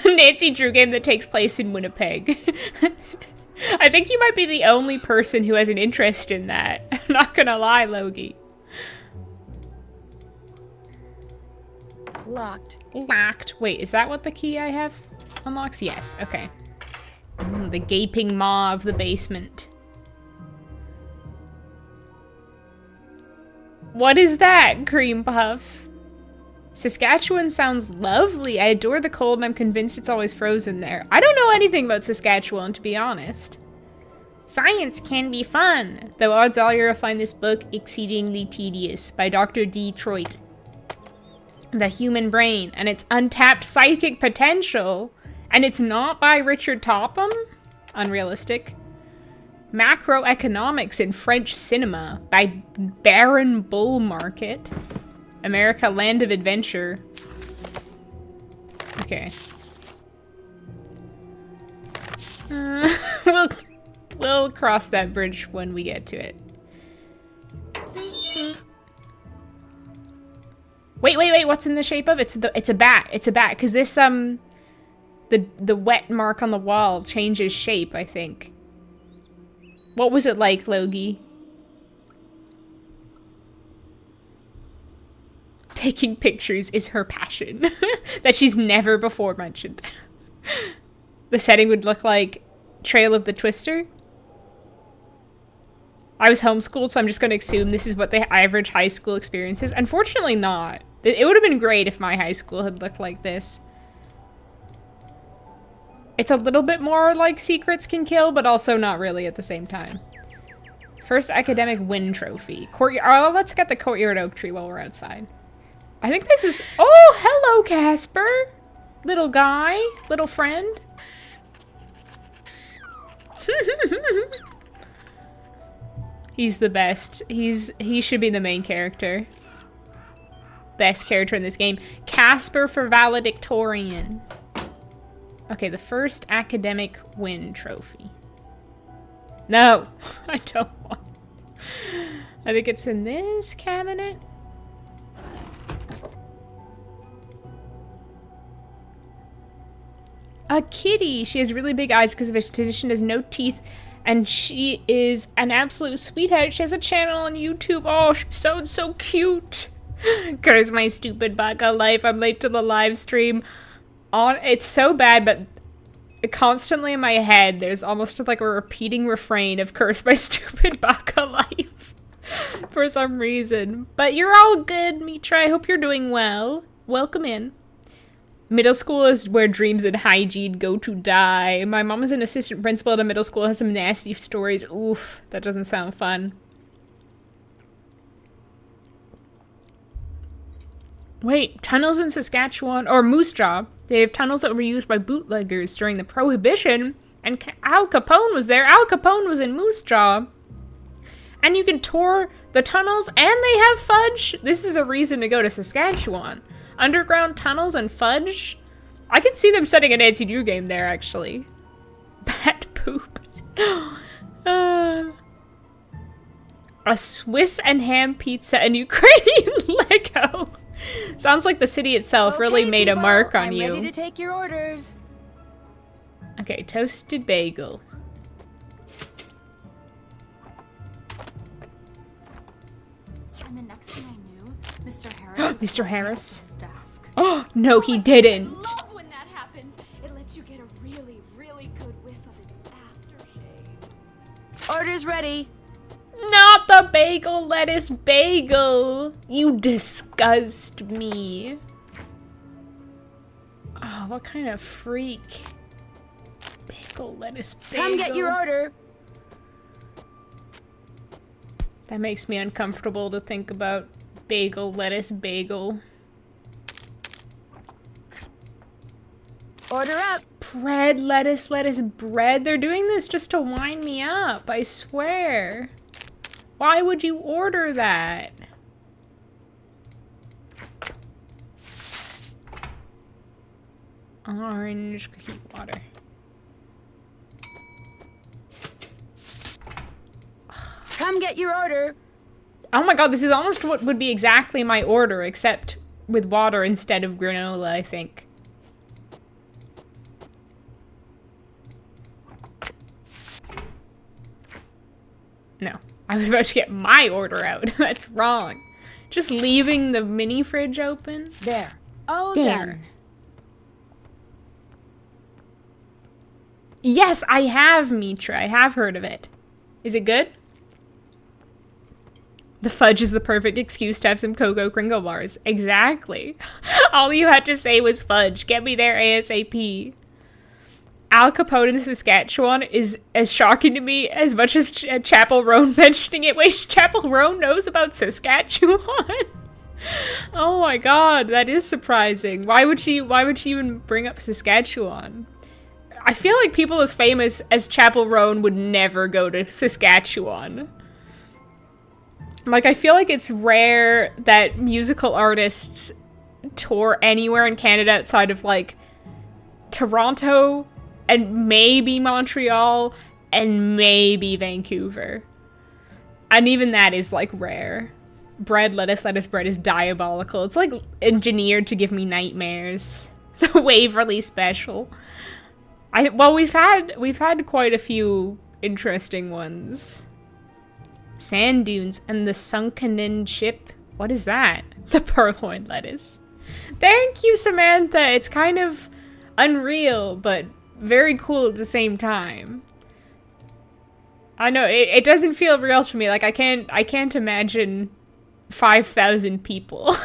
Nancy Drew game that takes place in Winnipeg. I think you might be the only person who has an interest in that. I'm not gonna lie, Logie. Locked. Locked. Wait, is that what the key I have unlocks? Yes, okay. The gaping maw of the basement. What is that, Cream Puff? Saskatchewan sounds lovely. I adore the cold and I'm convinced it's always frozen there. I don't know anything about Saskatchewan, to be honest. Science can be fun, though odds are you'll find this book exceedingly tedious, by Dr. Detroit. The Human Brain and its untapped psychic potential, and it's not by Richard Topham? Unrealistic. Macroeconomics in French Cinema by Baron Bullmarket. America, Land of Adventure. Okay. We'll cross that bridge when we get to it. Wait, what's in the shape of? It's a bat. It's a bat, because this, the wet mark on the wall changes shape, I think. What was it like, Logie? Taking pictures is her passion. That she's never before mentioned. The setting would look like Trail of the Twister. I was homeschooled, so I'm just going to assume this is what the average high school experience is. Unfortunately not. It would have been great if my high school had looked like this. It's a little bit more like Secrets Can Kill, but also not really at the same time. First academic win trophy. Courtyard. Oh, let's get the Courtyard Oak Tree while we're outside. I think this is... Oh, hello, Casper. Little guy. Little friend. He's the best. He should be the main character. Best character in this game. Casper for valedictorian. Okay, the first academic win trophy. No, I don't want it. I think it's in this cabinet. A kitty. She has really big eyes because of a condition, has no teeth, and she is an absolute sweetheart. She has a channel on YouTube. Oh, she sounds so cute. Curse my stupid baka life. I'm late to the live stream. It's so bad, but constantly in my head, there's almost like a repeating refrain of curse my stupid baka life for some reason. But you're all good, Mitra. I hope you're doing well. Welcome in. Middle school is where dreams and hygiene go to die. My mom is an assistant principal at a middle school, has some nasty stories. Oof, that doesn't sound fun. Wait, tunnels in Saskatchewan, or Moose Jaw. They have tunnels that were used by bootleggers during the Prohibition, and Al Capone was there. Al Capone was in Moose Jaw. And you can tour the tunnels, and they have fudge. This is a reason to go to Saskatchewan. Underground tunnels and fudge. I could see them setting a Nancy Drew game there, actually. Bat poop. A Swiss and ham pizza and Ukrainian Lego. Sounds like the city itself really made a mark on you. I'm ready to take your orders. Okay, toasted bagel. And the next thing I knew, Mr. Harris. Mr. Harris. Oh, no, he didn't. I love when that happens. It lets you get a really, really good whiff of his aftershave. Orders ready. Not the bagel lettuce bagel. You disgust me. Oh, what kind of freak? Bagel lettuce bagel. Come get your order. That makes me uncomfortable to think about. Bagel lettuce bagel. Order up. Bread, lettuce, bread. They're doing this just to wind me up, I swear. Why would you order that? Orange cookie water. Come get your order. Oh my god, this is almost what would be exactly my order, except with water instead of granola, I think. No, I was about to get my order out. That's wrong. Just leaving the mini fridge open. There. Oh, There. done. Yes, I have, Mitra. I have heard of it. Is it good? The fudge is the perfect excuse to have some Cocoa Kringle bars. Exactly. All you had to say was fudge. Get me there ASAP. Al Capone in Saskatchewan is as shocking to me as much as Chapel Roan mentioning it. Wait, Chapel Roan knows about Saskatchewan? Oh my god, that is surprising. Why would she even bring up Saskatchewan? I feel like people as famous as Chapel Roan would never go to Saskatchewan. Like, I feel like it's rare that musical artists tour anywhere in Canada outside of, like, Toronto, and maybe Montreal, and maybe Vancouver. And even that is, like, rare. Bread, lettuce bread is diabolical. It's, like, engineered to give me nightmares. The Waverly special. Well, we've had quite a few interesting ones. Sand dunes and the sunken-in ship. What is that? The purloined lettuce. Thank you, Samantha. It's kind of unreal, but very cool at the same time. I know, it doesn't feel real to me. Like, I can't imagine 5,000 people.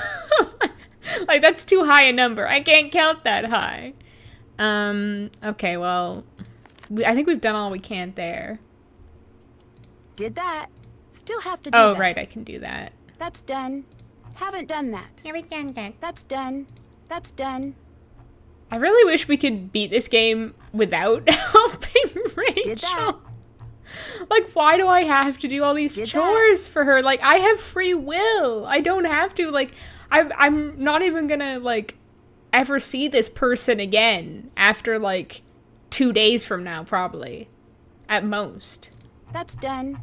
Like, that's too high a number. I can't count that high. Okay, well, I think we've done all we can there. Did that. Still have to do that. Oh, right, I can do that. That's done. Haven't done that. Haven't done that. That's done. That's done. I really wish we could beat this game without helping Rachel. Did that. Like, why do I have to do all these chores for her? Like, I have free will. I don't have to, like, I'm not even gonna, like, ever see this person again after, like, 2 days from now, probably. At most. That's done.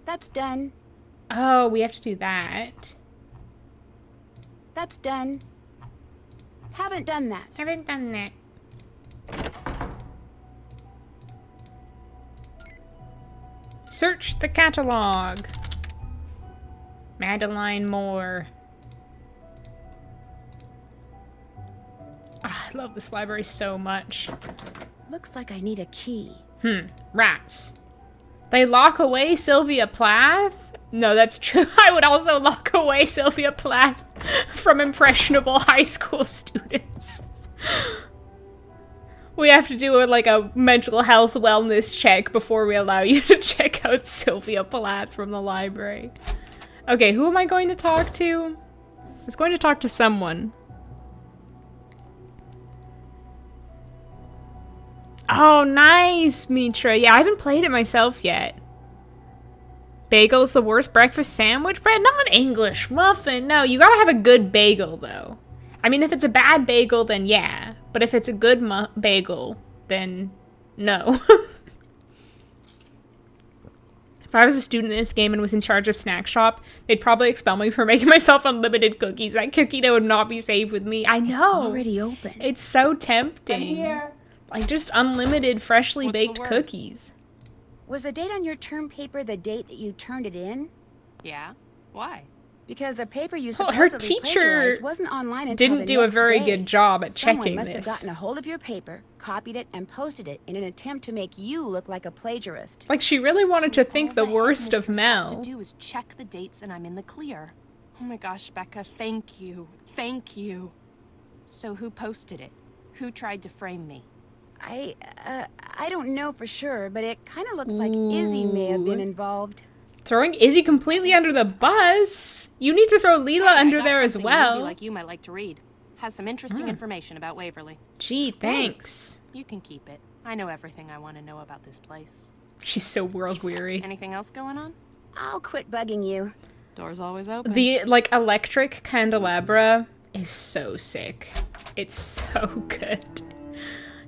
That's done. Oh, we have to do that. That's done. Haven't done that. Haven't done that. Search the catalog. Madeline Moore. I love this library so much. Looks like I need a key. Rats. They lock away Sylvia Plath? No, that's true. I would also lock away Sylvia Plath from impressionable high school students. We have to do a mental health wellness check before we allow you to check out Sylvia Plath from the library. Okay, who am I going to talk to? I was going to talk to someone. Oh, nice, Mitra. Yeah, I haven't played it myself yet. Bagel is the worst breakfast sandwich bread? Not English muffin. No, you gotta have a good bagel, though. I mean, if it's a bad bagel, then yeah. But if it's a good bagel, then no. If I was a student in this game and was in charge of Snack Shop, they'd probably expel me for making myself unlimited cookies. That cookie dough would not be safe with me. I know. It's already open. It's so tempting. Like, just unlimited, freshly baked cookies. Was the date on your term paper the date that you turned it in? Yeah? Why? Because the paper you Well, her supposedly teacher plagiarized wasn't online until didn't the do a next very day. good job at Someone checking must have this. gotten a hold of your paper, copied it, and posted it in an attempt to make you look like a plagiarist. Like, she really wanted to think the worst of Has Mel. to do is check the dates and I'm in the clear. Oh my gosh, Becca, thank you. Thank you. So who posted it? Who tried to frame me? I don't know for sure, but it kind of looks like Izzy may have been involved. Throwing Izzy completely under the bus? You need to throw Leela under there as well. Maybe like you might like to read. Has some interesting information about Waverly. Gee, thanks. You can keep it. I know everything I want to know about this place. She's so world weary. Anything else going on? I'll quit bugging you. Door's always open. The, electric candelabra is so sick. It's so good.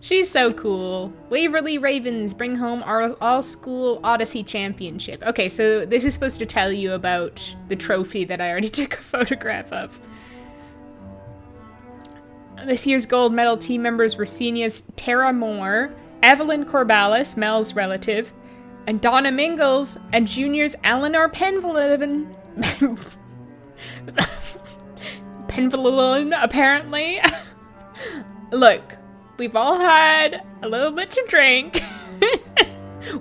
She's so cool. Waverly Ravens bring home our all-school Odyssey championship. Okay, so this is supposed to tell you about the trophy that I already took a photograph of. This year's gold medal team members were seniors Tara Moore, Evelyn Corballis, Mel's relative, and Donna Mingles, and juniors Eleanor Penvelin. Penvelin, apparently. Look. We've all had a little bit to drink.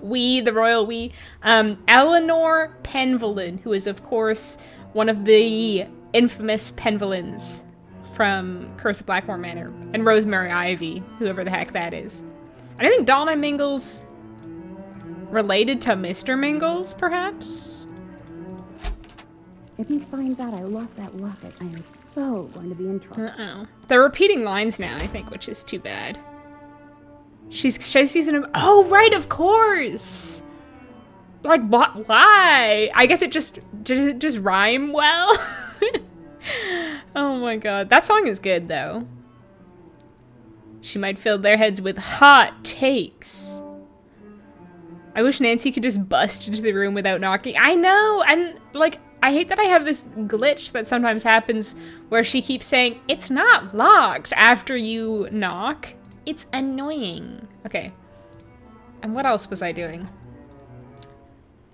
We, the royal we. Eleanor Penvelin, who is, of course, one of the infamous Penvelins from Curse of Blackmore Manor. And Rosemary Ivy, whoever the heck that is. And I think Donna Mingles related to Mr. Mingles, perhaps? If he finds out I lost that locket, I am so going to be in trouble. Uh-oh. They're repeating lines now, I think, which is too bad. She's using him. Oh, right, of course! Like, why? I guess it just rhyme well? Oh my god. That song is good, though. She might fill their heads with hot takes. I wish Nancy could just bust into the room without knocking. I know, and, I hate that I have this glitch that sometimes happens where she keeps saying, it's not locked after you knock. It's annoying. Okay. And what else was I doing?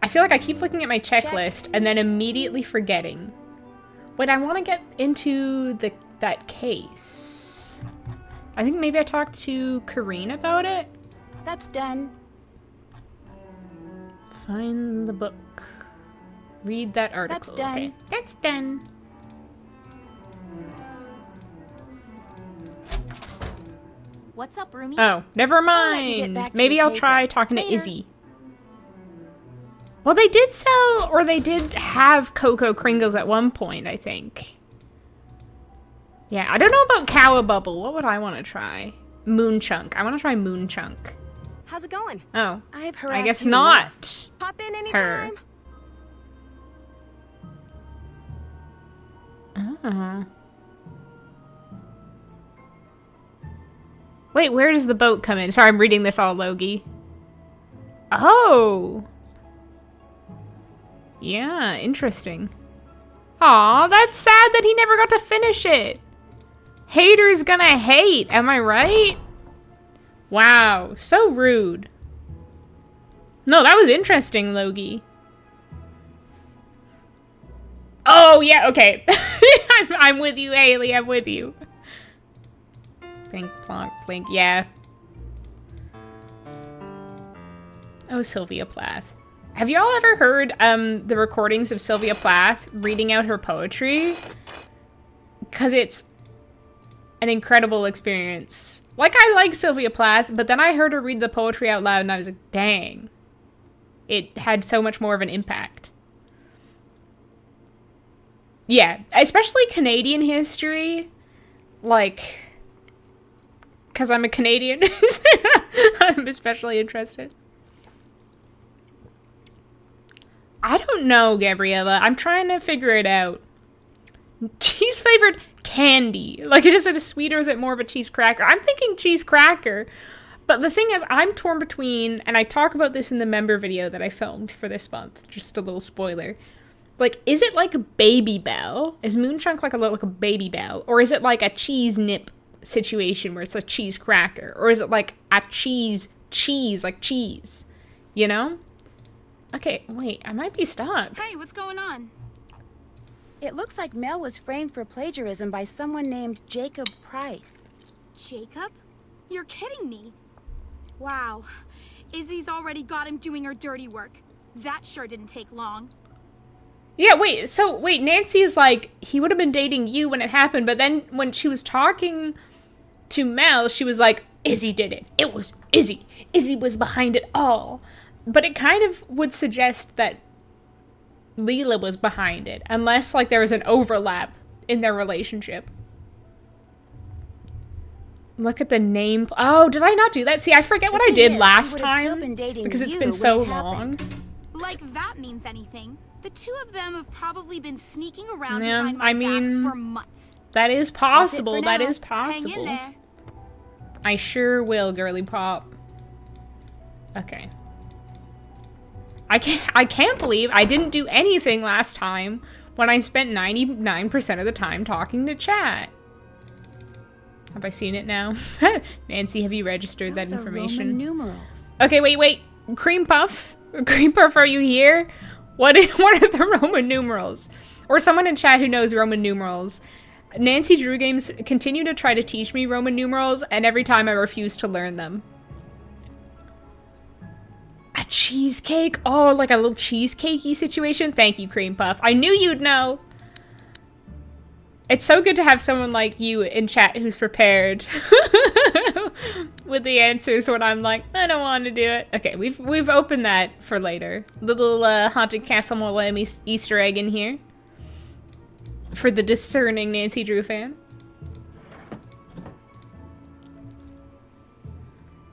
I feel like I keep looking at my checklist and then immediately forgetting. Wait, I want to get into that case. I think maybe I talked to Kareen about it. That's done. Find the book. Read that article. That's done. Okay. That's done. What's up, Rumi? Oh, never mind. Maybe I'll try talking to Izzy. Well, they did sell, or they did have Cocoa Kringles at one point, I think. Yeah, I don't know about Cowabubble. What would I want to try? Moonchunk. I want to try Moonchunk. How's it going? Oh, I've I guess not. Pop in anytime. Wait, where does the boat come in? Sorry, I'm reading this all Logie. Oh. Yeah, interesting. Aw, that's sad that he never got to finish it. Haters gonna hate, am I right? Wow, so rude. No, that was interesting, Logie. Oh, yeah, okay. I'm with you, Haley, I'm with you. Blink, plonk, blink, yeah. Oh, Sylvia Plath. Have y'all ever heard the recordings of Sylvia Plath reading out her poetry? Because it's an incredible experience. Like, I like Sylvia Plath, but then I heard her read the poetry out loud and I was like, dang. It had so much more of an impact. Yeah, especially Canadian history. Like, because I'm a Canadian, I'm especially interested. I don't know, Gabriella. I'm trying to figure it out. Cheese flavored candy. Like, is it a sweet or is it more of a cheese cracker? I'm thinking cheese cracker. But the thing is, I'm torn between, and I talk about this in the member video that I filmed for this month. Just a little spoiler. Like, is it like a Baby Bell? Is Moonchunk like a Baby Bell? Or is it like a cheese nip situation where it's a cheese cracker? Or is it like a cheese, like cheese? You know? Okay, wait, I might be stuck. Hey, what's going on? It looks like Mel was framed for plagiarism by someone named Jacob Price. Jacob? You're kidding me. Wow. Izzy's already got him doing her dirty work. That sure didn't take long. Yeah, wait, Nancy is like, he would have been dating you when it happened, but then when she was talking to Mel, she was like, Izzy did it. It was Izzy. Izzy was behind it all. But it kind of would suggest that Leela was behind it, unless, like, there was an overlap in their relationship. Look at the name. Oh, did I not do that? See, I forget what I did last time because it's been so long. Like that means anything. The two of them have probably been sneaking around Yeah, behind my I mean, back for months. That is possible. That is Hang in possible. there. I sure will, girly pop. Okay. I can't believe I didn't do anything last time when I spent 99% of the time talking to chat. Have I seen it now? Nancy, have you registered that information? Roman numerals. Okay, wait. Cream Puff? Cream Puff, are you here? What are the Roman numerals? Or someone in chat who knows Roman numerals. Nancy Drew Games continue to try to teach me Roman numerals, and every time I refuse to learn them. A cheesecake? Oh, like a little cheesecakey situation? Thank you, Cream Puff. I knew you'd know. It's so good to have someone like you in chat who's prepared with the answers when I'm like, I don't want to do it. Okay, we've opened that for later. Little Haunted Castle Molam Easter egg in here. For the discerning Nancy Drew fan.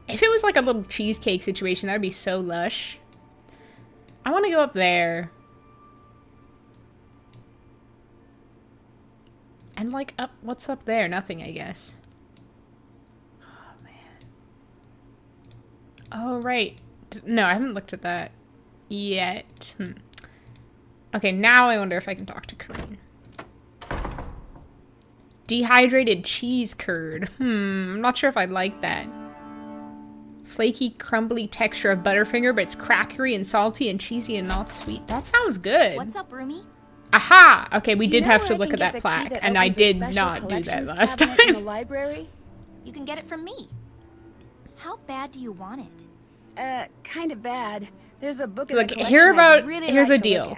If it was like a little cheesecake situation, that'd be so lush. I want to go up there. And like up, what's up there? Nothing, I guess. Oh, man. Oh, right. No, I haven't looked at that yet. Okay, now I wonder if I can talk to Corinne. Dehydrated cheese curd. I'm not sure if I'd like that. Flaky, crumbly texture of Butterfinger, but it's crackery and salty and cheesy and not sweet. That sounds good. What's up, Roomy? Aha! Okay, we did have to look at that plaque, and I did not do that last time. In the library? You can get it from me. How bad do you want it? Kind of bad. There's a book in the Look, collection here's a deal.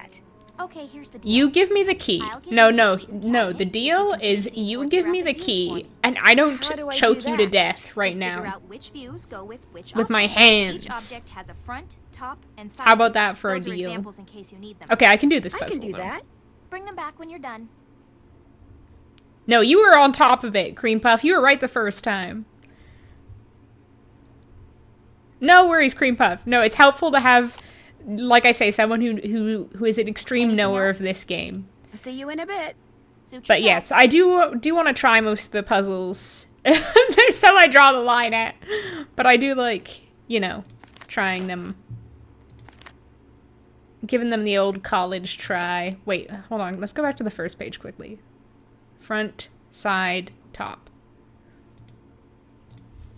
Okay, here's the deal. You give me the key. No. The deal is you give me the key, and I don't choke you to death right now. Figure out which views go with which with my object. hands. Each object has a front, top, and side. How about that for Those a are deal? examples in case you need them. Okay, I can do this puzzle. I can do that. Bring them back when you're done. No, you were on top of it, Cream Puff. You were right the first time. No worries, Cream Puff. No, it's helpful to have, like I say, someone who is an extreme knower of this game. I'll see you in a bit. But yes, I do want to try most of the puzzles. There's some I draw the line at. But I do like, you know, trying them Giving them the old college try. Wait, hold on. Let's go back to the first page quickly. Front, side, top.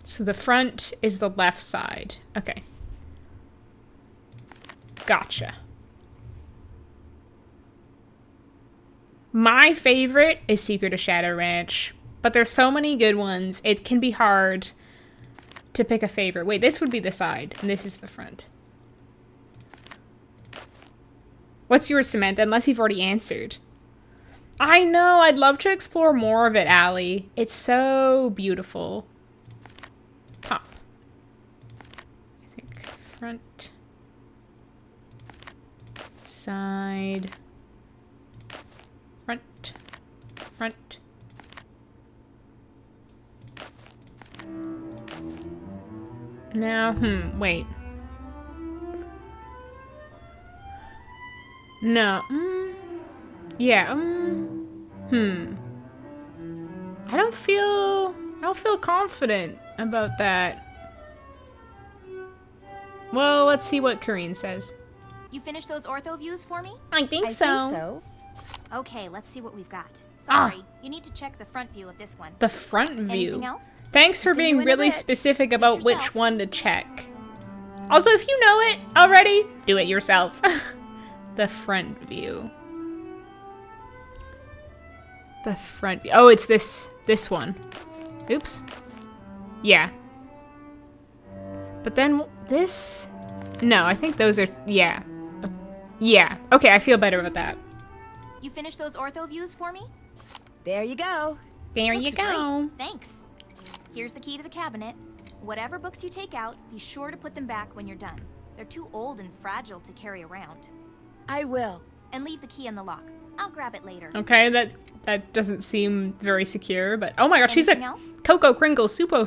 So the front is the left side. Okay. Gotcha. My favorite is Secret of Shadow Ranch, but there's so many good ones, it can be hard to pick a favorite. Wait, this would be the side, and this is the front. What's yours, Samantha? Unless you've already answered. I know, I'd love to explore more of it, Allie. It's so beautiful. Top. I think front. Side. Front. Front. Now, wait. No, yeah, I don't feel confident about that. Well, let's see what Karine says. You finished those ortho views for me? I think so. Okay, let's see what we've got. Sorry, you need to check the front view of this one. The front view. Anything else? Thanks for being really specific about which one to check. Also, if you know it already, do it yourself. The front view. The front view. Oh, it's this one. Oops. Yeah. But then this? No, I think those are, yeah. Yeah. Okay, I feel better about that. You finished those ortho views for me? There you go. There you go. Great. Thanks. Here's the key to the cabinet. Whatever books you take out, be sure to put them back when you're done. They're too old and fragile to carry around. I will. And leave the key in the lock. I'll grab it later. Okay, that doesn't seem very secure, but oh my gosh, she's Anything a else? Coco Kringle super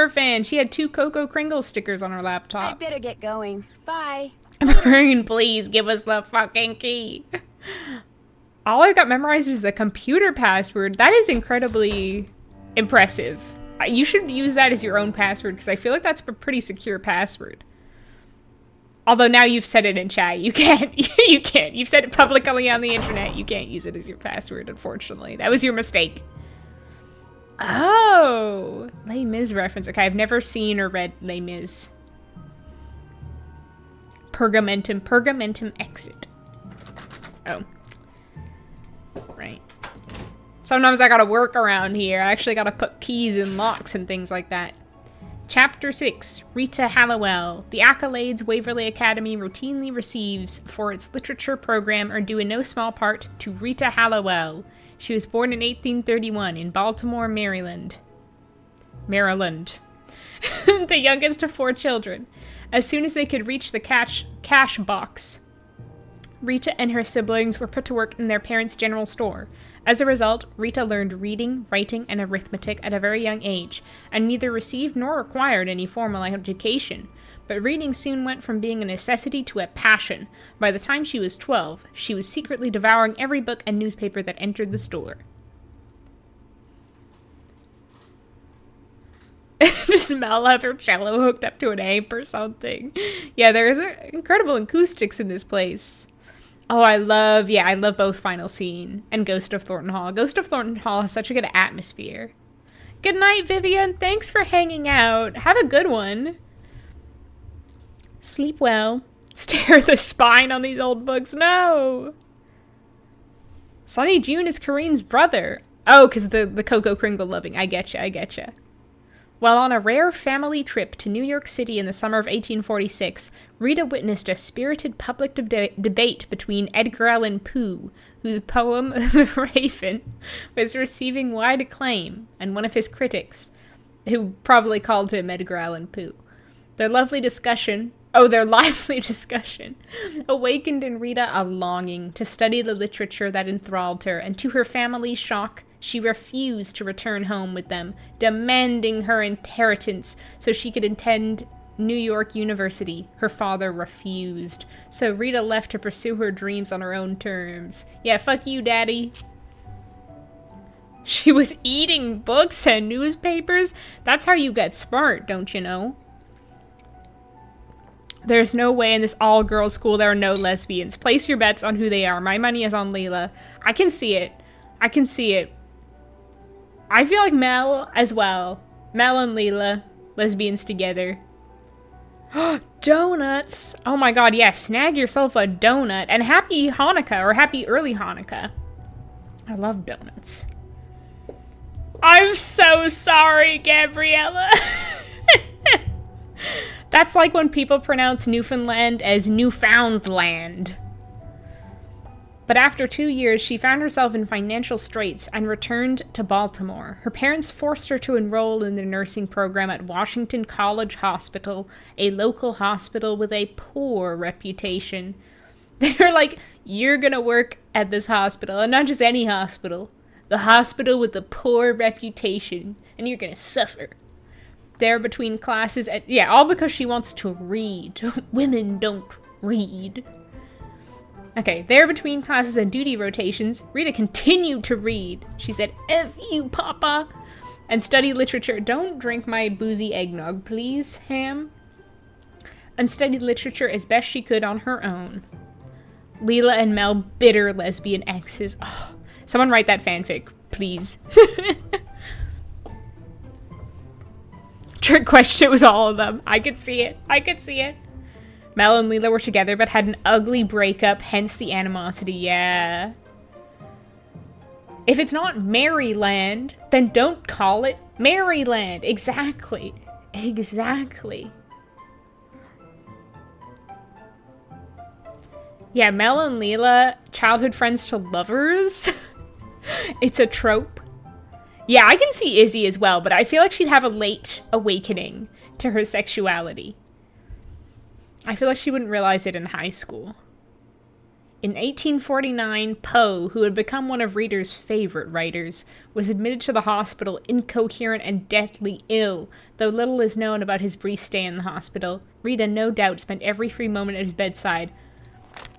fan. She had 2 Coco Kringle stickers on her I laptop. better get going. Bye. Maureen, please give us the fucking key. All I got memorized is the computer password. That is incredibly impressive. You should use that as your own password because I feel like that's a pretty secure password. Although now you've said it in chat, you can't. You can't. You've said it publicly on the internet. You can't use it as your password, unfortunately. That was your mistake. Oh, Les Mis reference. Okay, I've never seen or read Les Mis. Pergamentum exit. Oh. Right. Sometimes I gotta work around here. I actually gotta put keys in locks and things like that. Chapter 6, Rita Hallowell. The accolades Waverly Academy routinely receives for its literature program are due in no small part to Rita Hallowell. She was born in 1831 in Baltimore, Maryland. The youngest of 4 children. As soon as they could reach the cash box, Rita and her siblings were put to work in their parents' general store. As a result, Rita learned reading, writing, and arithmetic at a very young age, and neither received nor required any formal education. But reading soon went from being a necessity to a passion. By the time she was 12, she was secretly devouring every book and newspaper that entered the store. Does Mel have her cello hooked up to an amp or something? Yeah, there's incredible acoustics in this place. Oh, I love both Final Scene and Ghost of Thornton Hall. Ghost of Thornton Hall has such a good atmosphere. Good night, Vivian. Thanks for hanging out. Have a good one. Sleep well. Stare at the spine on these old books. No. Sonny June is Karine's brother. Oh, because the Coco Kringle loving. I getcha. While on a rare family trip to New York City in the summer of 1846, Rita witnessed a spirited public debate between Edgar Allan Poe, whose poem, The Raven, was receiving wide acclaim, and one of his critics, who probably called him Edgar Allan Poe. Their lively discussion awakened in Rita a longing to study the literature that enthralled her, and to her family's shock, she refused to return home with them, demanding her inheritance so she could attend New York University. Her father refused, so Rita left to pursue her dreams on her own terms. Yeah, fuck you, Daddy. She was eating books and newspapers? That's how you get smart, don't you know? There's no way in this all-girls school there are no lesbians. Place your bets on who they are. My money is on Leela. I can see it. I can see it. I feel like Mel as well. Mel and Leela, lesbians together. Donuts! Oh my god, yeah, snag yourself a donut. And happy Hanukkah, or happy early Hanukkah. I love donuts. I'm so sorry, Gabriella. That's like when people pronounce Newfoundland as Newfoundland. But after 2 years, she found herself in financial straits and returned to Baltimore. Her parents forced her to enroll in the nursing program at Washington College Hospital, a local hospital with a poor reputation. They were like, you're gonna work at this hospital, and not just any hospital. The hospital with a poor reputation, and you're gonna suffer. There between classes, yeah, all because she wants to read. Women don't read. Okay, there between classes and duty rotations, Rita continued to read. She said, F you, Papa, and study literature. Don't drink my boozy eggnog, please, Ham. And studied literature as best she could on her own. Leela and Mel, bitter lesbian exes. Oh, someone write that fanfic, please. Trick question was all of them. I could see it. I could see it. Mel and Leela were together but had an ugly breakup, hence the animosity, yeah. If it's not Maryland, then don't call it Maryland. Exactly. Exactly. Yeah, Mel and Leela, childhood friends to lovers. It's a trope. Yeah, I can see Izzy as well, but I feel like she'd have a late awakening to her sexuality. I feel like she wouldn't realize it in high school. In 1849, Poe, who had become one of Rita's favorite writers, was admitted to the hospital incoherent and deathly ill. Though little is known about his brief stay in the hospital, Rita no doubt spent every free moment at his bedside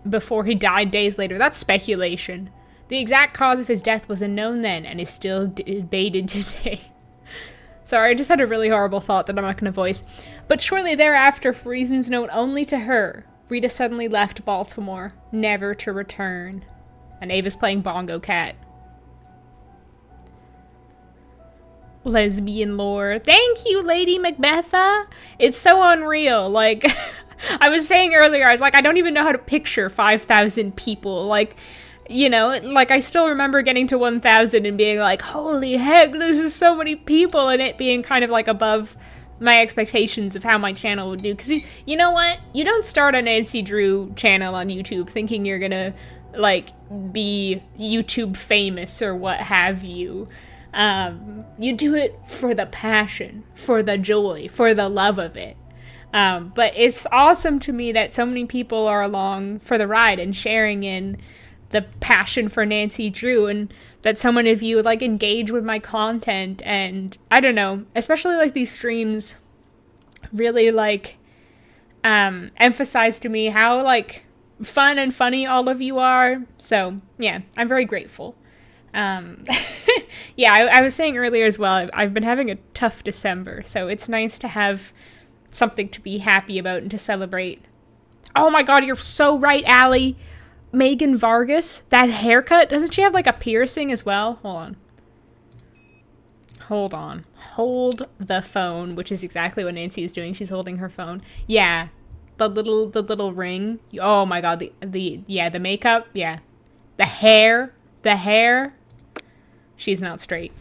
before he died days later. That's speculation. The exact cause of his death was unknown then and is still debated today. Sorry, I just had a really horrible thought that I'm not going to voice. But shortly thereafter, for reasons known only to her, Rita suddenly left Baltimore, never to return. And Ava's playing Bongo Cat. Lesbian lore. Thank you, Lady Macbetha. It's so unreal. Like, I was saying earlier, I was like, I don't even know how to picture 5,000 people. Like, you know, like, I still remember getting to 1,000 and being like, holy heck, this is so many people, and it being kind of, like, above my expectations of how my channel would do. Because, you know what? You don't start a Nancy Drew channel on YouTube thinking you're gonna, like, be YouTube famous or what have you. You do it for the passion, for the joy, for the love of it. But it's awesome to me that so many people are along for the ride and sharing in the passion for Nancy Drew, and that so many of you like engage with my content. And I don't know, especially like these streams really like emphasize to me how like fun and funny all of you are. So yeah, I'm very grateful. Yeah, I was saying earlier as well, I've been having a tough December, so it's nice to have something to be happy about and to celebrate. Oh my god, you're so right, Allie. Megan Vargas, that haircut, doesn't she have like a piercing as well? Hold on. Hold the phone, which is exactly what Nancy is doing. She's holding her phone. Yeah, the little ring. Oh my god, the makeup, yeah. The hair. She's not straight.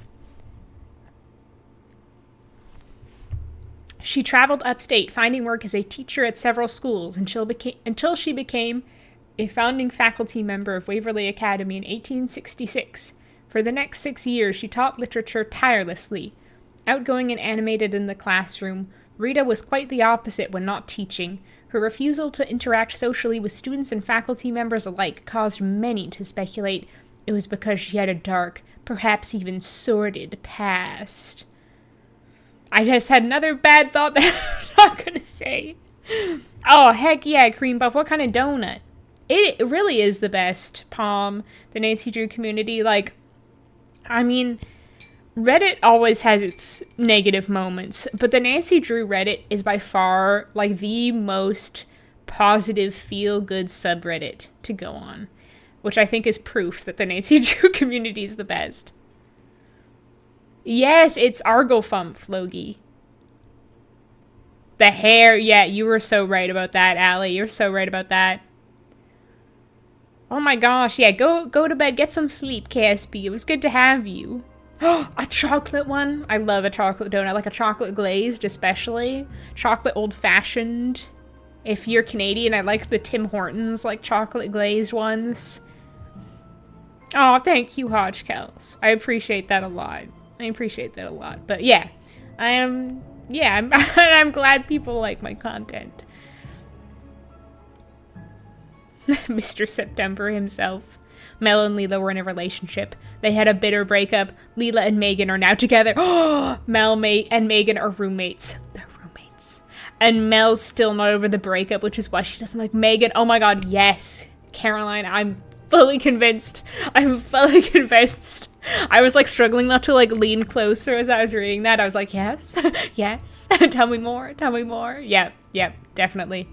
She traveled upstate, finding work as a teacher at several schools until she became a founding faculty member of Waverly Academy in 1866. For the next 6 years, she taught literature tirelessly. Outgoing and animated in the classroom, Rita was quite the opposite when not teaching. Her refusal to interact socially with students and faculty members alike caused many to speculate it was because she had a dark, perhaps even sordid past. I just had another bad thought that I'm not gonna say. Oh, heck yeah, Cream Puff. What kind of donut? It really is the best, Palm, the Nancy Drew community. Like, I mean, Reddit always has its negative moments, but the Nancy Drew Reddit is by far, like, the most positive, feel-good subreddit to go on, which I think is proof that the Nancy Drew community is the best. Yes, it's Argofump, Logie. The hair, yeah, you were so right about that, Allie. You're so right about that. Oh my gosh, yeah, go to bed, get some sleep, KSB. It was good to have you. A chocolate one. I love a chocolate donut, like a chocolate glazed especially. Chocolate old-fashioned. If you're Canadian, I like the Tim Hortons, like chocolate glazed ones. Oh, thank you, Hodgkels. I appreciate that a lot. But yeah, I'm glad people like my content. Mr. September himself. Mel and Leela were in a relationship. They had a bitter breakup. Leela and Megan are now together. Mel and Megan are roommates. They're roommates. And Mel's still not over the breakup, which is why she doesn't like Megan. Oh my god, yes. Caroline, I'm fully convinced. I was like struggling not to like lean closer as I was reading that. I was like, yes, yes. Tell me more. Yep, definitely.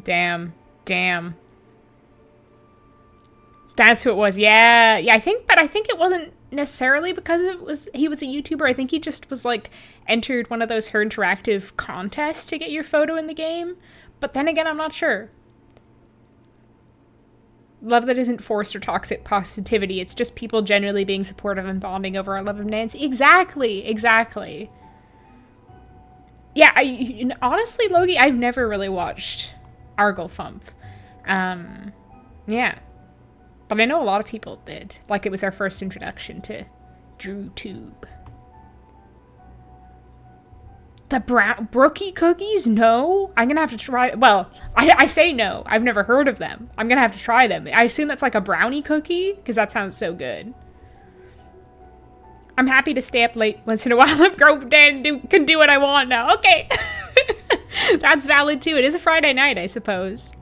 Damn. That's who it was. Yeah, I think it wasn't necessarily because he was a YouTuber. I think he just was like entered one of those Her Interactive contests to get your photo in the game. But then again, I'm not sure. Love that isn't forced or toxic positivity. It's just people generally being supportive and bonding over our love of Nancy. Exactly. Yeah, honestly, Logie, I've never really watched Argofump. Yeah. But I know a lot of people did. Like, it was our first introduction to DrewTube. The Brookie cookies? No? I'm gonna have to try... Well, I say no. I've never heard of them. I'm gonna have to try them. I assume that's like a brownie cookie? Because that sounds so good. I'm happy to stay up late once in a while. I'm grown and can do what I want now. Okay. That's valid too. It is a Friday night, I suppose.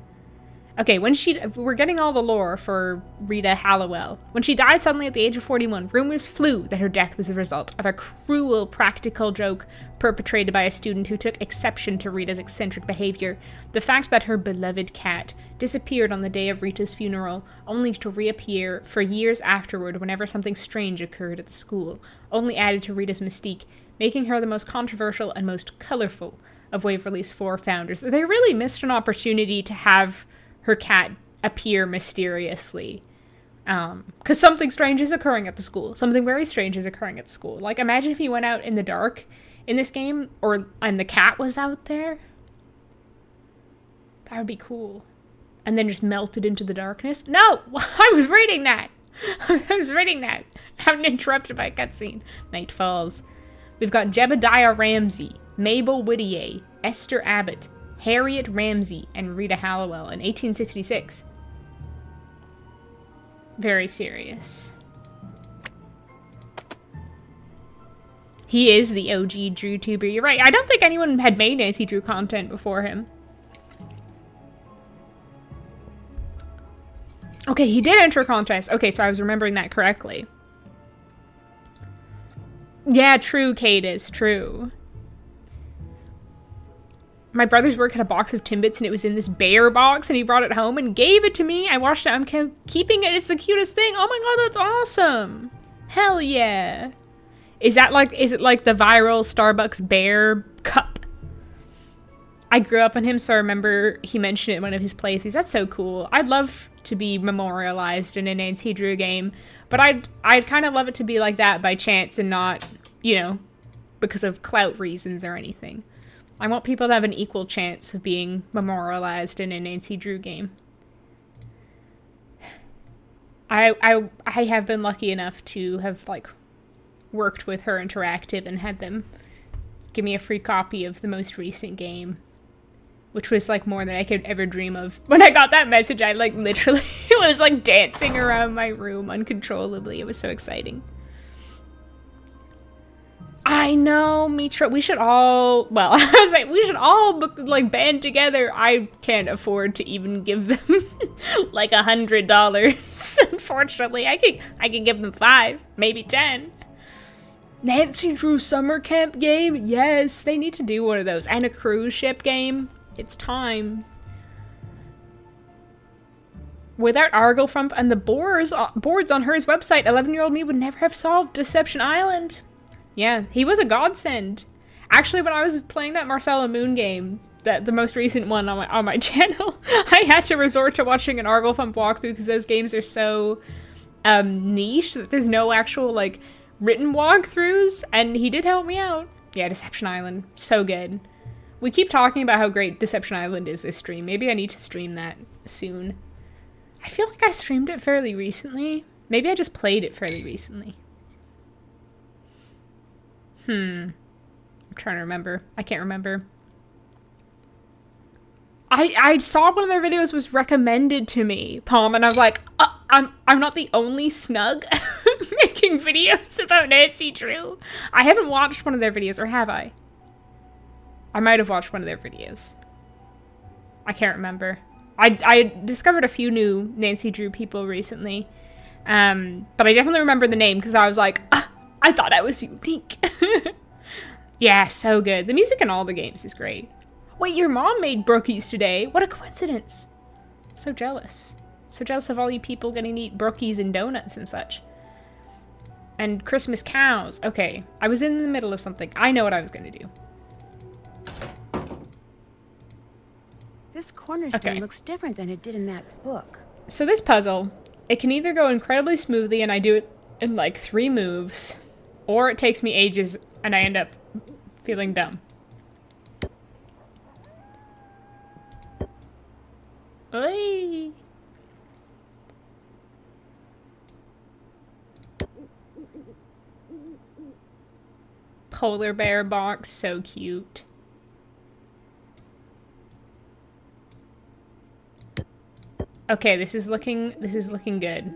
Okay, we're getting all the lore for Rita Hallowell. When she died suddenly at the age of 41, rumors flew that her death was the result of a cruel practical joke perpetrated by a student who took exception to Rita's eccentric behavior. The fact that her beloved cat disappeared on the day of Rita's funeral, only to reappear for years afterward whenever something strange occurred at the school, only added to Rita's mystique, making her the most controversial and most colorful of Waverly's 4 founders. They really missed an opportunity to have her cat appear mysteriously. Because something strange is occurring at the school. Something very strange is occurring at the school. Like, imagine if he went out in the dark in this game, and the cat was out there. That would be cool. And then just melted into the darkness. No! I was reading that! I'm interrupted by a cutscene. Night falls. We've got Jebediah Ramsey, Mabel Whittier, Esther Abbott, Harriet Ramsey, and Rita Hallowell in 1866. Very serious. He is the OG DrewTuber. You're right. I don't think anyone had made Nancy Drew content before him. Okay, he did enter a contest. Okay, so I was remembering that correctly. Yeah, true, Cadis, true. My brother's work had a box of Timbits and it was in this bear box and he brought it home and gave it to me. I watched it. I'm keeping it. It's the cutest thing. Oh my god, that's awesome. Hell yeah. Is it like the viral Starbucks bear cup? I grew up on him, so I remember he mentioned it in one of his playthroughs. That's so cool. I'd love to be memorialized in a Nancy Drew game, but I'd kind of love it to be like that by chance and not, you know, because of clout reasons or anything. I want people to have an equal chance of being memorialized in a Nancy Drew game. I have been lucky enough to have, like, worked with Her Interactive and had them give me a free copy of the most recent game, which was, like, more than I could ever dream of. When I got that message, I, like, literally was, like, dancing around my room uncontrollably. It was so exciting. I know, Mitra. We should all, well, I was like, we should all, like, band together. I can't afford to even give them, like, $100. Unfortunately, I can give them 5, maybe 10. Nancy Drew summer camp game? Yes, they need to do one of those. And a cruise ship game. It's time. Without Arglefrump and the boards on Her's website, 11-year-old me would never have solved Deception Island. Yeah, he was a godsend. Actually, when I was playing that Marcella Moon game, the most recent one on my channel, I had to resort to watching an Arglefrump walkthrough because those games are so niche that there's no actual, like, written walkthroughs, and he did help me out. Yeah, Deception Island. So good. We keep talking about how great Deception Island is this stream. Maybe I need to stream that soon. I feel like I streamed it fairly recently. Maybe I just played it fairly recently. I'm trying to remember. I can't remember. I saw one of their videos was recommended to me, Palm, and I was like, I'm not the only snug making videos about Nancy Drew. I haven't watched one of their videos, or have I? I might have watched one of their videos. I can't remember. I discovered a few new Nancy Drew people recently, but I definitely remember the name because I was like, I thought I was unique. Yeah, so good. The music in all the games is great. Wait, your mom made brookies today? What a coincidence. So jealous. So jealous of all you people getting to eat brookies and donuts and such. And Christmas cows. Okay, I was in the middle of something. I know what I was going to do. This cornerstone looks different than it did in that book. So this puzzle, it can either go incredibly smoothly and I do it in like 3 moves, or it takes me ages and I end up feeling dumb. Oy. Polar bear box, so cute. Okay, this is looking good.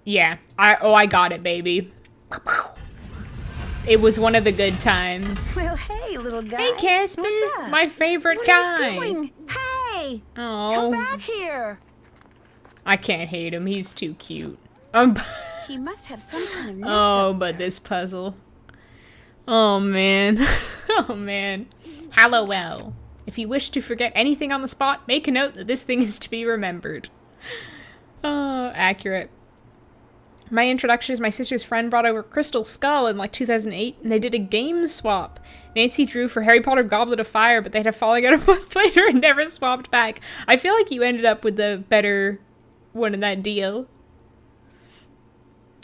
Yeah. I got it, baby. It was one of the good times. Well, hey, little guy. Hey, Caspin. What's up? My favorite what guy. What are you doing? Hey! Oh. Come back here. I can't hate him. He's too cute. He must have some kind of nest Oh, up but there. this puzzle. Oh, man. Oh, man. Hallowell. If you wish to forget anything on the spot, make a note that this thing is to be remembered. Oh, accurate. My introduction is my sister's friend brought over Crystal Skull in like 2008, and they did a game swap. Nancy Drew for Harry Potter Goblet of Fire, but they had a falling out a month later and never swapped back. I feel like you ended up with the better one in that deal.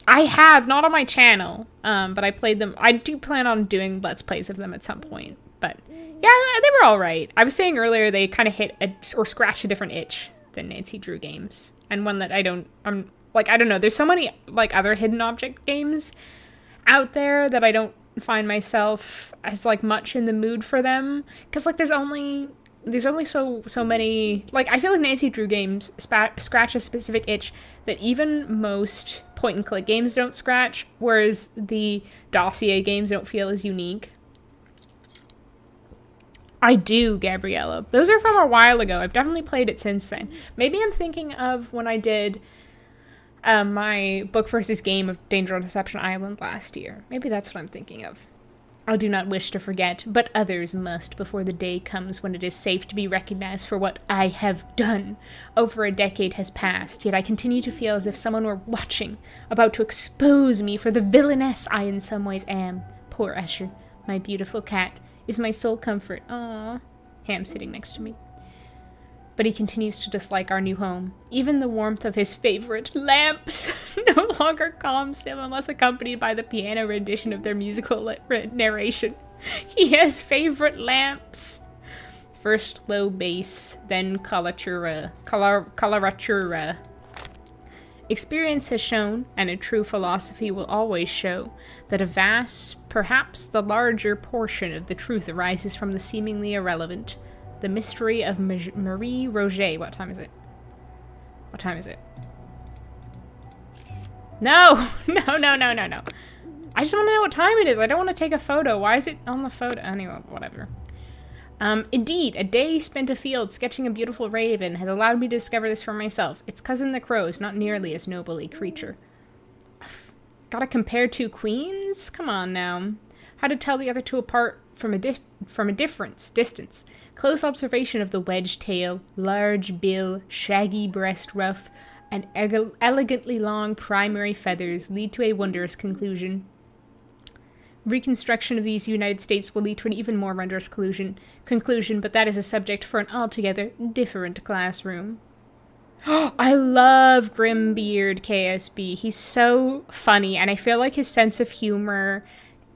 I have, not on my channel, but I played them. I do plan on doing Let's Plays of them at some point, but yeah, they were alright. I was saying earlier they kind of hit or scratch a different itch than Nancy Drew games, and one that I don't know, there's so many, like, other hidden object games out there that I don't find myself as, like, much in the mood for them, because, like, there's only so many, like, I feel like Nancy Drew games scratch a specific itch that even most point-and-click games don't scratch, whereas the dossier games don't feel as unique. I do, Gabriella. Those are from a while ago. I've definitely played it since then. Maybe I'm thinking of when I did my book versus game of Danger on Deception Island last year. Maybe that's what I'm thinking of. I do not wish to forget, but others must before the day comes when it is safe to be recognized for what I have done. Over a decade has passed, yet I continue to feel as if someone were watching, about to expose me for the villainess I in some ways am. Poor Escher, my beautiful cat, is my sole comfort. Aww. Ham sitting next to me. But he continues to dislike our new home. Even the warmth of his favorite lamps no longer calms him unless accompanied by the piano rendition of their musical narration. He has favorite lamps. First low bass, then coloratura. Experience has shown, and a true philosophy will always show, that a vast, perhaps the larger portion of the truth arises from the seemingly irrelevant. The mystery of Marie Roget. What time is it? What time is it? No! No. I just want to know what time it is. I don't want to take a photo. Why is it on the photo? Anyway, whatever. Indeed, a day spent afield sketching a beautiful raven has allowed me to discover this for myself. Its cousin the crow is not nearly as noble a creature. Gotta compare two queens? Come on now. How to tell the other two apart from a distance. Close observation of the wedge tail, large bill, shaggy breast ruff, and elegantly long primary feathers lead to a wondrous conclusion. Reconstruction of these United States will lead to an even more wondrous conclusion, but that is a subject for an altogether different classroom. I love Grimbeard KSB. He's so funny, and I feel like his sense of humor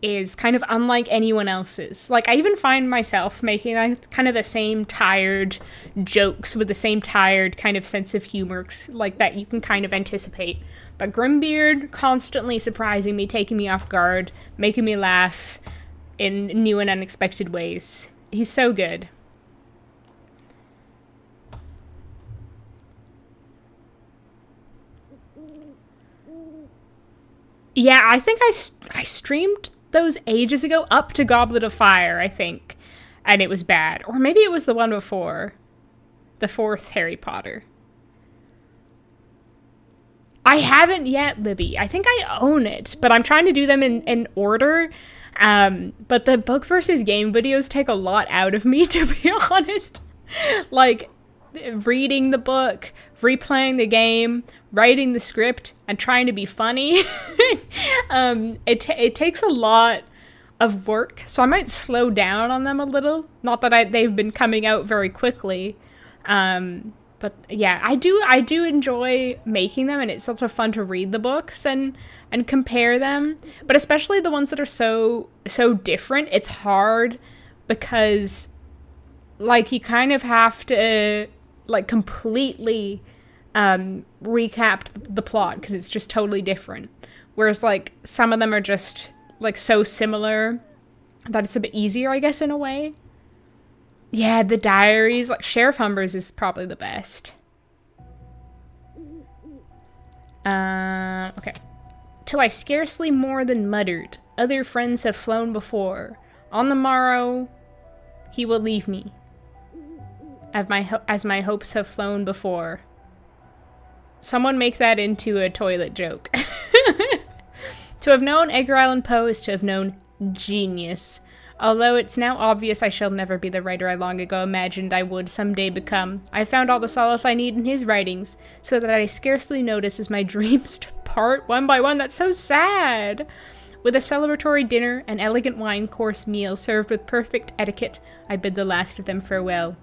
is kind of unlike anyone else's. Like, I even find myself making kind of the same tired jokes with the same tired kind of sense of humor, like that you can kind of anticipate. But Grimbeard constantly surprising me, taking me off guard, making me laugh in new and unexpected ways. He's so good. Yeah, I think I streamed those ages ago, up to Goblet of Fire, I think. And it was bad. Or maybe it was the one before. The 4th Harry Potter. I haven't yet, Libby. I think I own it, but I'm trying to do them in order. But the book versus game videos take a lot out of me, to be honest. Like, reading the book, replaying the game, writing the script, and trying to be funny. It takes a lot of work, so I might slow down on them a little. Not that they've been coming out very quickly. But yeah, I do enjoy making them, and it's also fun to read the books and compare them. But especially the ones that are so different, it's hard because, like, you kind of have to, like, completely recap the plot because it's just totally different. Whereas, like, some of them are just, like, so similar that it's a bit easier, I guess, in a way. Yeah, the diaries, like, Sheriff Humbers is probably the best. Okay. Till I scarcely more than muttered, other friends have flown before. On the morrow, he will leave me. As my hopes have flown before. Someone make that into a toilet joke. To have known Edgar Allan Poe is to have known genius. Although it's now obvious I shall never be the writer I long ago imagined I would someday become, I found all the solace I need in his writings, so that I scarcely notice as my dreams depart one by one. That's so sad! With a celebratory dinner, an elegant wine course meal served with perfect etiquette, I bid the last of them farewell.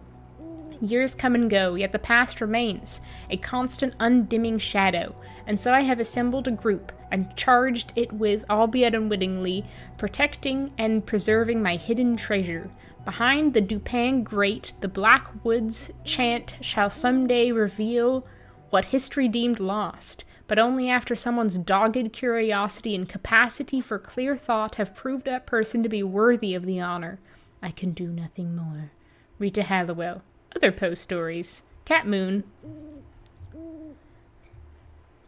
Years come and go, yet the past remains, a constant undimming shadow, and so I have assembled a group, and charged it with, albeit unwittingly, protecting and preserving my hidden treasure. Behind the Dupin grate, the black woods chant shall someday reveal what history deemed lost, but only after someone's dogged curiosity and capacity for clear thought have proved that person to be worthy of the honor. I can do nothing more. Rita Halliwell. Other Poe stories. Cat Moon.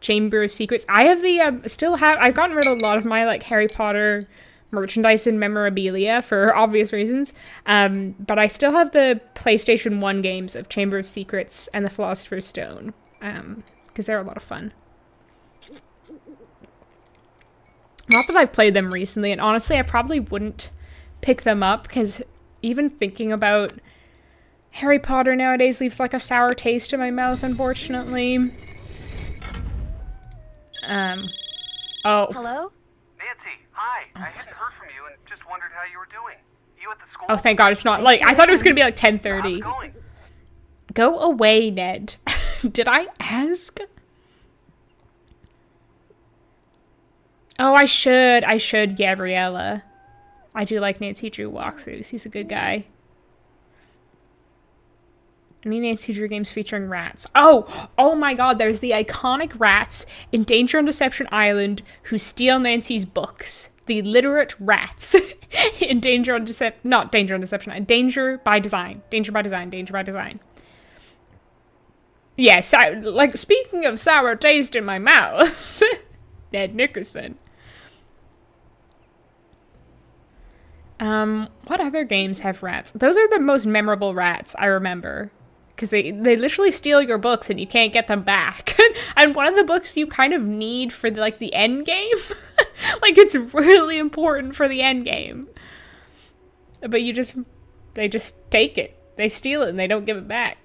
Chamber of Secrets. I have the, I've gotten rid of a lot of my, like, Harry Potter merchandise and memorabilia for obvious reasons. But I still have the PlayStation 1 games of Chamber of Secrets and the Philosopher's Stone. Because they're a lot of fun. Not that I've played them recently, and honestly, I probably wouldn't pick them up, because even thinking about Harry Potter nowadays leaves, like, a sour taste in my mouth, unfortunately. Oh. Hello? Nancy, hi. I hadn't heard from you and just wondered how you were doing. You at the school? Oh, thank God it's not, like, I thought it was gonna be, like, 10:30. How's it going? Go away, Ned. Did I ask? Oh, I should, Gabriella. I do like Nancy Drew walkthroughs. He's a good guy. Any Nancy Drew games featuring rats. Oh my God, there's the iconic rats in Danger on Deception Island who steal Nancy's books. The literate rats in Danger on Deception, not Danger on Deception Island, Danger by Design. Danger by Design, Danger by Design. Yeah, like, speaking of sour taste in my mouth, Ned Nickerson. What other games have rats? Those are the most memorable rats I remember. Because they literally steal your books and you can't get them back. And one of the books you kind of need for, like, the end game Like, it's really important for the end game. But they just take it. They steal it and they don't give it back.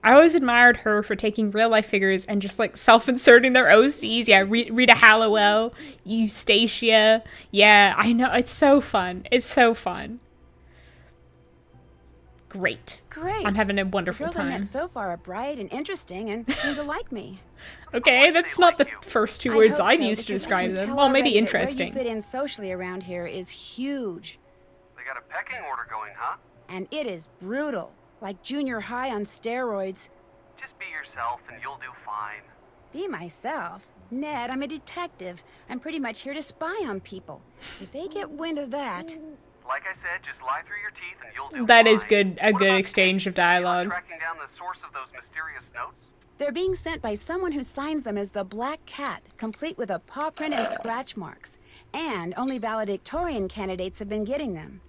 I always admired her for taking real-life figures and just, like, self-inserting their OCs. Yeah, Rita Hallowell, Eustacia. Yeah, I know. It's so fun. It's so fun. Great. Great. I'm having a wonderful the girls I time. met so far are bright and interesting and seem to like me. Okay, that's not the first two words I'd use to because describe I can them. tell Well, maybe already that interesting. Where you fit in socially around here is huge. They got a pecking order going, huh? And it is brutal. Like junior high on steroids. Just be yourself and you'll do fine. Be myself? Ned, I'm a detective. I'm pretty much here to spy on people. If they get wind of that... Like I said, just lie through your teeth and you'll do That is fine. good. A good exchange of dialogue. Tracking down the source of those mysterious notes? They're being sent by someone who signs them as the Black Cat, complete with a paw print and scratch marks. And only valedictorian candidates have been getting them.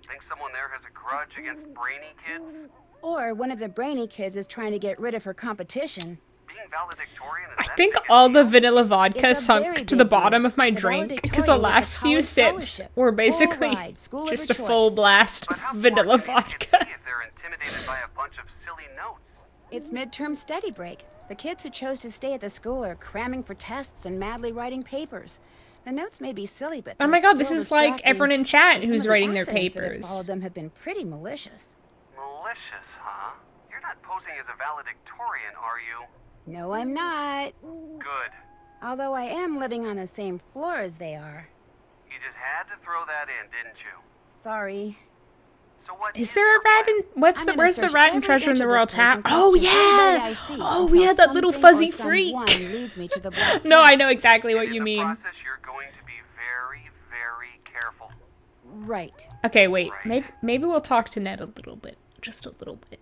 Think someone there has a grudge against brainy kids? Or one of the brainy kids is trying to get rid of her competition. Being valedictorian is I think all the vanilla vodka It's a very sunk to the big bottom deal. of my The drink because the valedictorian last gets a few college sips scholarship, were full basically ride, school of just her a full choice. blast of vanilla vodka. if they're intimidated by a bunch of silly notes. It's midterm study break. The kids who chose to stay at the school are cramming for tests and madly writing papers. The notes may be silly, but Oh my they're god, this still is like distracting. everyone in chat And some who's of the writing their accidents that have papers. followed them have been pretty malicious. Malicious, huh? You're not posing as a valedictorian, are you? No, I'm not. Good. Although I am living on the same floor as they are. You just had to throw that in, didn't you? Sorry. So what Is there a rat in where's the rat and treasure in the royal tower? Oh yeah! Oh yeah, that little fuzzy freak. Leads me to the Black No, Cat. I know exactly what you mean. Process, you're going to be very, very careful. Right. Okay, wait. Maybe we'll talk to Ned a little bit. Just a little bit.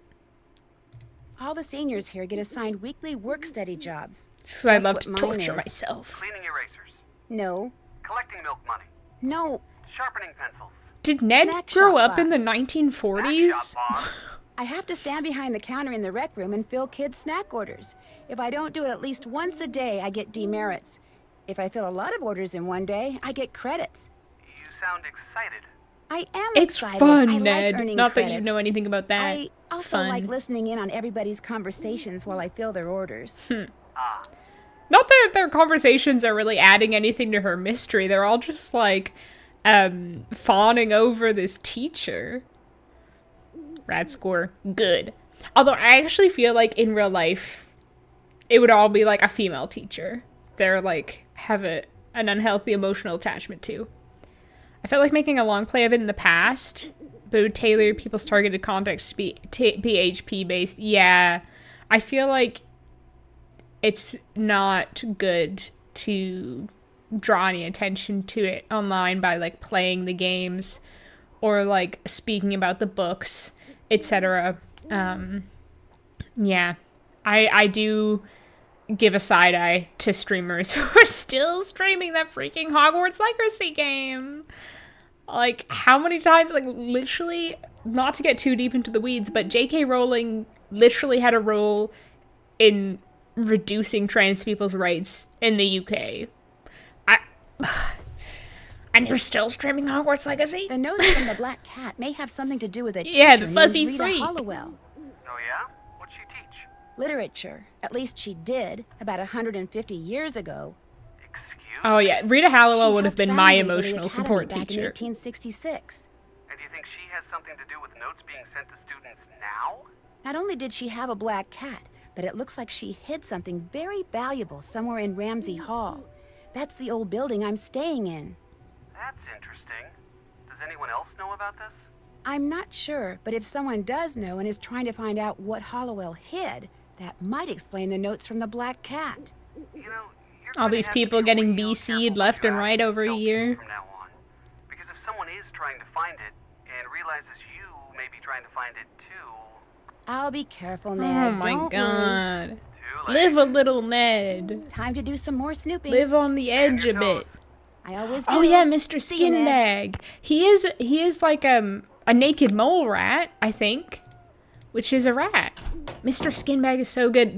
All the seniors here get assigned weekly work-study jobs. So I Guess love what to mine torture is. myself. Cleaning erasers. No. Collecting milk money. No. Sharpening pencils. Did Ned Snack grow shop up in the boss. 1940s? I have to stand behind the counter in the rec room and fill kids' snack orders. If I don't do it at least once a day, I get demerits. If I fill a lot of orders in one day, I get credits. You sound excited. I am It's excited. fun, I like Ned. earning Not that you credits. know anything about that. I also Fun. like listening in on everybody's conversations while I fill their orders. Not that their conversations are really adding anything to her mystery. They're all just like fawning over this teacher. Rad score. Good. Although I actually feel like in real life, it would all be like a female teacher. They're like, have an unhealthy emotional attachment to. I felt like making a long play of it in the past, but it would tailor people's targeted context to be PHP based. Yeah, I feel like it's not good to draw any attention to it online by like playing the games or like speaking about the books, etc. Yeah, I do give a side eye to streamers who are still streaming that freaking Hogwarts Legacy game. Like, how many times, like, literally, not to get too deep into the weeds, but J.K. Rowling literally had a role in reducing trans people's rights in the UK. And you're still streaming Hogwarts Legacy? The notes from the Black Cat may have something to do with a teacher Yeah, the fuzzy named Rita freak. Hollowell. Oh yeah? What'd she teach? Literature. At least she did, about 150 years ago. Oh yeah, Rita Hallowell She would have helped been found my Waverly emotional Academy support back teacher. in 1866. And do you think she has something to do with notes being sent to students now? Not only did she have a black cat, but it looks like she hid something very valuable somewhere in Ramsey Hall. That's the old building I'm staying in. That's interesting. Does anyone else know about this? I'm not sure, but if someone does know and is trying to find out what Hollowell hid, that might explain the notes from the Black Cat. You know, All these people getting BC'd left and right over a year. from now on. Because if someone is trying to find it and realizes you may be trying to find it too. I'll be careful, Ned. Oh my Don't god. worry. Live a little, Ned. Time to do some more snooping. Live on the edge a bit. I always do. Oh yeah, Mr. See you, Ned. Skinbag. He is like a naked mole rat, I think. which is a rat. Mr. Skinbag is so good.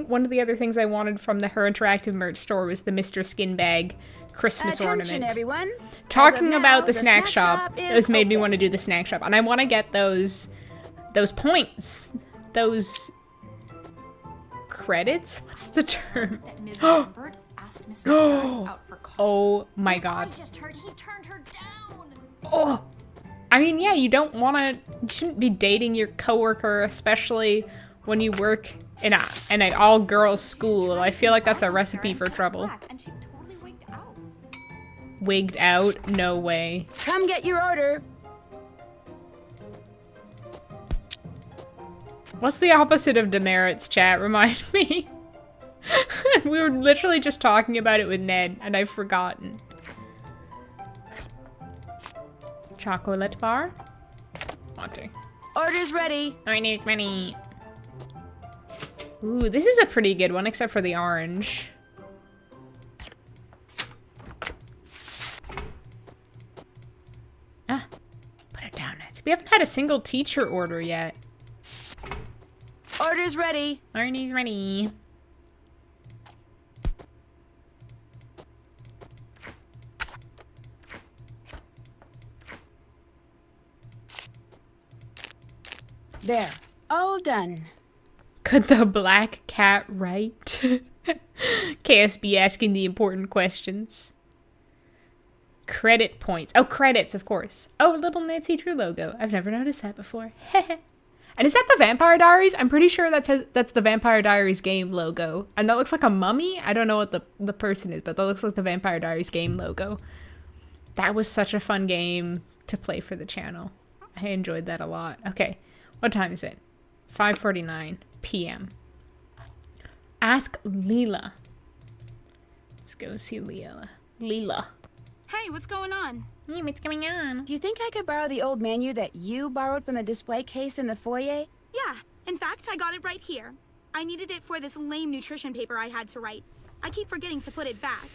One of the other things I wanted from the Her Interactive merch store was the Mr. Skinbag Christmas ornament. Everyone. Talking about the snack shop has made me want to do the snack shop, and I want to get those points, those credits. What's the term? Oh my god. I just heard he turned her down. Oh, I mean, yeah, you shouldn't be dating your coworker, especially when you work in an all-girls school. I feel like that's a recipe for trouble. Wigged out? No way. Come get your order. What's the opposite of demerits, chat? Remind me. We were literally just talking about it with Ned, and I've forgotten. Chocolate bar? Wanting. Order's ready. I need money. Ooh, this is a pretty good one, except for the orange. Ah, put it down, Nancy. We haven't had a single teacher order yet. Order's ready. Order's ready. There. All done. Could the black cat write? KSB asking the important questions. Credit points. Oh, credits, of course. Oh, a little Nancy Drew logo. I've never noticed that before. And is that the Vampire Diaries? I'm pretty sure that's the Vampire Diaries game logo. And that looks like a mummy? I don't know what the person is, but that looks like the Vampire Diaries game logo. That was such a fun game to play for the channel. I enjoyed that a lot. Okay, what time is it? 5:49 p.m. Ask Leela. Let's go see Leela. Hey, what's going on? Hey, what's going on? Do you think I could borrow the old menu that you borrowed from the display case in the foyer? Yeah, in fact, I got it right here. I needed it for this lame nutrition paper I had to write. I keep forgetting to put it back.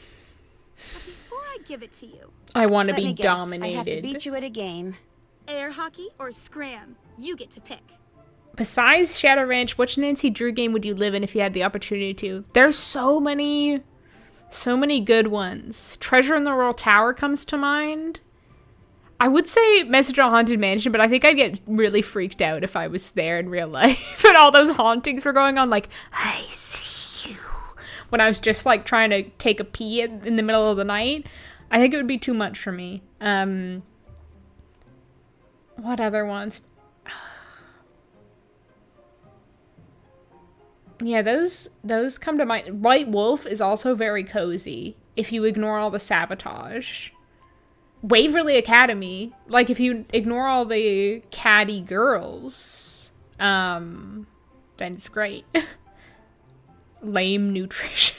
But before I give it to you... I want to Let be me guess. dominated. I have to beat you at a game. Air hockey or scram? You get to pick. Besides Shadow Ranch, which Nancy Drew game would you live in if you had the opportunity to? There's so many good ones. Treasure in the Royal Tower comes to mind. I would say Message on Haunted Mansion, but I think I'd get really freaked out if I was there in real life and all those hauntings were going on, like, I see you. When I was just, like, trying to take a pee in the middle of the night. I think it would be too much for me. What other ones? Yeah, those come to mind. White Wolf is also very cozy if you ignore all the sabotage. Waverly Academy, like if you ignore all the catty girls, then it's great. Lame nutrition.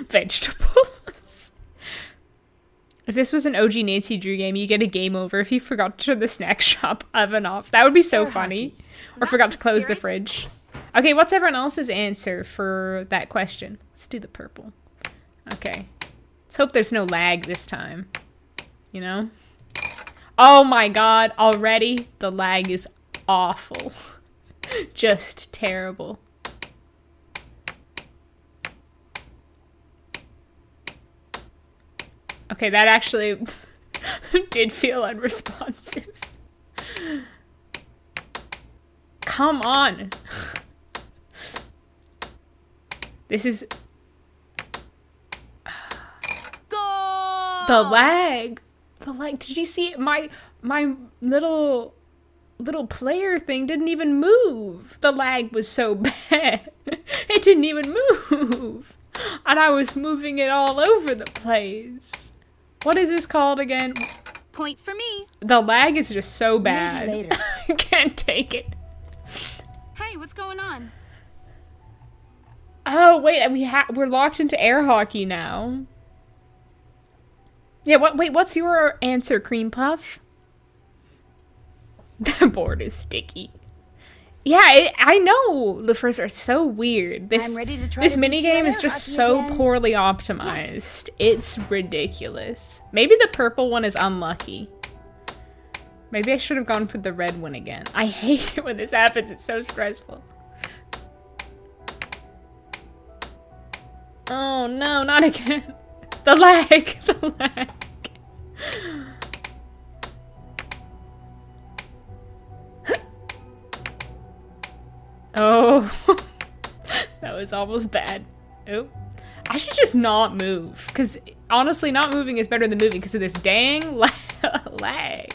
Vegetables. If this was an OG Nancy Drew game, you get a game over if you forgot to turn the snack shop oven off. That would be so funny. Or forgot to close the fridge. Okay, what's everyone else's answer for that question? Let's do the purple. Okay. Let's hope there's no lag this time. You know? Oh my god, already the lag is awful. Just terrible. Okay, that actually did feel unresponsive. Come on. This is... Go! The lag. The lag. Did you see it? My little player thing didn't even move. The lag was so bad. It didn't even move. And I was moving it all over the place. What is this called again? Point for me. The lag is just so bad. Maybe later. I can't take it. Hey, what's going on? Oh, wait, we're locked into air hockey now. Yeah, what's your answer, Cream Puff? The board is sticky. Yeah, I know. The first are so weird. I'm ready to try this to beat you minigame at is air just hockey so again. poorly optimized. It's ridiculous. Maybe the purple one is unlucky. Maybe I should have gone for the red one again. I hate it when this happens. It's so stressful. Oh no, not again. The lag. The lag. Oh. That was almost bad. Oh. I should just not move. Because honestly, not moving is better than moving because of this dang lag.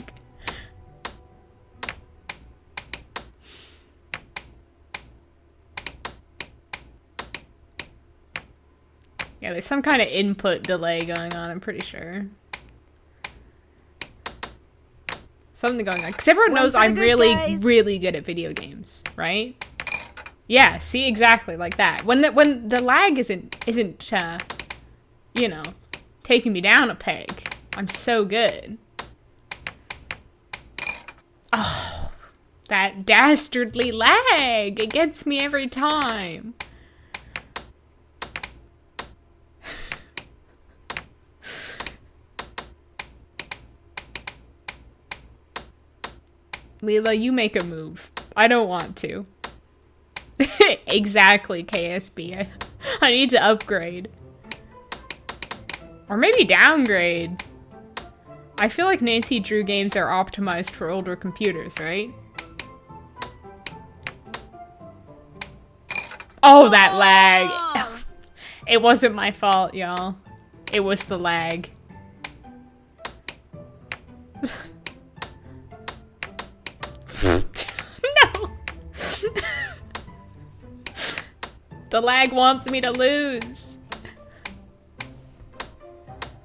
Yeah, there's some kind of input delay going on, I'm pretty sure. Something going on. Because everyone knows I'm really good at video games, right? Yeah, see, exactly like that. When the lag isn't you know, taking me down a peg, I'm so good. Oh, that dastardly lag! It gets me every time. Leela, you make a move. I don't want to. Exactly, KSB. I need to upgrade. Or maybe downgrade. I feel like Nancy Drew games are optimized for older computers, right? Oh, that lag. It wasn't my fault, y'all. It was the lag. No! The lag wants me to lose.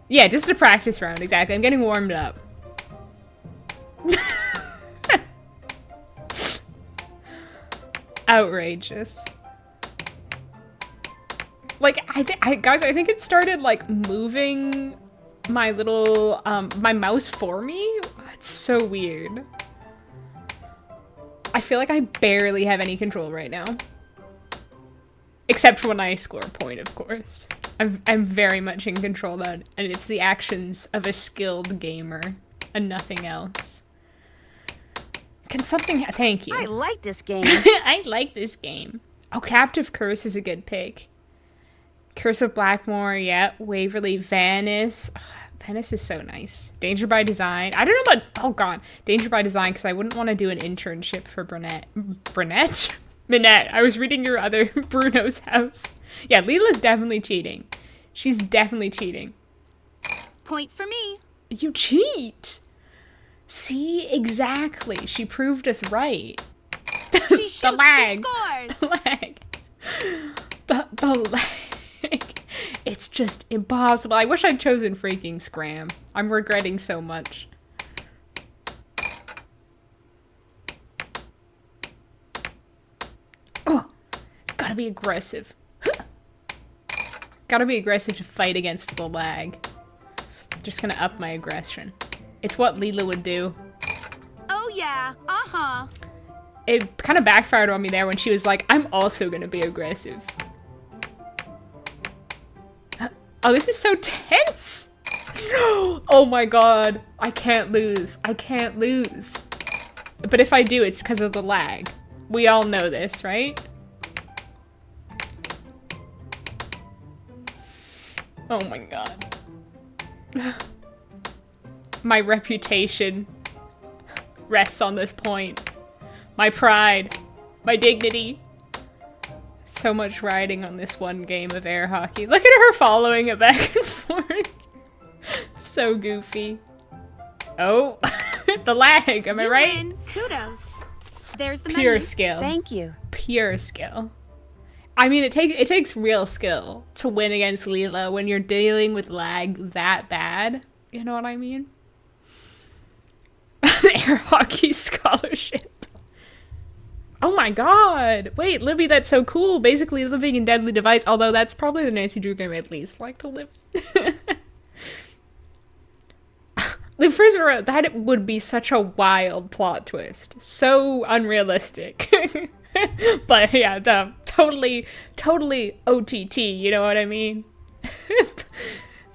Yeah, just a practice round, exactly. I'm getting warmed up. Outrageous. Like, guys, I think it started, like, moving my little, my mouse for me. It's so weird. I feel like I barely have any control right now. Except when I score a point, of course. I'm very much in control of that, and it's the actions of a skilled gamer and nothing else. Can something thank you. I like this game. I like this game. Oh, Captive Curse is a good pick. Curse of Blackmore, yeah. Waverly, Venice. Oh, Venice is so nice. Danger by Design. I don't know about, oh god, Danger by Design, because I wouldn't want to do an internship for Brunette? Minette, I was reading your other Bruno's house. Yeah, Leela's definitely cheating. She's definitely cheating. Point for me. You cheat. See, exactly. She proved us right. She shoots, the lag. She scores. The lag. The lag. It's just impossible. I wish I'd chosen freaking Scram. I'm regretting so much. Oh, gotta be aggressive. Gotta be aggressive to fight against the lag. Just gonna up my aggression. It's what Leela would do. Oh yeah, uh-huh. It kind of backfired on me there when she was like, I'm also gonna be aggressive. Oh, this is so tense! Oh my god. I can't lose. I can't lose. But if I do, it's because of the lag. We all know this, right? Oh my god. My reputation rests on this point. My pride. My dignity. So much riding on this one game of air hockey. Look at her following it back and forth. So goofy. Oh, the lag, am I right? Win. Kudos. There's the Pure menu. skill. Thank you. Pure skill. I mean, it takes real skill to win against Leela when you're dealing with lag that bad. You know what I mean? Air hockey scholarship. Oh my god! Wait, Libby, that's so cool. Basically living in Deadly Device, although that's probably the Nancy Drew game I'd least like to live. First of all, that would be such a wild plot twist. So unrealistic. But yeah, totally OTT, you know what I mean?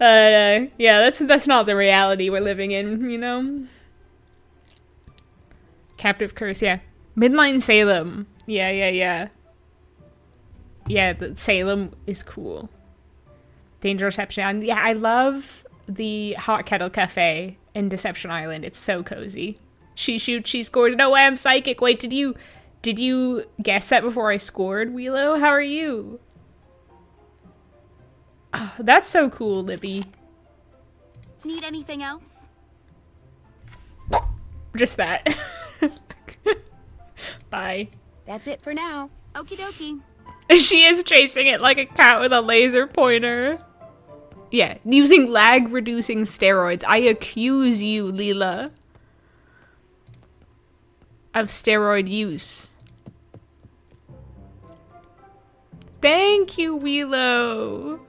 Yeah, that's not the reality we're living in, you know? Captive Curse, yeah. Midline Salem. Yeah. Yeah, the Salem is cool. Danger Deception Island. Yeah, I love the Hot Kettle Cafe in Deception Island. It's so cozy. She shoots, she scores. No way, I'm psychic. Wait, did you guess that before I scored, Wheelo? How are you? Oh, that's so cool, Libby. Need anything else? Just that. Bye. That's it for now. Okie dokie. She is chasing it like a cat with a laser pointer. Yeah, using lag-reducing steroids. I accuse you, Leela, of steroid use. Thank you, Wheelo.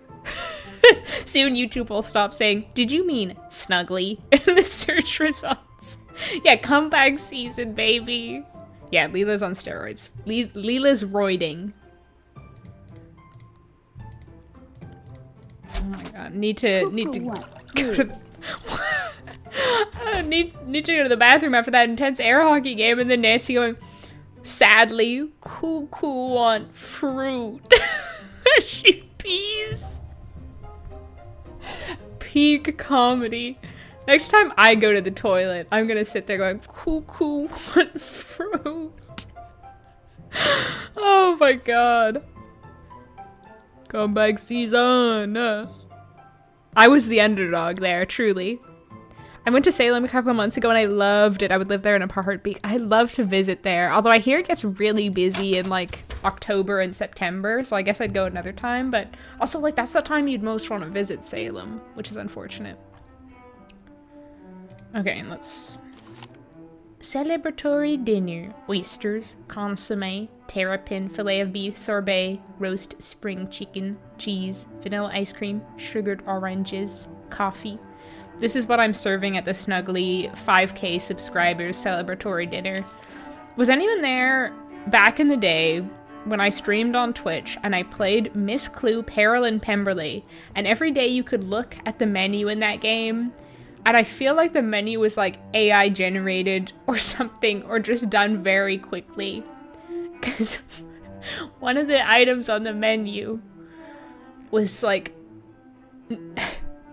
Soon YouTube will stop saying, "Did you mean snuggly?" in the search results. Yeah, comeback season, baby. Yeah, Leela's on steroids. Leela's roiding. Oh my god, need to go to need to go to the bathroom after that intense air hockey game, and then Nancy going, sadly, Cuckoo want fruit. She pees. Peak comedy. Next time I go to the toilet, I'm gonna sit there going, Cuckoo want fruit. Oh my god. Comeback season. I was the underdog there, truly. I went to Salem a couple of months ago and I loved it. I would live there in a heartbeat. I love to visit there. Although I hear it gets really busy in like October and September, so I guess I'd go another time. But also, like, that's the time you'd most want to visit Salem, which is unfortunate. Okay, and let's... Celebratory dinner. Oysters, consomme, terrapin, filet of beef, sorbet, roast spring chicken, cheese, vanilla ice cream, sugared oranges, coffee. This is what I'm serving at the Snuggly 5K subscribers celebratory dinner. Was anyone there back in the day when I streamed on Twitch and I played Miss Clue, Peril in Pemberley, and every day you could look at the menu in that game, and I feel like the menu was like AI generated or something, or just done very quickly. Because one of the items on the menu was like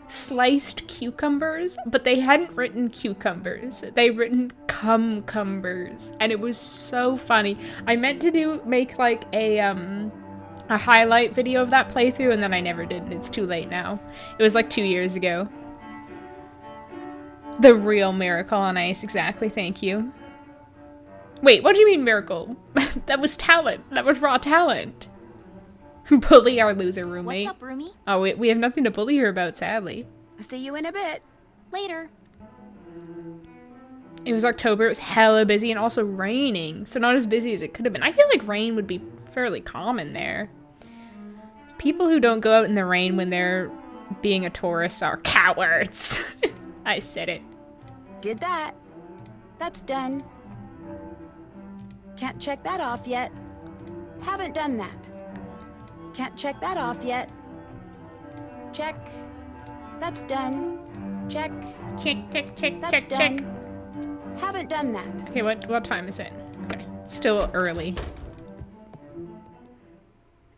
sliced cucumbers, but they hadn't written cucumbers. They written cumcumbers, and it was so funny. I meant to make like a highlight video of that playthrough, and then I never did, and it's too late now. It was like 2 years ago. The real Miracle on Ice, exactly, thank you. Wait, what do you mean miracle? That was talent. That was raw talent. Bully our loser roommate. What's up, roomie? Oh, we have nothing to bully her about, sadly. See you in a bit. Later. It was October, it was hella busy and also raining, so not as busy as it could have been. I feel like rain would be fairly common there. People who don't go out in the rain when they're being a tourist are cowards. I said it. Did that. That's done. Can't check that off yet. Haven't done that. Can't check that off yet. Check. That's done. Check. Check, check, check, That's check, done. check. Haven't done that. Okay, what time is it? Okay, it's still early.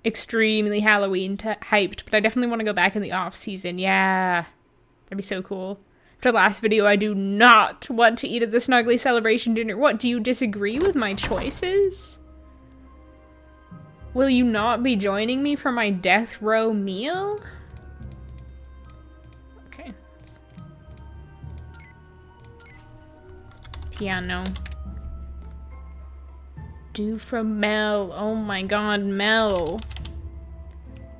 Extremely Halloween hyped, but I definitely want to go back in the off season. Yeah, that'd be so cool. After the last video, I do not want to eat at the Snuggly Celebration dinner. What, do you disagree with my choices? Will you not be joining me for my death row meal? Okay. Piano. Do from Mel. Oh my god, Mel.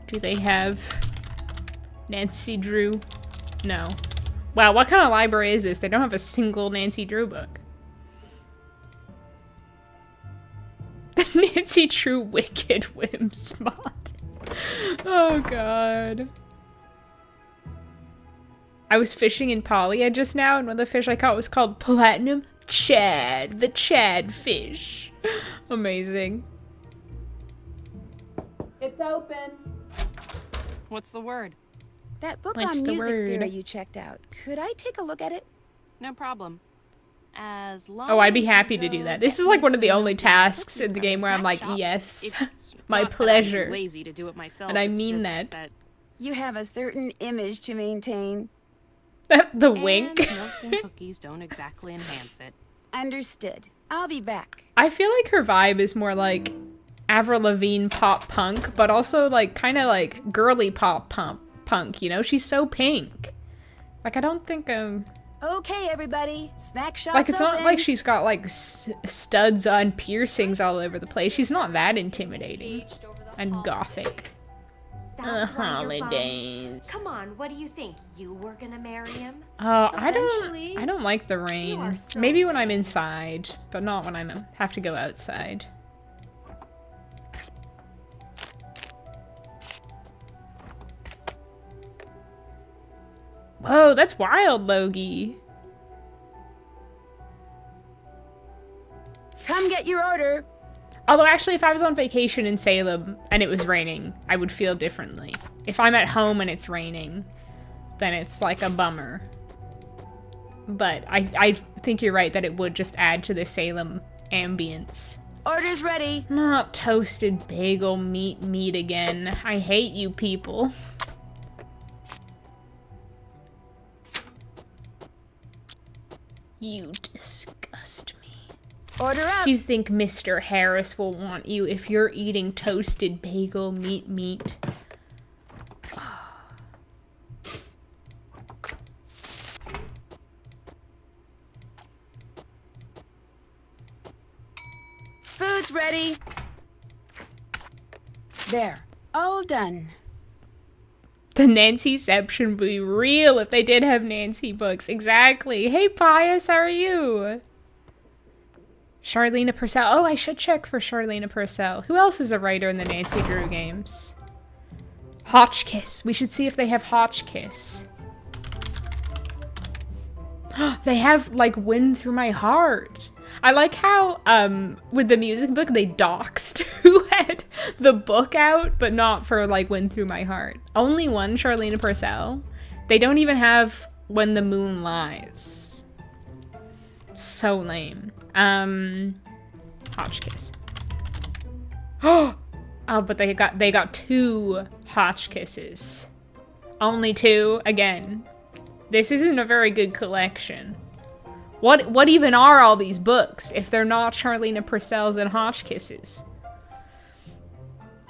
Do they have Nancy Drew? No. Wow, what kind of library is this? They don't have a single Nancy Drew book. The Nancy Drew Wicked Whim spot. Oh god. I was fishing in Polya just now, and one of the fish I caught was called Platinum Chad. The Chad fish. Amazing. It's open. What's the word? That book What's on the music word? theory you checked out. Could I take a look at it? No problem. As long Oh, I'd be as happy you to do go that. This is get like me one of the some only milk and tasks cookies in the from game where I'm snack like, shop. yes, It's my not that I'm pleasure. too lazy to do it myself. And I it's mean just that. You have a certain image to maintain. The wink. And milk and cookies don't exactly enhance it. Understood. I'll be back. I feel like her vibe is more like Avril Lavigne pop punk, but also like kind of like girly pop punk, you know? She's so pink. Like, I don't think Okay, everybody. Snack shop's like, it's not open. like she's got like studs on piercings all over the place. She's not that intimidating and gothic. That's why you're bummed. Holidays. Come on, what do you think? You were gonna marry him? Oh, Eventually. I don't like the You rain. are so Maybe when I'm inside, but not when I have to go outside. Whoa, that's wild, Logie. Come get your order. Although actually, if I was on vacation in Salem and it was raining, I would feel differently. If I'm at home and it's raining, then it's like a bummer. But I think you're right that it would just add to the Salem ambience. Order's ready. Not toasted bagel meat again. I hate you people. You disgust me. Order up. Do you think Mr. Harris will want you if you're eating toasted bagel meat? Food's ready. There. All done. The Nancyception would be real if they did have Nancy books. Exactly. Hey, Pius, how are you? Charlena Purcell. Oh, I should check for Charlena Purcell. Who else is a writer in the Nancy Drew games? Hotchkiss. We should see if they have Hotchkiss. They have, like, Wind Through My Heart. I like how, with the music book, they doxed who had the book out, but not for, like, Wind Through My Heart. Only one Charlena Purcell. They don't even have When the Moon Lies. So lame. Hotchkiss. Oh, but they got 2 Hotchkisses. Only 2, again. This isn't a very good collection. What even are all these books if they're not Charlena Purcell's and Hotchkisses?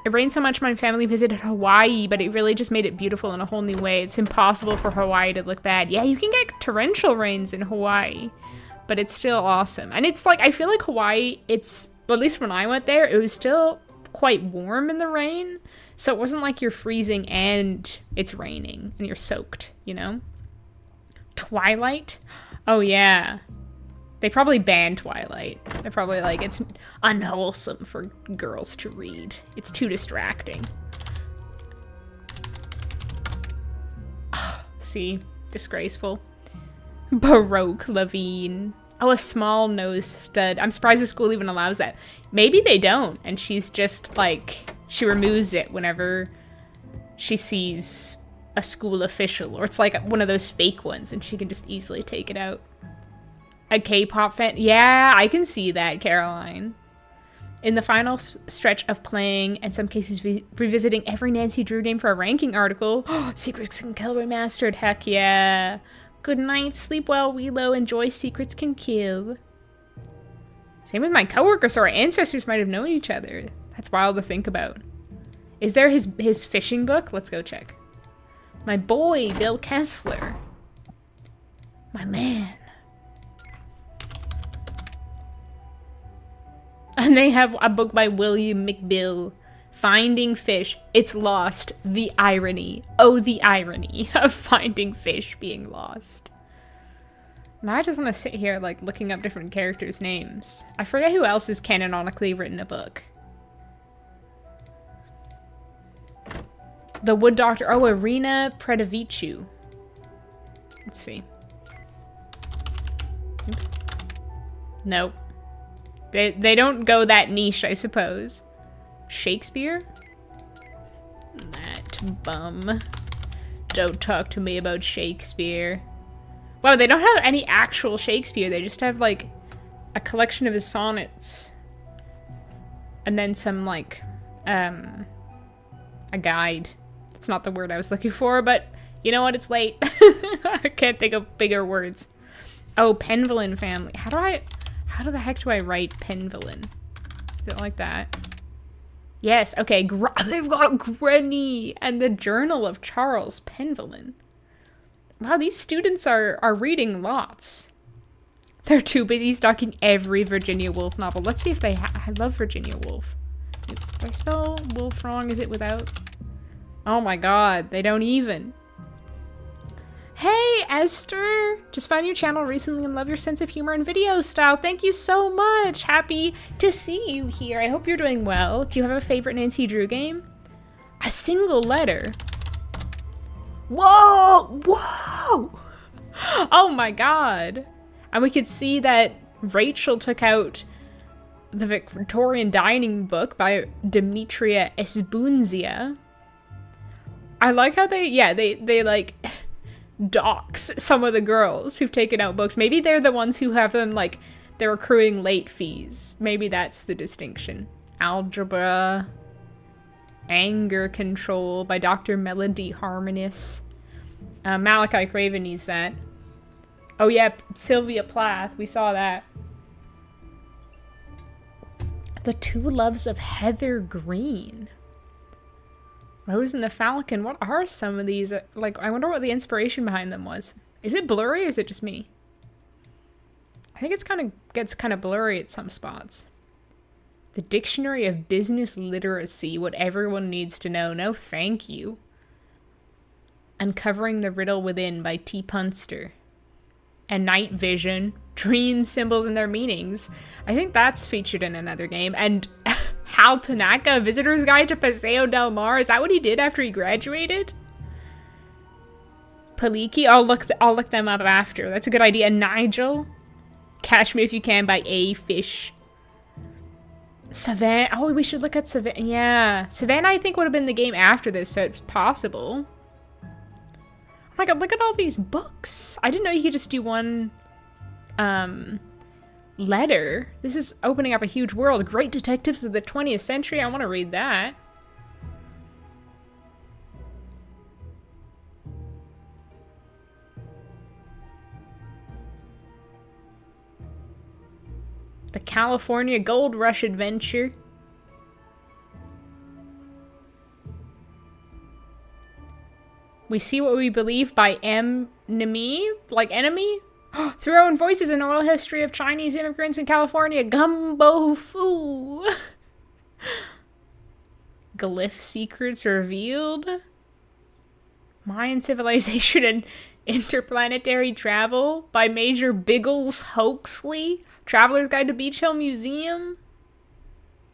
It rained so much my family visited Hawaii, but it really just made it beautiful in a whole new way. It's impossible for Hawaii to look bad. Yeah, you can get torrential rains in Hawaii, but it's still awesome. And it's like, I feel like Hawaii, it's, at least when I went there, it was still quite warm in the rain. So it wasn't like you're freezing and it's raining and you're soaked, you know? Twilight? Oh yeah. They probably banned Twilight. They're probably like, it's unwholesome for girls to read. It's too distracting. Oh, see? Disgraceful. Baroque Lavigne. Oh, a small nose stud. I'm surprised the school even allows that. Maybe they don't, and she's just like, she removes it whenever she sees a school official, or it's like one of those fake ones and she can just easily take it out. A K-pop fan? Yeah, I can see that, Caroline. In the final stretch of playing, and some cases revisiting every Nancy Drew game for a ranking article. Secrets Can Kill Remastered, heck yeah. Good night, sleep well, Weelo, enjoy Secrets Can Kill. Same with my coworker, so our ancestors might have known each other. That's wild to think about. Is there his fishing book? Let's go check. My boy, Bill Kessler. My man. And they have a book by William McBill, Finding Fish. It's lost. The irony. Oh, the irony of finding fish being lost. Now I just want to sit here, like, looking up different characters' names. I forget who else has canonically written a book. The Wood Doctor. Oh, Irina Predovicu. Let's see. Oops. Nope. They don't go that niche, I suppose. Shakespeare? That bum. Don't talk to me about Shakespeare. Wow, they don't have any actual Shakespeare. They just have, like, a collection of his sonnets. And then some, like, a guide. That's not the word I was looking for, but you know what? It's late. I can't think of bigger words. Oh, Penvillin family. How the heck do I write Penvillin? Is it like that? Yes, okay. They've got Granny and the Journal of Charles Penvillin. Wow, these students are reading lots. They're too busy stocking every Virginia Woolf novel. Let's see if they I love Virginia Woolf. Oops, did I spell Woolf wrong? Is it without? Oh my god, they don't even. Hey, Esther! Just found your channel recently and love your sense of humor and video style. Thank you so much! Happy to see you here. I hope you're doing well. Do you have a favorite Nancy Drew game? A single letter. Whoa! Whoa! Oh my god. And we could see that Rachel took out the Victorian Dining book by Demetria Esbunzia. I like how they like dox some of the girls who've taken out books. Maybe they're the ones who have them, like, they're accruing late fees. Maybe that's the distinction. Algebra. Anger Control by Dr. Melody Harmonious. Malachi Craven needs that. Oh yeah, Sylvia Plath. We saw that. The Two Loves of Heather Green. Rose and the Falcon. What are some of these? Like, I wonder what the inspiration behind them was. Is it blurry or is it just me? I think it's gets kind of blurry at some spots. The Dictionary of Business Literacy. What everyone needs to know. No, thank you. Uncovering the Riddle Within by T. Punster. And Night Vision. Dream Symbols and Their Meanings. I think that's featured in another game. And Hal Tanaka, Visitor's Guide to Paseo del Mar. Is that what he did after he graduated? Paliki? I'll look them up after. That's a good idea. Nigel. Catch Me If You Can by A. Fish. Savannah. Oh, we should look at Savannah. Yeah. Savannah, I think, would have been the game after this, so it's possible. Oh my god, look at all these books. I didn't know you could just do one letter. This is opening up a huge world. Great Detectives of the 20th Century. I want to read that. The California Gold Rush Adventure. We See What We Believe by M. Nemi? Like enemy? Through Our Own Voices, an oral history of Chinese immigrants in California. Gumbo Fu. Glyph Secrets Revealed. Mayan Civilization and Interplanetary Travel by Major Biggles Hoaxley. Traveler's Guide to Beach Hill Museum.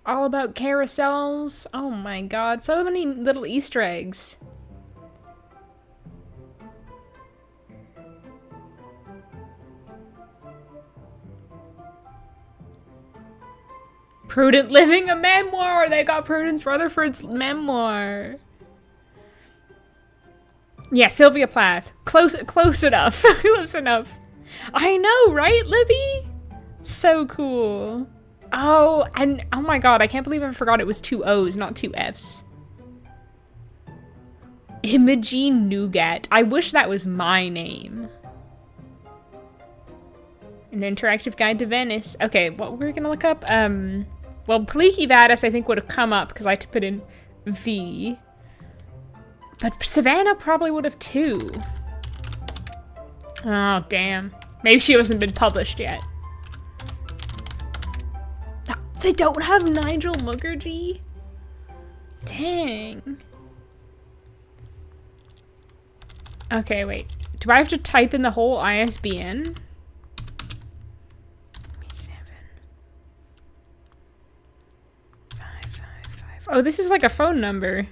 All About Carousels. Oh my god, so many little Easter eggs. Prudent Living, a memoir! They got Prudence Rutherford's memoir. Yeah, Sylvia Plath. Close enough. Close enough. I know, right, Libby? So cool. Oh, and oh my god, I can't believe I forgot it was 2 O's, not 2 F's. Imogene Nougat. I wish that was my name. An interactive guide to Venice. Okay, what we're gonna look up, well, Paliki Vadis I think would have come up because I had to put in V. But Savannah probably would have too. Oh, damn. Maybe she hasn't been published yet. They don't have Nigel Mukherjee? Dang. Okay, wait. Do I have to type in the whole ISBN? Oh, this is like a phone number.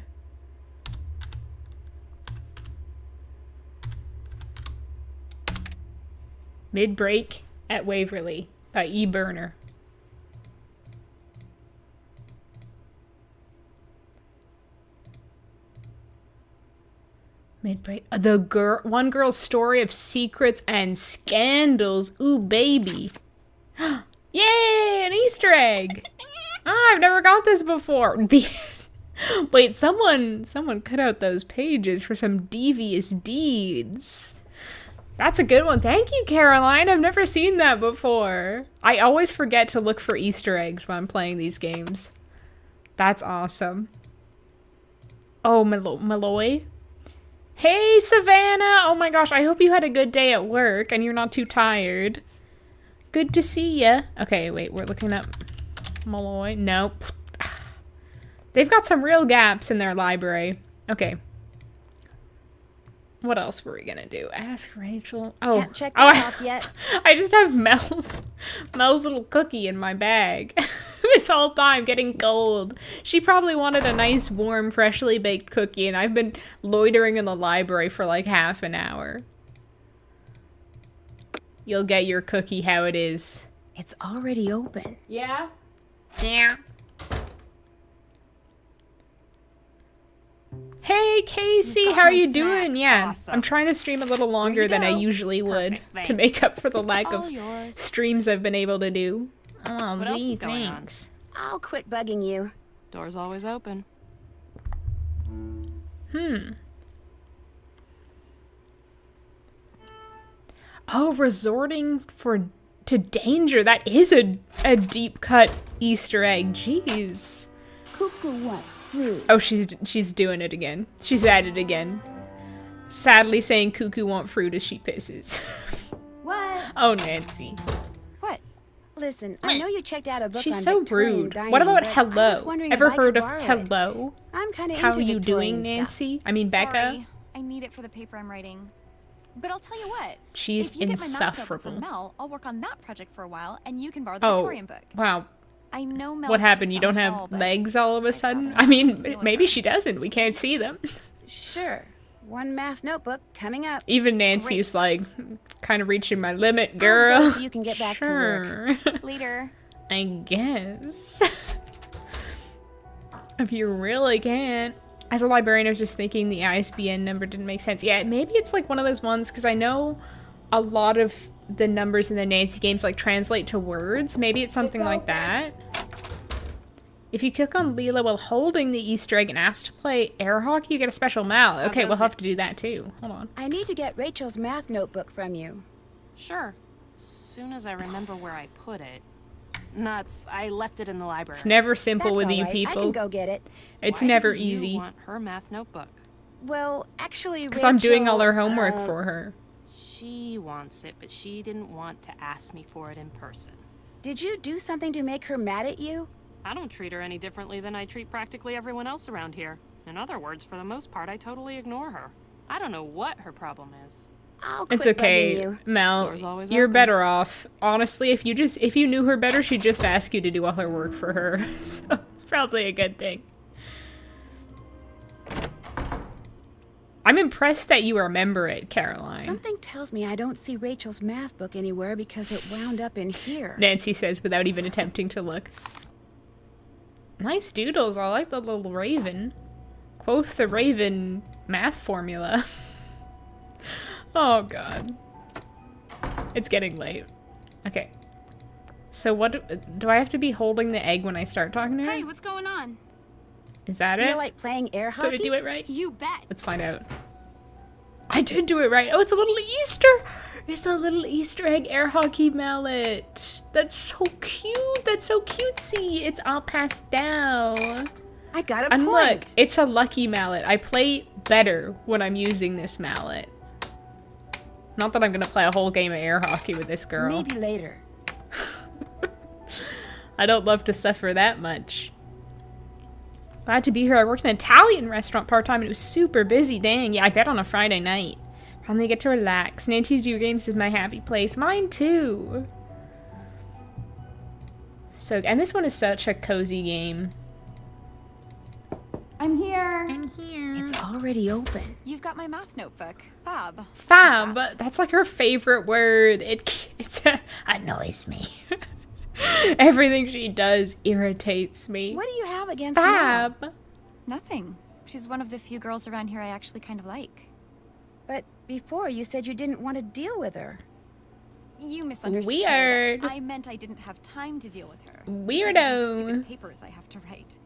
Mid-break at Waverly by E. Burner. Mid-break. One girl's story of secrets and scandals. Ooh, baby. Yay, an Easter egg. Ah, I've never got this before. Wait, someone cut out those pages for some devious deeds. That's a good one. Thank you, Caroline. I've never seen that before. I always forget to look for Easter eggs when I'm playing these games. That's awesome. Oh, Malloy. Hey, Savannah. Oh my gosh, I hope you had a good day at work and you're not too tired. Good to see ya. Okay, wait, we're looking up Malloy. Nope. They've got some real gaps in their library. Okay. What else were we gonna do? Ask Rachel. Oh, can't check that off yet. I just have Mel's little cookie in my bag. This whole time, getting cold. She probably wanted a nice, warm, freshly baked cookie, and I've been loitering in the library for like half an hour. You'll get your cookie how it is. It's already open. Yeah? Yeah. Hey, Casey, how are you doing? Yeah, awesome. I'm trying to stream a little longer than I usually would to make up for the lack of streams I've been able to do. Oh, what else gee, is going thanks. I'll quit bugging you. Door's always open. Oh, resorting to danger. That is a deep cut Easter egg. Jeez. Cuckoo what? Oh, she's doing it again. She's at it again. Sadly saying cuckoo want fruit as she pisses. What? Oh, Nancy. What? Listen, I know you checked out a book She's on so Victorian rude. dining, What about but I was hello? wondering Ever if I heard could of borrow it. hello? I'm kind of How into are you Victorian doing, stuff. Nancy? I mean, Becca. Sorry, I need it for the paper I'm writing. But I'll tell you what. She's if you get my math notebook insufferable. from Mel, I'll work on that project for a while, and you can borrow the Oh, Victorian book. wow. I know Mel's What happened? just You don't on have call, but legs all of a sudden? I mean, maybe she doesn't. We can't see them. Sure. One math notebook coming up. Even Nancy's like, kind of reaching my limit, I'll girl. go so you can get back to Sure. work. Later. I guess. If you really can't. As a librarian, I was just thinking the ISBN number didn't make sense. Yeah, maybe it's like one of those ones, because I know a lot of the numbers in the Nancy games like translate to words. Maybe it's something like that. If you click on Leela while holding the Easter egg and ask to play air hockey, you get a special mallet. Okay, we'll have to do that too. Hold on. I need to get Rachel's math notebook from you. Sure. Soon as I remember where I put it. Nuts. I left it in the library. It's never simple That's with all you right. people. I can go get it. It's Why never do you easy. want her math notebook? Well, actually, Because I'm doing all her Rachel, homework for her. She wants it, but she didn't want to ask me for it in person. Did you do something to make her mad at you? I don't treat her any differently than I treat practically everyone else around here. In other words, for the most part, I totally ignore her. I don't know what her problem is. I'll quit It's okay, bugging you. Mel. Door's always You're open. better off. Honestly, if you knew her better, she'd just ask you to do all her work for her. So it's probably a good thing. I'm impressed that you remember it, Caroline. Something tells me I don't see Rachel's math book anywhere because it wound up in here. Nancy says without even attempting to look. Nice doodles. I like the little raven. Quoth the raven math formula. Oh, God. It's getting late. Okay. So what do I have to be holding the egg when I start talking to her? Hey, what's going on? Is that Feel it? like playing air hockey? Did I do it right? You bet. Let's find out. I did do it right. Oh, it's a little Easter. It's a little Easter egg air hockey mallet. That's so cute. That's so cutesy. It's all pastel. I got a And point. look, it's a lucky mallet. I play better when I'm using this mallet. Not that I'm gonna play a whole game of air hockey with this girl. Maybe later. I don't love to suffer that much. Glad to be here. I worked in an Italian restaurant part-time and it was super busy. Dang, yeah, I bet on a Friday night. Finally get to relax. Nancy's Video Games is my happy place. Mine too. So, and this one is such a cozy game. I'm here. I'm here. It's already open. You've got my math notebook. Fab. Fab. That's like her favorite word. It annoys me. Everything she does irritates me. What do you have against Fab. Mel? Nothing. She's one of the few girls around here I actually kind of like. But before you said you didn't want to deal with her. You misunderstood. Weird. I meant I didn't have time to deal with her. Weirdo. Stupid papers I have to write.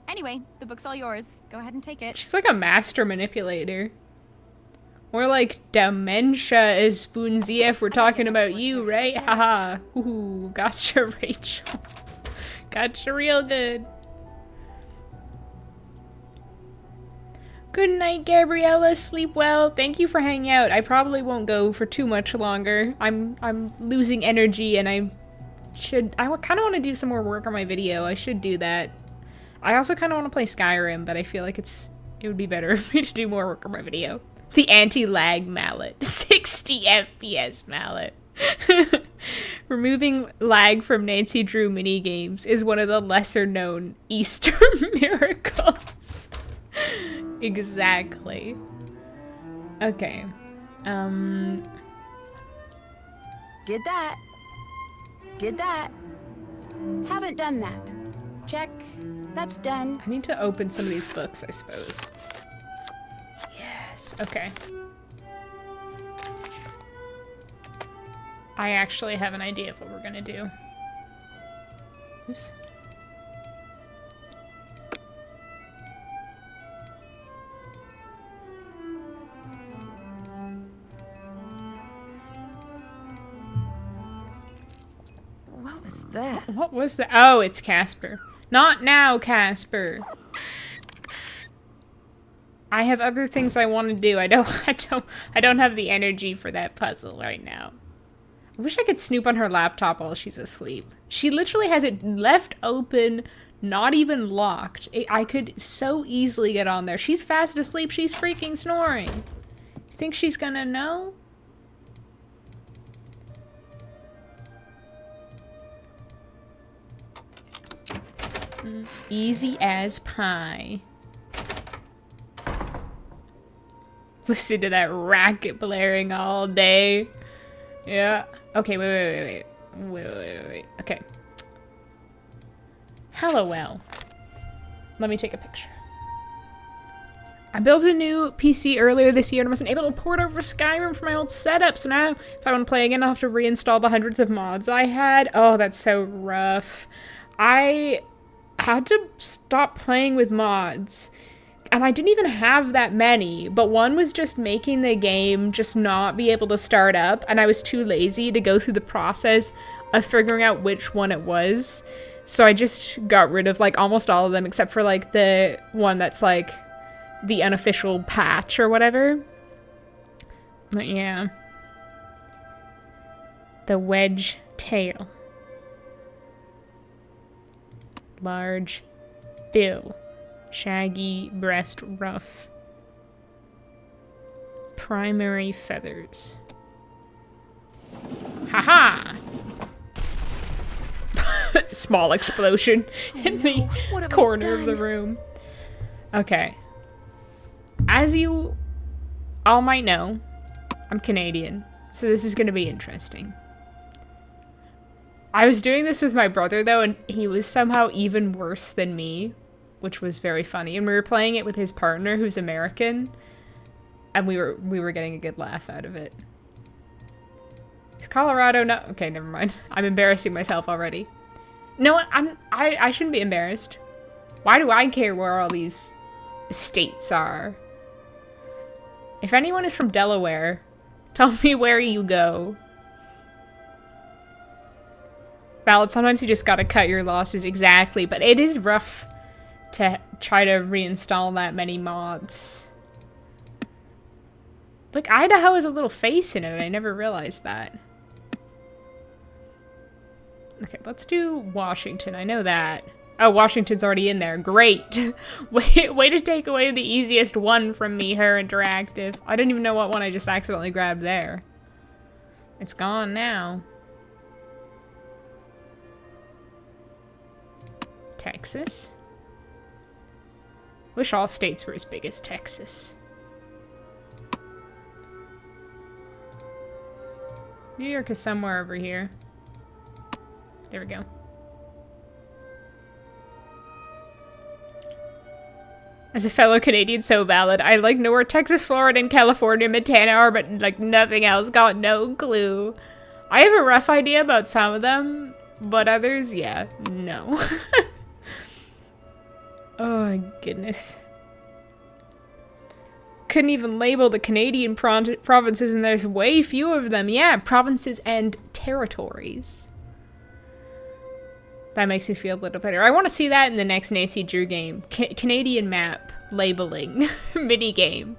Anyway, the book's all yours. Go ahead and take it. She's like a master manipulator. More like dementia as Spoonsy if we're talking about you, right? Haha. Ooh, gotcha, Rachel. Gotcha real good. Good night, Gabriella. Sleep well. Thank you for hanging out. I probably won't go for too much longer. I'm losing energy and I kind of want to do some more work on my video. I should do that. I also kind of want to play Skyrim, but I feel like it would be better for me to do more work on my video. The anti-lag mallet. 60 FPS mallet. Removing lag from Nancy Drew minigames is one of the lesser known Easter miracles. Exactly. Okay. Did that. Did that. Haven't done that. Check. That's done. I need to open some of these books, I suppose. Yes. Okay. I actually have an idea of what we're gonna do. Oops. What was that? What was that? Oh, it's Casper. Not now, Casper. I have other things I want to do. I don't have the energy for that puzzle right now. I wish I could snoop on her laptop while she's asleep. She literally has it left open, not even locked. I could so easily get on there. She's fast asleep. She's freaking snoring. You think she's gonna know? Easy as pie. Listen to that racket blaring all day. Yeah. Okay, wait. Okay. Hello, well. Let me take a picture. I built a new PC earlier this year and I wasn't able to port over Skyrim from my old setup, so now if I want to play again, I'll have to reinstall the hundreds of mods I had. Oh, that's so rough. I had to stop playing with mods. And I didn't even have that many, but one was just making the game just not be able to start up, and I was too lazy to go through the process of figuring out which one it was. So I just got rid of like almost all of them except for like the one that's like the unofficial patch or whatever. But yeah. The wedge tail. Large bill. Shaggy breast ruff. Primary feathers. Haha! Small explosion in the corner of the room. Okay. As you all might know, I'm Canadian, so this is gonna be interesting. I was doing this with my brother though, and he was somehow even worse than me, which was very funny. And we were playing it with his partner, who's American, and we were getting a good laugh out of it. Is Colorado no? Okay, never mind. I'm embarrassing myself already. No, I shouldn't be embarrassed. Why do I care where all these states are? If anyone is from Delaware, tell me where you go. Valid, sometimes you just gotta cut your losses, exactly, but it is rough to try to reinstall that many mods. Like, Idaho has a little face in it, I never realized that. Okay, let's do Washington, I know that. Oh, Washington's already in there, great! Way to take away the easiest one from me, Her Interactive. I didn't even know what one I just accidentally grabbed there. It's gone now. Texas. Wish all states were as big as Texas. New York is somewhere over here. There we go. As a fellow Canadian, so valid. I like know where Texas, Florida, and California, Montana are, but like nothing else. Got no clue. I have a rough idea about some of them, but others, yeah, no. Oh my goodness. Couldn't even label the Canadian provinces, and there's way few of them. Yeah, provinces and territories. That makes me feel a little better. I want to see that in the next Nancy Drew game. Canadian map labeling mini game.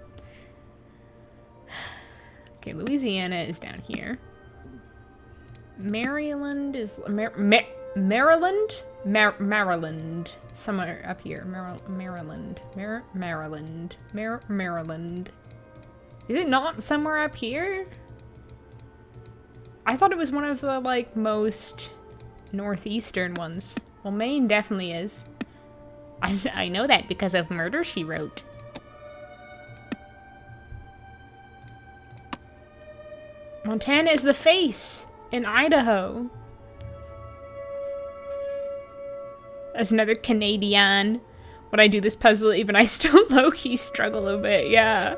Okay, Louisiana is down here. Maryland is Maryland. Somewhere up here. Maryland. Maryland. Is it not somewhere up here? I thought it was one of the like most northeastern ones. Well, Maine definitely is. I know that because of Murder, She Wrote. Montana is the face in Idaho. As another Canadian, when I do this puzzle, even I still low-key struggle a bit, yeah.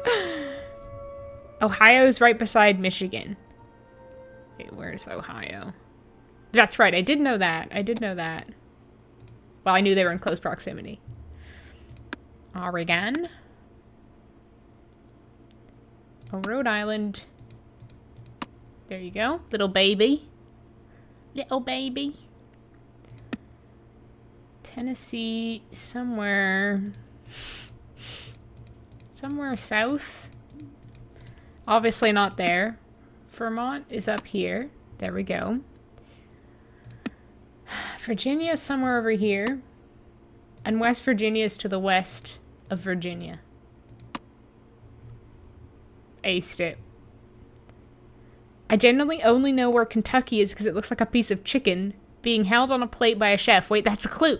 Ohio's right beside Michigan. Wait, where's Ohio? That's right, I did know that. I did know that. Well, I knew they were in close proximity. Oregon. Oh, Rhode Island. There you go. Little baby. Little baby. Tennessee, somewhere south. Obviously not there. Vermont is up here. There we go. Virginia is somewhere over here. And West Virginia is to the west of Virginia. Aced it. I generally only know where Kentucky is because it looks like a piece of chicken being held on a plate by a chef. Wait, that's a clue.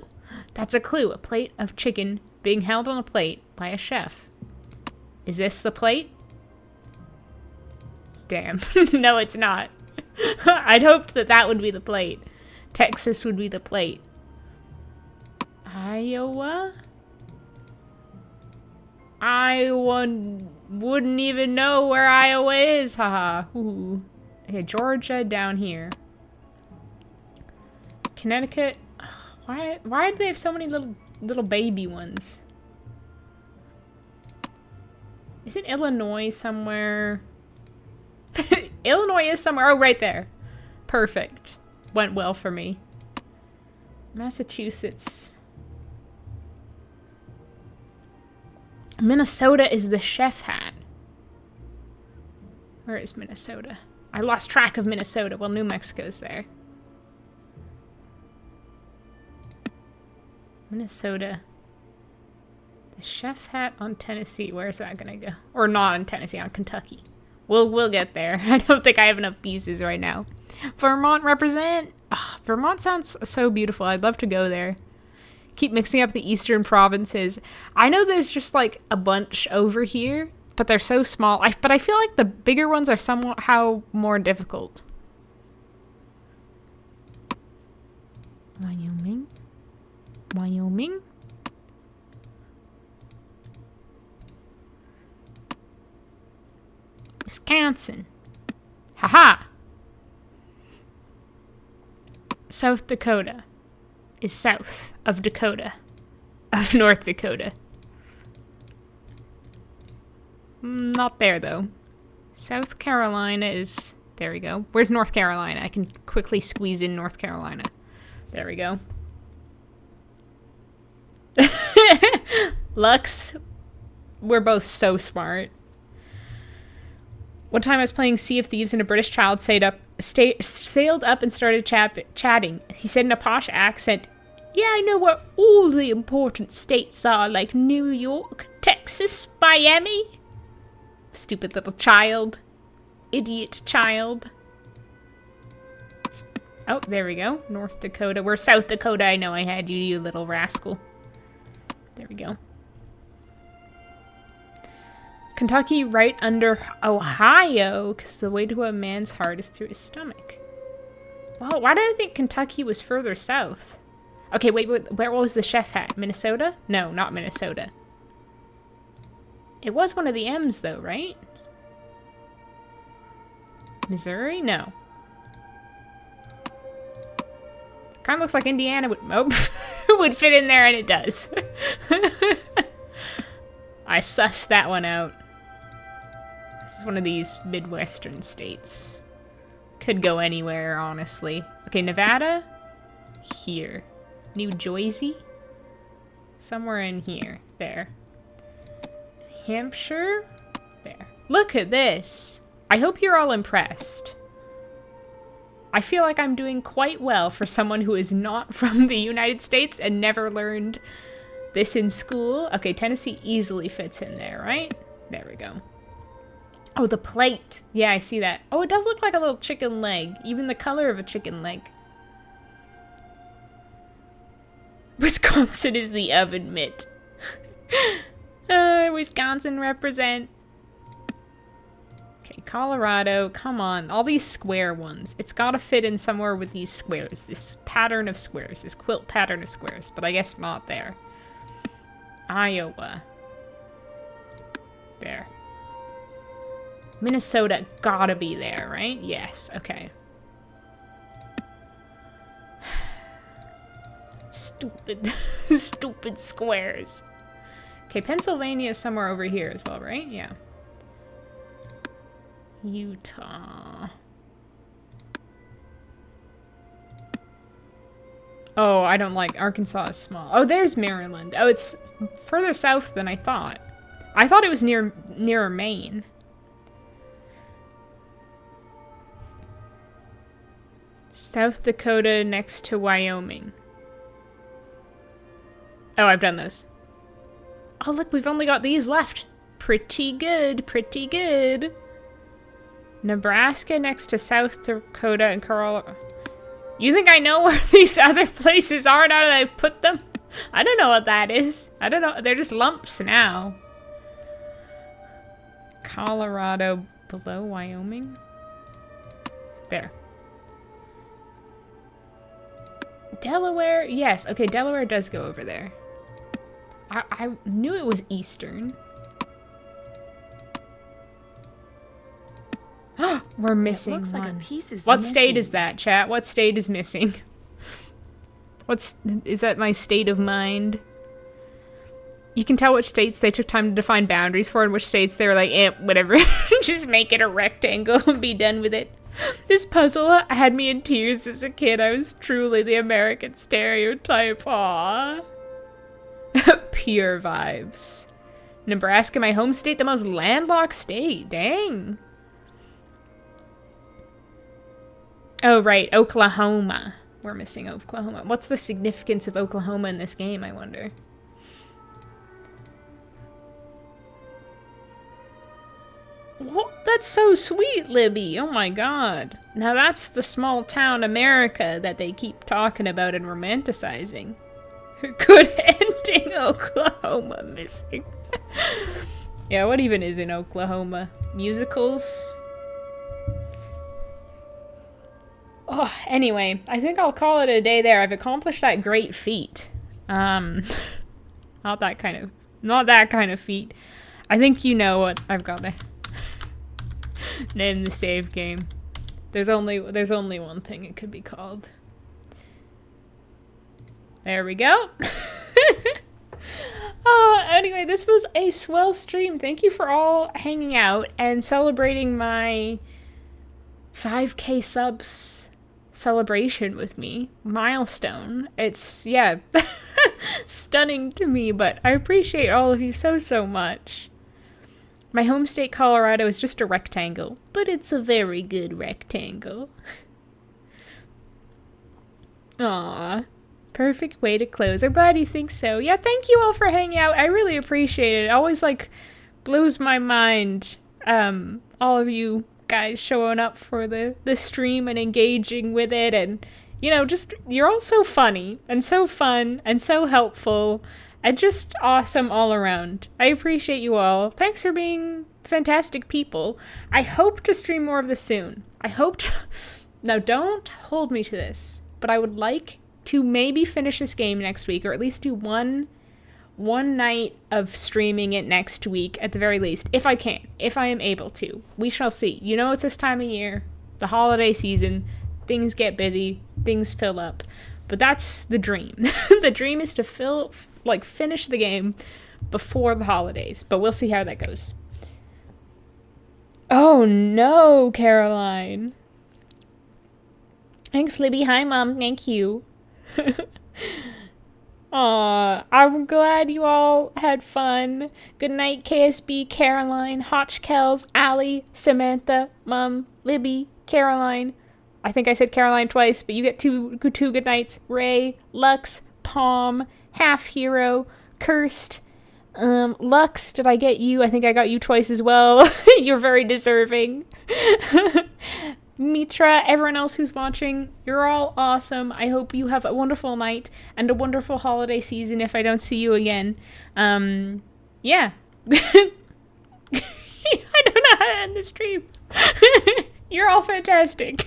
That's a clue. A plate of chicken being held on a plate by a chef. Is this the plate? Damn. No, it's not. I'd hoped that that would be the plate. Texas would be the plate. Iowa? Wouldn't even know where Iowa is. Haha. Ooh. Okay, Georgia down here. Connecticut. Why do they have so many little baby ones? Isn't Illinois somewhere? Illinois is somewhere. Oh, right there. Perfect. Went well for me. Massachusetts. Minnesota is the chef hat. Where is Minnesota? I lost track of Minnesota. Well, New Mexico's there. Minnesota. The chef hat on Tennessee. Where's that gonna go? Or not on Tennessee, on Kentucky. We'll get there. I don't think I have enough pieces right now. Vermont represent. Oh, Vermont sounds so beautiful. I'd love to go there. Keep mixing up the eastern provinces. I know there's just like a bunch over here, but they're so small. But I feel like the bigger ones are somehow more difficult. Wyoming. Wyoming. Wisconsin. Haha. South Dakota is south of Dakota. Of North Dakota. Not there, though. South Carolina is... There we go. Where's North Carolina? I can quickly squeeze in North Carolina. There we go. Lux, we're both so smart. One time I was playing Sea of Thieves and a British child sailed up and started chatting. He said in a posh accent, "Yeah, I know where all the important states are, like New York, Texas, Miami." Stupid little child. Idiot child. Oh, there we go. North Dakota. We're South Dakota. I know I had you, you little rascal. There we go. Kentucky right under Ohio, because the way to a man's heart is through his stomach. Well, why did I think Kentucky was further south? Okay, wait, where was the chef hat? Minnesota? No, not Minnesota. It was one of the M's though, right? Missouri? No. Kind of looks like Indiana would, would fit in there, and it does. I sussed that one out. This is one of these Midwestern states. Could go anywhere, honestly. Okay, Nevada? Here. New Jersey? Somewhere in here. There. Hampshire? There. Look at this! I hope you're all impressed. I feel like I'm doing quite well for someone who is not from the United States and never learned this in school. Okay, Tennessee easily fits in there, right? There we go. Oh, the plate. Yeah, I see that. Oh, it does look like a little chicken leg. Even the color of a chicken leg. Wisconsin is the oven mitt. Wisconsin represent. Okay, Colorado. Come on. All these square ones. It's got to fit in somewhere with these squares. This pattern of squares. This quilt pattern of squares. But I guess not there. Iowa. There. Minnesota gotta be there, right? Yes, okay. Stupid, stupid squares. Okay, Pennsylvania is somewhere over here as well, right? Yeah. Utah. Oh, I don't like Arkansas is small. Oh, there's Maryland. Oh, it's further south than I thought. I thought it was nearer Maine. South Dakota next to Wyoming. Oh, I've done those. Oh, look, we've only got these left. Pretty good, pretty good. Nebraska next to South Dakota and Colorado. You think I know where these other places are now that I've put them? I don't know what that is. I don't know. They're just lumps now. Colorado below Wyoming. There. Delaware? Yes. Okay, Delaware does go over there. I knew it was Eastern. We're missing looks one. like a piece is What state missing. is that, chat? What state is missing? Is that my state of mind? You can tell which states they took time to define boundaries for and which states they were like, eh, whatever. Just make it a rectangle and be done with it. This puzzle had me in tears as a kid. I was truly the American stereotype. Aww. Pure vibes. Nebraska, my home state, the most landlocked state. Dang. Oh, right. Oklahoma. We're missing Oklahoma. What's the significance of Oklahoma in this game, I wonder? What? That's so sweet, Libby. Oh my god. Now that's the small town America that they keep talking about and romanticizing. Good ending, Oklahoma missing. Yeah, what even is in Oklahoma? Musicals? Oh, anyway, I think I'll call it a day there. I've accomplished that great feat. Not that kind of feat. I think you know what I've got to name the save game. There's only one thing it could be called. There we go. Anyway, this was a swell stream. Thank you for all hanging out and celebrating my 5K subs celebration with me. Milestone. It's, yeah, stunning to me, but I appreciate all of you so much. My home state, Colorado, is just a rectangle, but it's a very good rectangle. Aww. Perfect way to close. I'm glad you think so. Yeah, thank you all for hanging out. I really appreciate it. It always, like, blows my mind, all of you guys showing up for the stream and engaging with it, and, you know, just, you're all so funny, and so fun, and so helpful, and just awesome all around. I appreciate you all. Thanks for being fantastic people. I hope to stream more of this soon. I hope to... Now, don't hold me to this, but I would like to maybe finish this game next week, or at least do one one night of streaming it next week at the very least, if I can, if I am able to. We shall see. You know, it's this time of year, the holiday season, things get busy, things fill up. But that's the dream. The dream is to finish the game before the holidays. But we'll see how that goes. Oh no, Caroline. Thanks, Libby. Hi, Mom. Thank you. Aw, I'm glad you all had fun. Good night, KSB, Caroline, Hotchkells, Allie, Samantha, Mom, Libby, Caroline. I think I said Caroline twice, but you get two good nights. Ray, Lux, Palm, Half Hero, Cursed. Lux, did I get you? I think I got you twice as well. You're very deserving. Mitra, everyone else who's watching, you're all awesome. I hope you have a wonderful night and a wonderful holiday season if I don't see you again. Yeah. I don't know how to end the stream. You're all fantastic.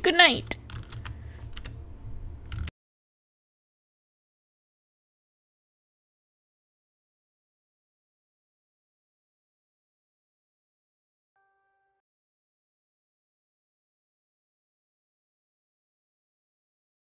Good night.